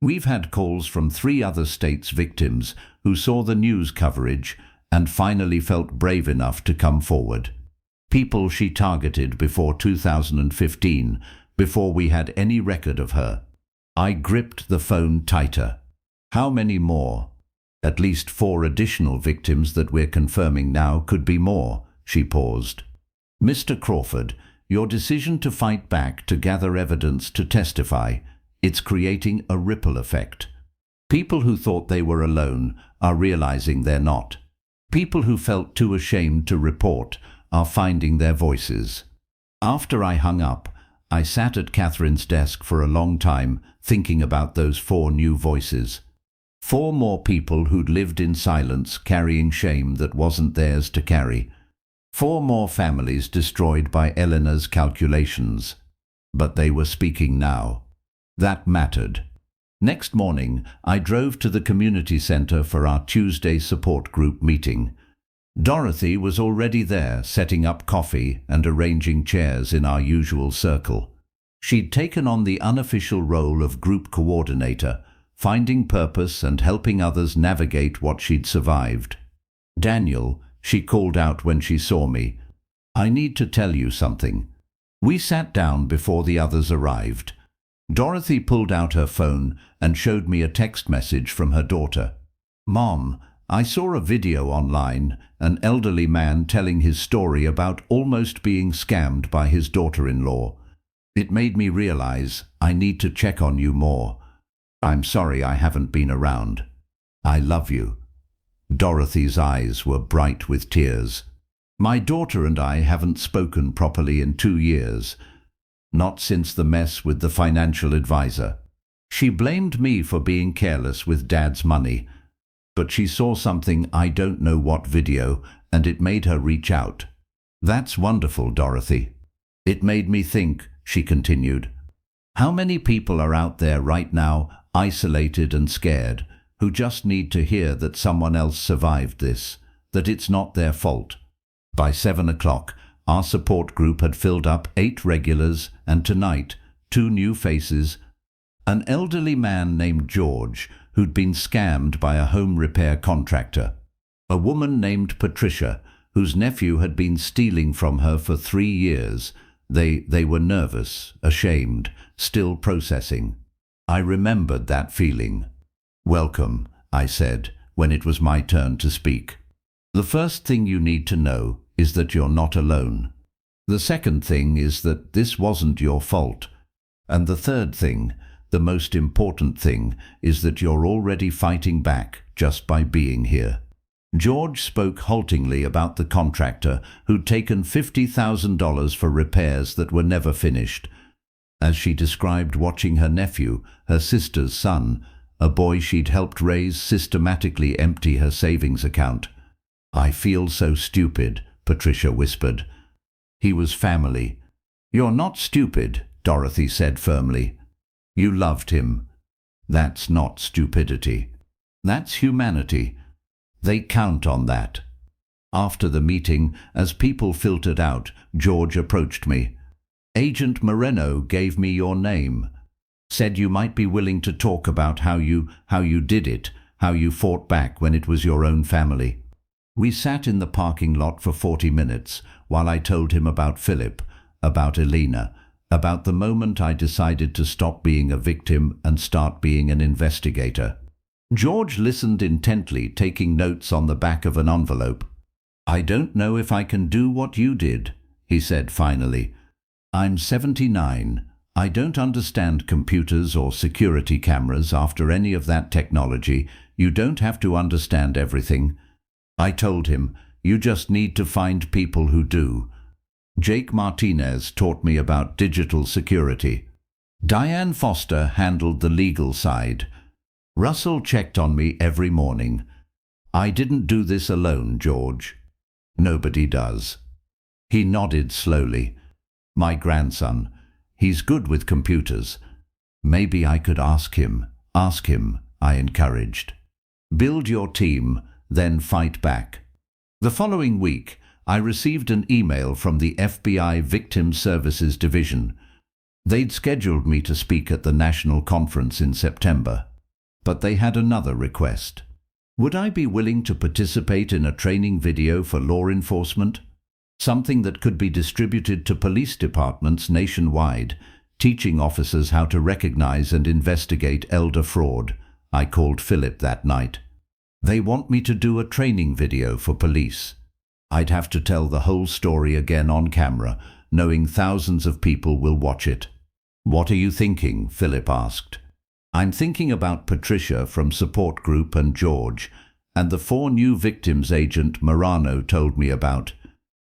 We've had calls from 3 other states' victims who saw the news coverage and finally felt brave enough to come forward. People she targeted before 2015, before we had any record of her." I gripped the phone tighter. "How many more?" "At least 4 additional victims that we're confirming now, could be more." She paused. "Mr. Crawford, your decision to fight back, to gather evidence, to testify, it's creating a ripple effect. People who thought they were alone are realizing they're not. People who felt too ashamed to report are finding their voices." After I hung up, I sat at Catherine's desk for a long time, thinking about those 4 new voices. 4 more people who'd lived in silence, carrying shame that wasn't theirs to carry. 4 more families destroyed by Eleanor's calculations. but they were speaking now. That mattered. Next morning, I drove to the community center for our Tuesday support group meeting. Dorothy was already there, setting up coffee and arranging chairs in our usual circle. She'd taken on the unofficial role of group coordinator, finding purpose and helping others navigate what she'd survived. "Daniel," she called out when she saw me, "I need to tell you something." We sat down before the others arrived. Dorothy pulled out her phone and showed me a text message from her daughter. "Mom, I saw a video online, an elderly man telling his story about almost being scammed by his daughter-in-law. It made me realize I need to check on you more. I'm sorry I haven't been around. I love you." Dorothy's eyes were bright with tears. "My daughter and I haven't spoken properly in 2 years. Not since the mess with the financial advisor. She blamed me for being careless with Dad's money, but she saw something, I don't know what video, and it made her reach out." "That's wonderful, Dorothy." "It made me think," she continued, "how many people are out there right now, isolated and scared, who just need to hear that someone else survived this, that it's not their fault." By 7 o'clock, our support group had filled up 8 regulars, and tonight, 2 new faces. An elderly man named George, who'd been scammed by a home repair contractor. A woman named Patricia, whose nephew had been stealing from her for 3 years. They were nervous, ashamed, still processing. I remembered that feeling. "Welcome," I said, when it was my turn to speak. "The first thing you need to know is that you're not alone. The second thing is that this wasn't your fault. And the third thing, the most important thing, is that you're already fighting back just by being here." George spoke haltingly about the contractor who'd taken $50,000 for repairs that were never finished. As she described watching her nephew, her sister's son, a boy she'd helped raise, systematically empty her savings account. "I feel so stupid," Patricia whispered. "He was family." "You're not stupid," Dorothy said firmly. "You loved him. That's not stupidity. That's humanity. They count on that." After the meeting, as people filtered out, George approached me. "Agent Moreno gave me your name. Said you might be willing to talk about how you did it, how you fought back when it was your own family." We sat in the parking lot for 40 minutes while I told him about Philip, about Elena, about the moment I decided to stop being a victim and start being an investigator. George listened intently, taking notes on the back of an envelope. "I don't know if I can do what you did," he said finally. "I'm 79. I don't understand computers or security cameras after any of that technology. You don't have to understand everything." I told him, "You just need to find people who do." Jake Martinez taught me about digital security. Diane Foster handled the legal side. Russell checked on me every morning. I didn't do this alone, George. Nobody does. He nodded slowly. "My grandson. He's good with computers. Maybe I could ask him, I encouraged. Build your team, then fight back." The following week, I received an email from the FBI Victim Services Division. They'd scheduled me to speak at the national conference in September, but they had another request. Would I be willing to participate in a training video for law enforcement? Something that could be distributed to police departments nationwide, teaching officers how to recognize and investigate elder fraud. I called Philip that night. "They want me to do a training video for police. I'd have to tell the whole story again on camera, knowing thousands of people will watch it." "What are you thinking?" Philip asked. "I'm thinking about Patricia from support group and George, and the 4 new victims Agent Morano told me about.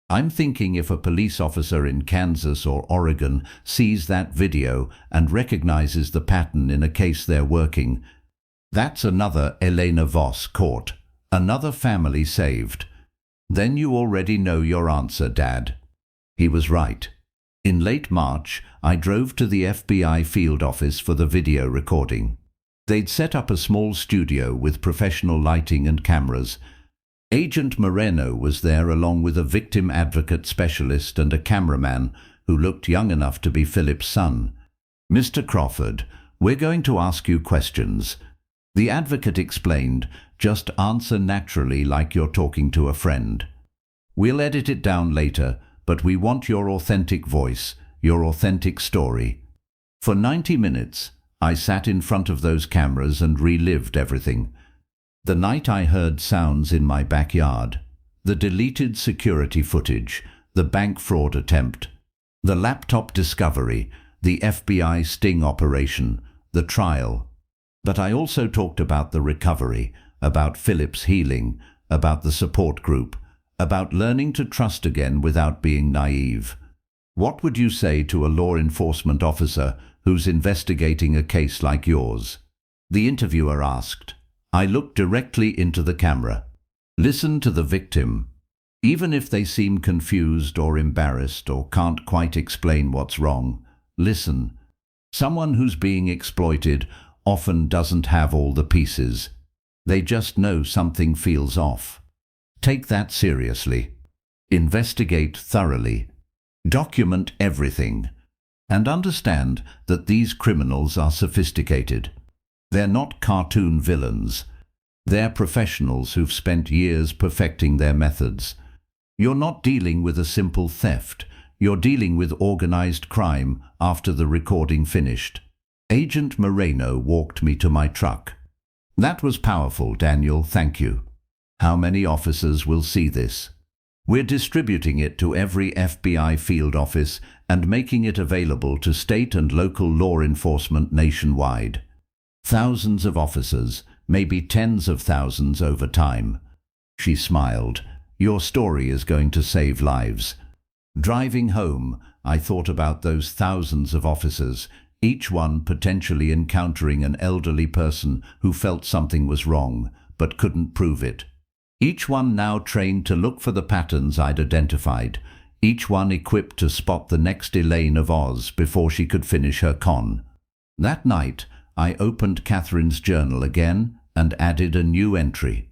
I'm thinking if a police officer in Kansas or Oregon sees that video and recognizes the pattern in a case they're working, that's another Elena Voss caught, another family saved. Then you already know your answer, Dad." He was right. In late March, I drove to the FBI field office for the video recording. They'd set up a small studio with professional lighting and cameras. Agent Moreno was there along with a victim advocate specialist and a cameraman who looked young enough to be Philip's son. "Mr. Crawford, we're going to ask you questions," the advocate explained. "Just answer naturally like you're talking to a friend. We'll edit it down later, but we want your authentic voice, your authentic story." For 90 minutes, I sat in front of those cameras and relived everything. The night I heard sounds in my backyard, the deleted security footage, the bank fraud attempt, the laptop discovery, the FBI sting operation, the trial. But I also talked about the recovery, about Philip's healing, about the support group, about learning to trust again without being naive. What would you say to a law enforcement officer who's investigating a case like yours? The interviewer asked. I looked directly into the camera. Listen to the victim. Even if they seem confused or embarrassed or can't quite explain what's wrong, listen. Someone who's being exploited often doesn't have all the pieces. They just know something feels off. Take that seriously. Investigate thoroughly. Document everything. And understand that these criminals are sophisticated. They're not cartoon villains. They're professionals who've spent years perfecting their methods. You're not dealing with a simple theft. You're dealing with organized crime after the recording finished. Agent Moreno walked me to my truck. "That was powerful, Daniel, thank you. How many officers will see this?" "We're distributing it to every FBI field office and making it available to state and local law enforcement nationwide. Thousands of officers, maybe tens of thousands over time." She smiled. "Your story is going to save lives." Driving home, I thought about those thousands of officers, each one potentially encountering an elderly person who felt something was wrong, but couldn't prove it. Each one now trained to look for the patterns I'd identified, each one equipped to spot the next Elaine of Oz before she could finish her con. That night, I opened Catherine's journal again and added a new entry.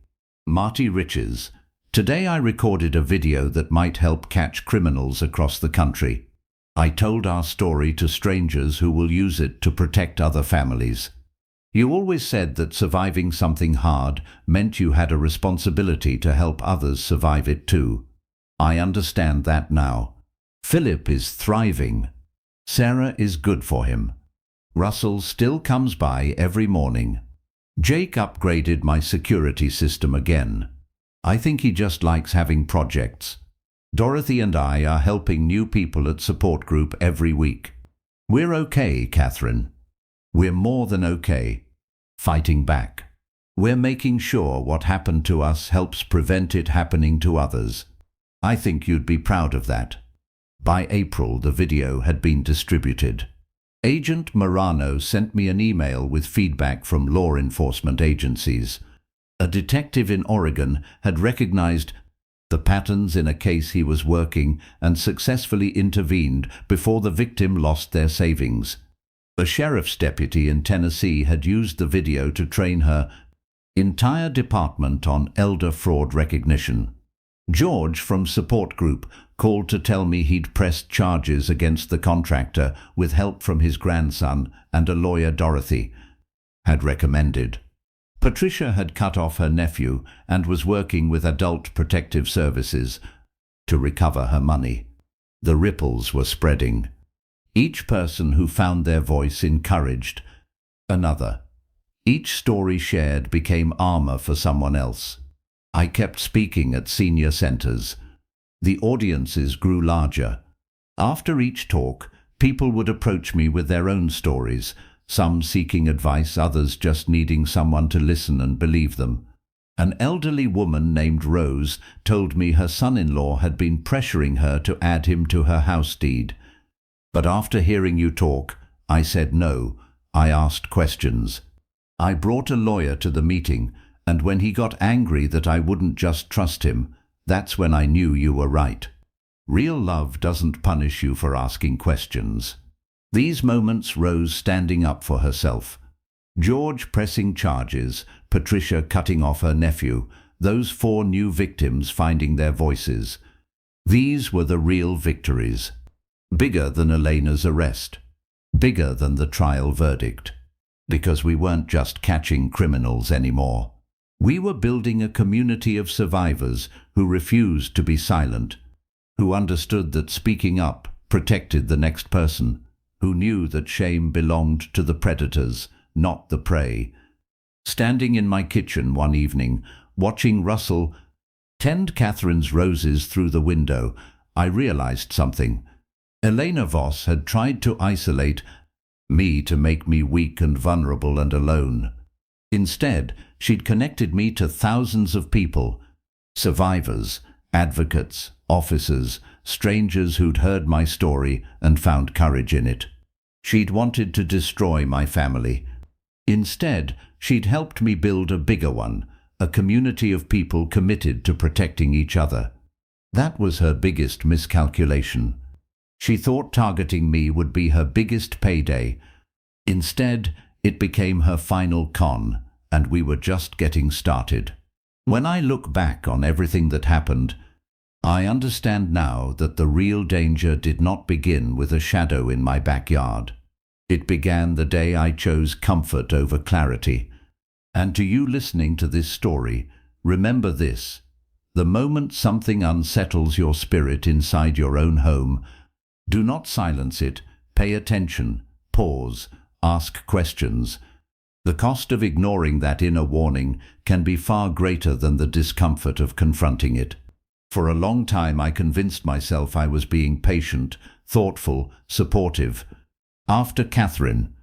Marty Riches. Today I recorded a video that might help catch criminals across the country. I told our story to strangers who will use it to protect other families. You always said that surviving something hard meant you had a responsibility to help others survive it too. I understand that now. Philip is thriving. Sarah is good for him. Russell still comes by every morning. Jake upgraded my security system again. I think he just likes having projects. Dorothy and I are helping new people at support group every week. We're okay, Catherine. We're more than okay. Fighting back. We're making sure what happened to us helps prevent it happening to others. I think you'd be proud of that. By April, the video had been distributed. Agent Morano sent me an email with feedback from law enforcement agencies. A detective in Oregon had recognized the patterns in a case he was working and successfully intervened before the victim lost their savings. A sheriff's deputy in Tennessee had used the video to train her entire department on elder fraud recognition. George from Support Group called to tell me he'd pressed charges against the contractor with help from his grandson and a lawyer Dorothy had recommended. Patricia had cut off her nephew and was working with Adult Protective Services to recover her money. The ripples were spreading. Each person who found their voice encouraged another. Each story shared became armor for someone else. I kept speaking at senior centers. The audiences grew larger. After each talk, people would approach me with their own stories, some seeking advice, others just needing someone to listen and believe them. An elderly woman named Rose told me her son-in-law had been pressuring her to add him to her house deed. But after hearing you talk, I said no. I asked questions. I brought a lawyer to the meeting, and when he got angry that I wouldn't just trust him, that's when I knew you were right. Real love doesn't punish you for asking questions. These moments, Rose standing up for herself, George pressing charges, Patricia cutting off her nephew, those 4 new victims finding their voices. These were the real victories. Bigger than Elena's arrest. Bigger than the trial verdict. Because we weren't just catching criminals anymore. We were building a community of survivors who refused to be silent, who understood that speaking up protected the next person, who knew that shame belonged to the predators, not the prey. Standing in my kitchen one evening, watching Russell tend Catherine's roses through the window, I realized something. Elena Voss had tried to isolate me, to make me weak and vulnerable and alone. Instead, she'd connected me to thousands of people, survivors, advocates, officers, strangers who'd heard my story and found courage in it. She'd wanted to destroy my family. Instead, she'd helped me build a bigger one, a community of people committed to protecting each other. That was her biggest miscalculation. She thought targeting me would be her biggest payday. Instead, it became her final con, and we were just getting started. When I look back on everything that happened, I understand now that the real danger did not begin with a shadow in my backyard. It began the day I chose comfort over clarity. And to you listening to this story, remember this: the moment something unsettles your spirit inside your own home, do not silence it, pay attention, pause, ask questions. The cost of ignoring that inner warning can be far greater than the discomfort of confronting it. For a long time I convinced myself I was being patient, thoughtful, supportive. After Catherine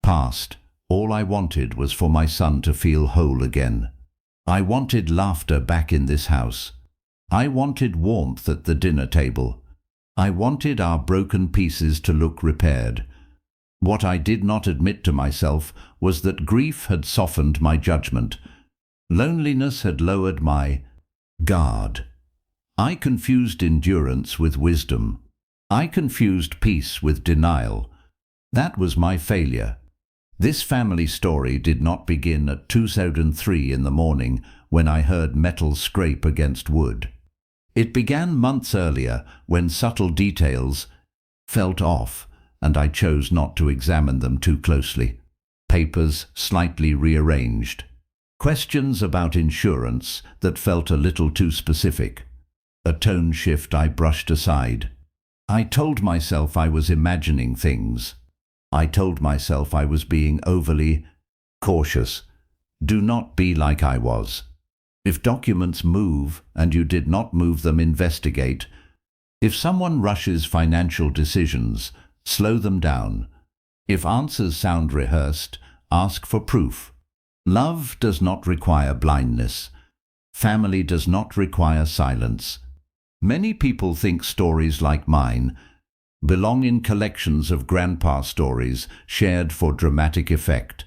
passed, all I wanted was for my son to feel whole again. I wanted laughter back in this house. I wanted warmth at the dinner table. I wanted our broken pieces to look repaired. What I did not admit to myself was that grief had softened my judgment. Loneliness had lowered my guard. I confused endurance with wisdom. I confused peace with denial. That was my failure. This family story did not begin at 2:03 in the morning when I heard metal scrape against wood. It began months earlier when subtle details felt off, and I chose not to examine them too closely. Papers slightly rearranged. Questions about insurance that felt a little too specific. A tone shift I brushed aside. I told myself I was imagining things. I told myself I was being overly cautious. Do not be like I was. If documents move and you did not move them, investigate. If someone rushes financial decisions, slow them down. If answers sound rehearsed, ask for proof. Love does not require blindness. Family does not require silence. Many people think stories like mine belong in collections of grandpa stories shared for dramatic effect.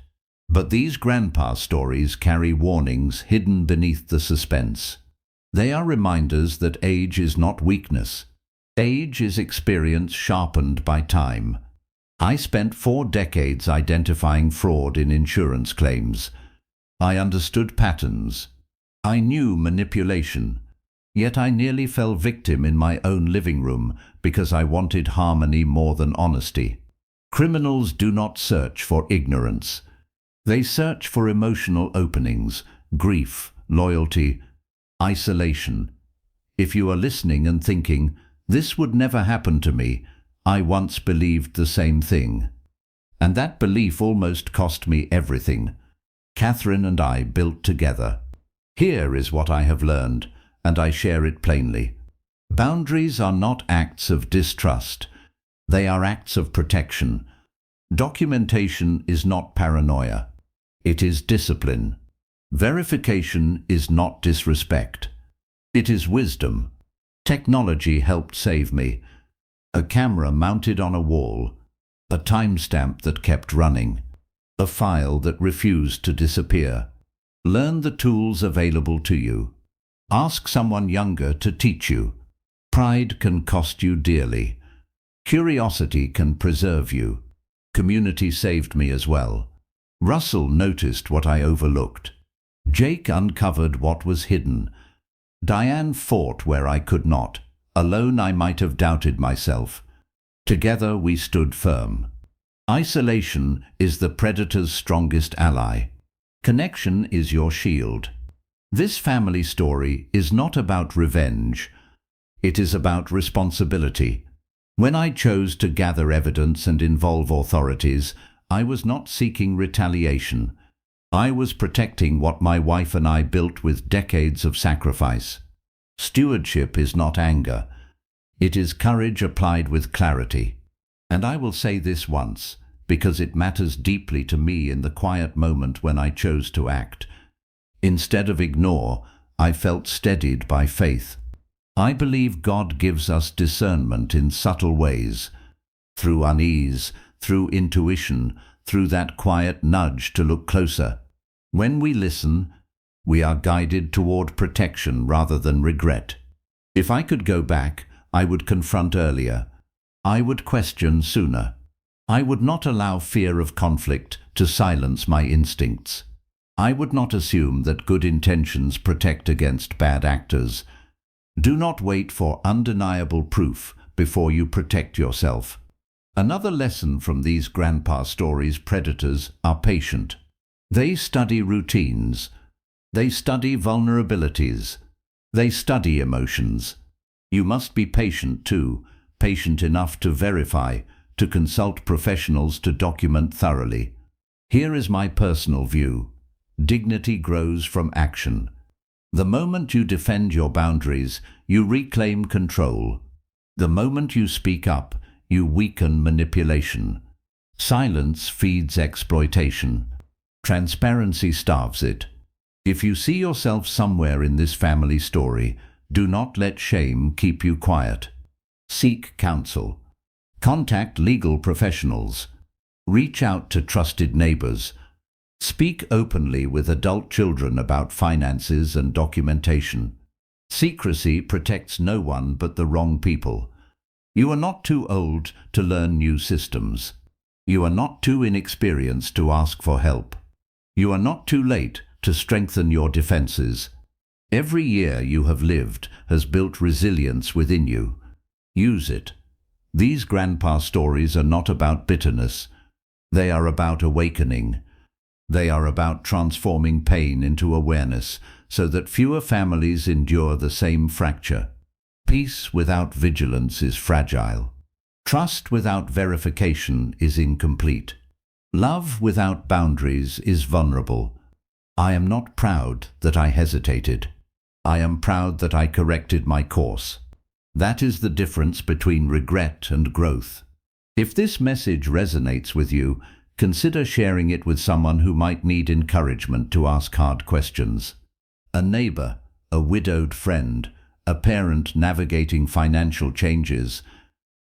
But these grandpa stories carry warnings hidden beneath the suspense. They are reminders that age is not weakness. Age is experience sharpened by time. I spent 4 decades identifying fraud in insurance claims. I understood patterns. I knew manipulation. Yet I nearly fell victim in my own living room because I wanted harmony more than honesty. Criminals do not search for ignorance. They search for emotional openings, grief, loyalty, isolation. If you are listening and thinking, "This would never happen to me," I once believed the same thing. And that belief almost cost me everything. Catherine and I built together. Here is what I have learned, and I share it plainly. Boundaries are not acts of distrust. They are acts of protection. Documentation is not paranoia. It is discipline. Verification is not disrespect. It is wisdom. Technology helped save me. A camera mounted on a wall. A timestamp that kept running. A file that refused to disappear. Learn the tools available to you. Ask someone younger to teach you. Pride can cost you dearly. Curiosity can preserve you. Community saved me as well. Russell noticed what I overlooked. Jake uncovered what was hidden. Diane fought where I could not. Alone I might have doubted myself. Together we stood firm. Isolation is the predator's strongest ally. Connection is your shield. This family story is not about revenge. It is about responsibility. When I chose to gather evidence and involve authorities, I was not seeking retaliation. I was protecting what my wife and I built with decades of sacrifice. Stewardship is not anger. It is courage applied with clarity. And I will say this once, because it matters deeply to me in the quiet moment when I chose to act. Instead of ignore, I felt steadied by faith. I believe God gives us discernment in subtle ways, through unease, through intuition, through that quiet nudge to look closer. When we listen, we are guided toward protection rather than regret. If I could go back, I would confront earlier. I would question sooner. I would not allow fear of conflict to silence my instincts. I would not assume that good intentions protect against bad actors. Do not wait for undeniable proof before you protect yourself. Another lesson from these grandpa stories: predators are patient. They study routines. They study vulnerabilities. They study emotions. You must be patient too, patient enough to verify, to consult professionals, to document thoroughly. Here is my personal view. Dignity grows from action. The moment you defend your boundaries, you reclaim control. The moment you speak up, you weaken manipulation. Silence feeds exploitation. Transparency starves it. If you see yourself somewhere in this family story, do not let shame keep you quiet. Seek counsel. Contact legal professionals. Reach out to trusted neighbors. Speak openly with adult children about finances and documentation. Secrecy protects no one but the wrong people. You are not too old to learn new systems. You are not too inexperienced to ask for help. You are not too late to strengthen your defenses. Every year you have lived has built resilience within you. Use it. These grandpa stories are not about bitterness. They are about awakening. They are about transforming pain into awareness so that fewer families endure the same fracture. Peace without vigilance is fragile. Trust without verification is incomplete. Love without boundaries is vulnerable. I am not proud that I hesitated. I am proud that I corrected my course. That is the difference between regret and growth. If this message resonates with you, consider sharing it with someone who might need encouragement to ask hard questions. A neighbor, a widowed friend, a parent navigating financial changes.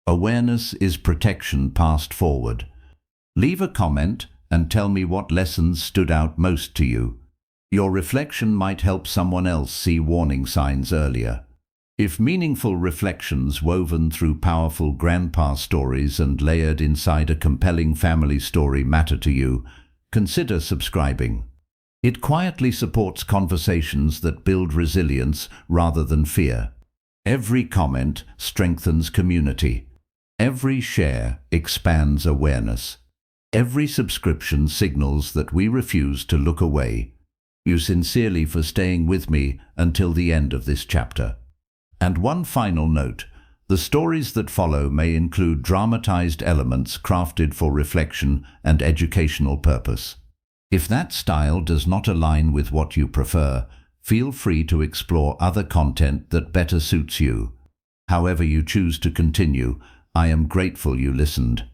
Awareness is protection passed forward. Leave a comment and tell me what lessons stood out most to you. Your reflection might help someone else see warning signs earlier. If meaningful reflections woven through powerful grandpa stories and layered inside a compelling family story matter to you, consider subscribing. It quietly supports conversations that build resilience rather than fear. Every comment strengthens community. Every share expands awareness. Every subscription signals that we refuse to look away. You sincerely for staying with me until the end of this chapter. And one final note, the stories that follow may include dramatized elements crafted for reflection and educational purpose. If that style does not align with what you prefer, feel free to explore other content that better suits you. However you choose to continue, I am grateful you listened.